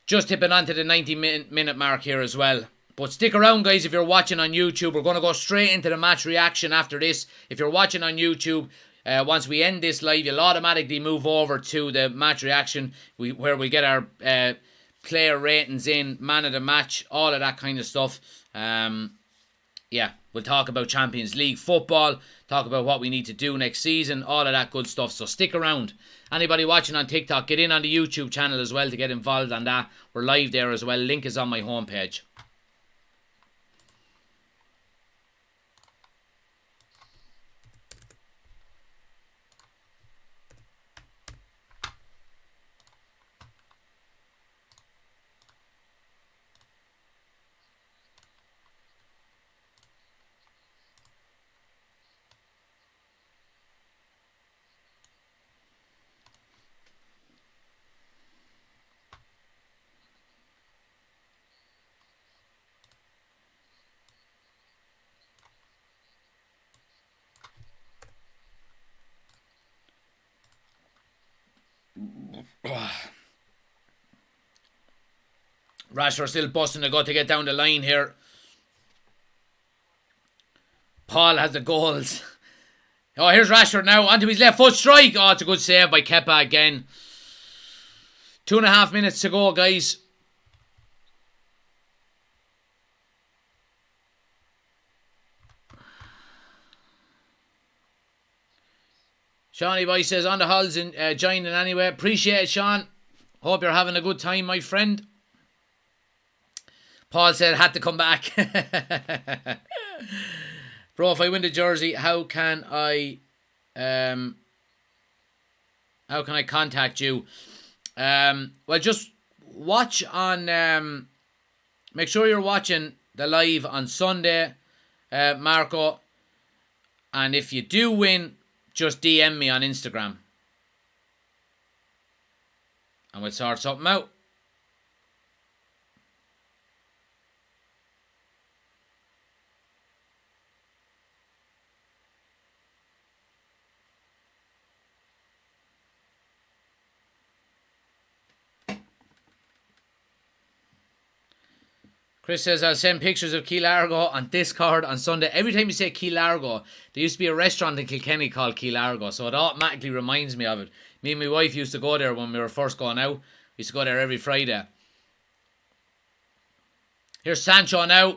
Just tipping on to the 90-minute mark here as well. But stick around, guys, if you're watching on YouTube. We're going to go straight into the match reaction after this. If you're watching on YouTube, once we end this live, you'll automatically move over to the match reaction, where we get our player ratings in, man of the match, all of that kind of stuff. Yeah, we'll talk about Champions League football, talk about what we need to do next season, all of that good stuff. So stick around. Anybody watching on TikTok, get in on the YouTube channel as well to get involved on that. We're live there as well. Link is on my homepage. Rashford still busting the gut to get down the line here. Paul has the goals. Oh, here's Rashford now onto his left foot strike. Oh, it's a good save by Kepa again. 2.5 minutes to go, guys. Shawnee Boy says, on the halls and joining anyway. Appreciate it, Sean. Hope you're having a good time, my friend. Paul said, had to come back. Bro, if I win the jersey, how can I contact you? Well, just watch on, make sure you're watching the live on Sunday, Marco. And if you do win, just DM me on Instagram. And we'll sort something out. Chris says, I'll send pictures of Key Largo on Discord on Sunday. Every time you say Key Largo, there used to be a restaurant in Kilkenny called Key Largo, so it automatically reminds me of it. Me and my wife used to go there when we were first going out. We used to go there every Friday. Here's Sancho now.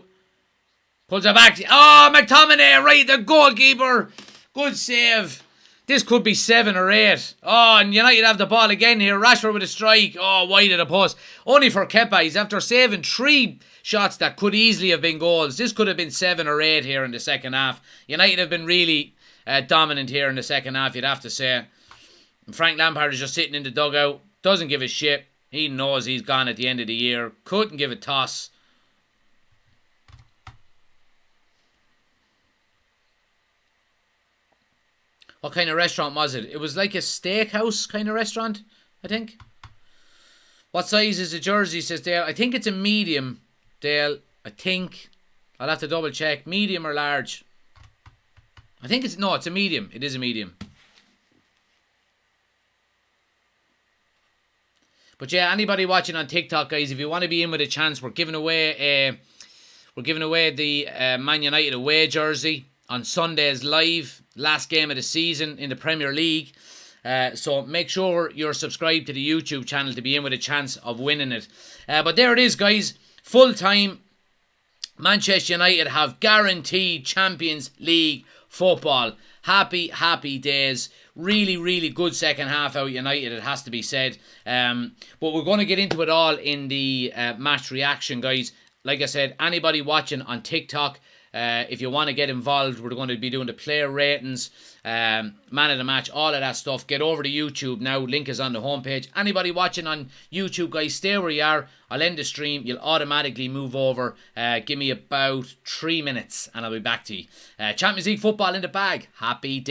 Pulls it back. Oh, McTominay, right, the goalkeeper. Good save. This could be 7 or 8. Oh, and United have the ball again here. Rashford with a strike. Oh, wide of the post. Only for Kepa. He's after saving 3 shots that could easily have been goals. This could have been 7 or 8 here in the second half. United have been really dominant here in the second half, you'd have to say. And Frank Lampard is just sitting in the dugout. Doesn't give a shit. He knows he's gone at the end of the year. Couldn't give a toss. What kind of restaurant was it? It was like a steakhouse kind of restaurant, I think. What size is the jersey, says Dale? I think it's a medium, Dale. I think. I'll have to double check. Medium or large? I think it's... No, it's a medium. It is a medium. But yeah, anybody watching on TikTok, guys, if you want to be in with a chance, we're giving away the Man United away jersey on Sunday's live, last game of the season in the Premier League. So make sure you're subscribed to the YouTube channel to be in with a chance of winning it. But there it is, guys. Full time. Manchester United have guaranteed Champions League football. Happy, happy days. Really, really good second half out United, it has to be said. But we're going to get into it all in the match reaction, guys. Like I said, anybody watching on TikTok, if you want to get involved, we're going to be doing the player ratings, man of the match, all of that stuff. Get over to YouTube now. Link is on the homepage. Anybody watching on YouTube, guys, stay where you are. I'll end the stream. You'll automatically move over. Give me about 3 minutes and I'll be back to you. Champions League football in the bag. Happy day.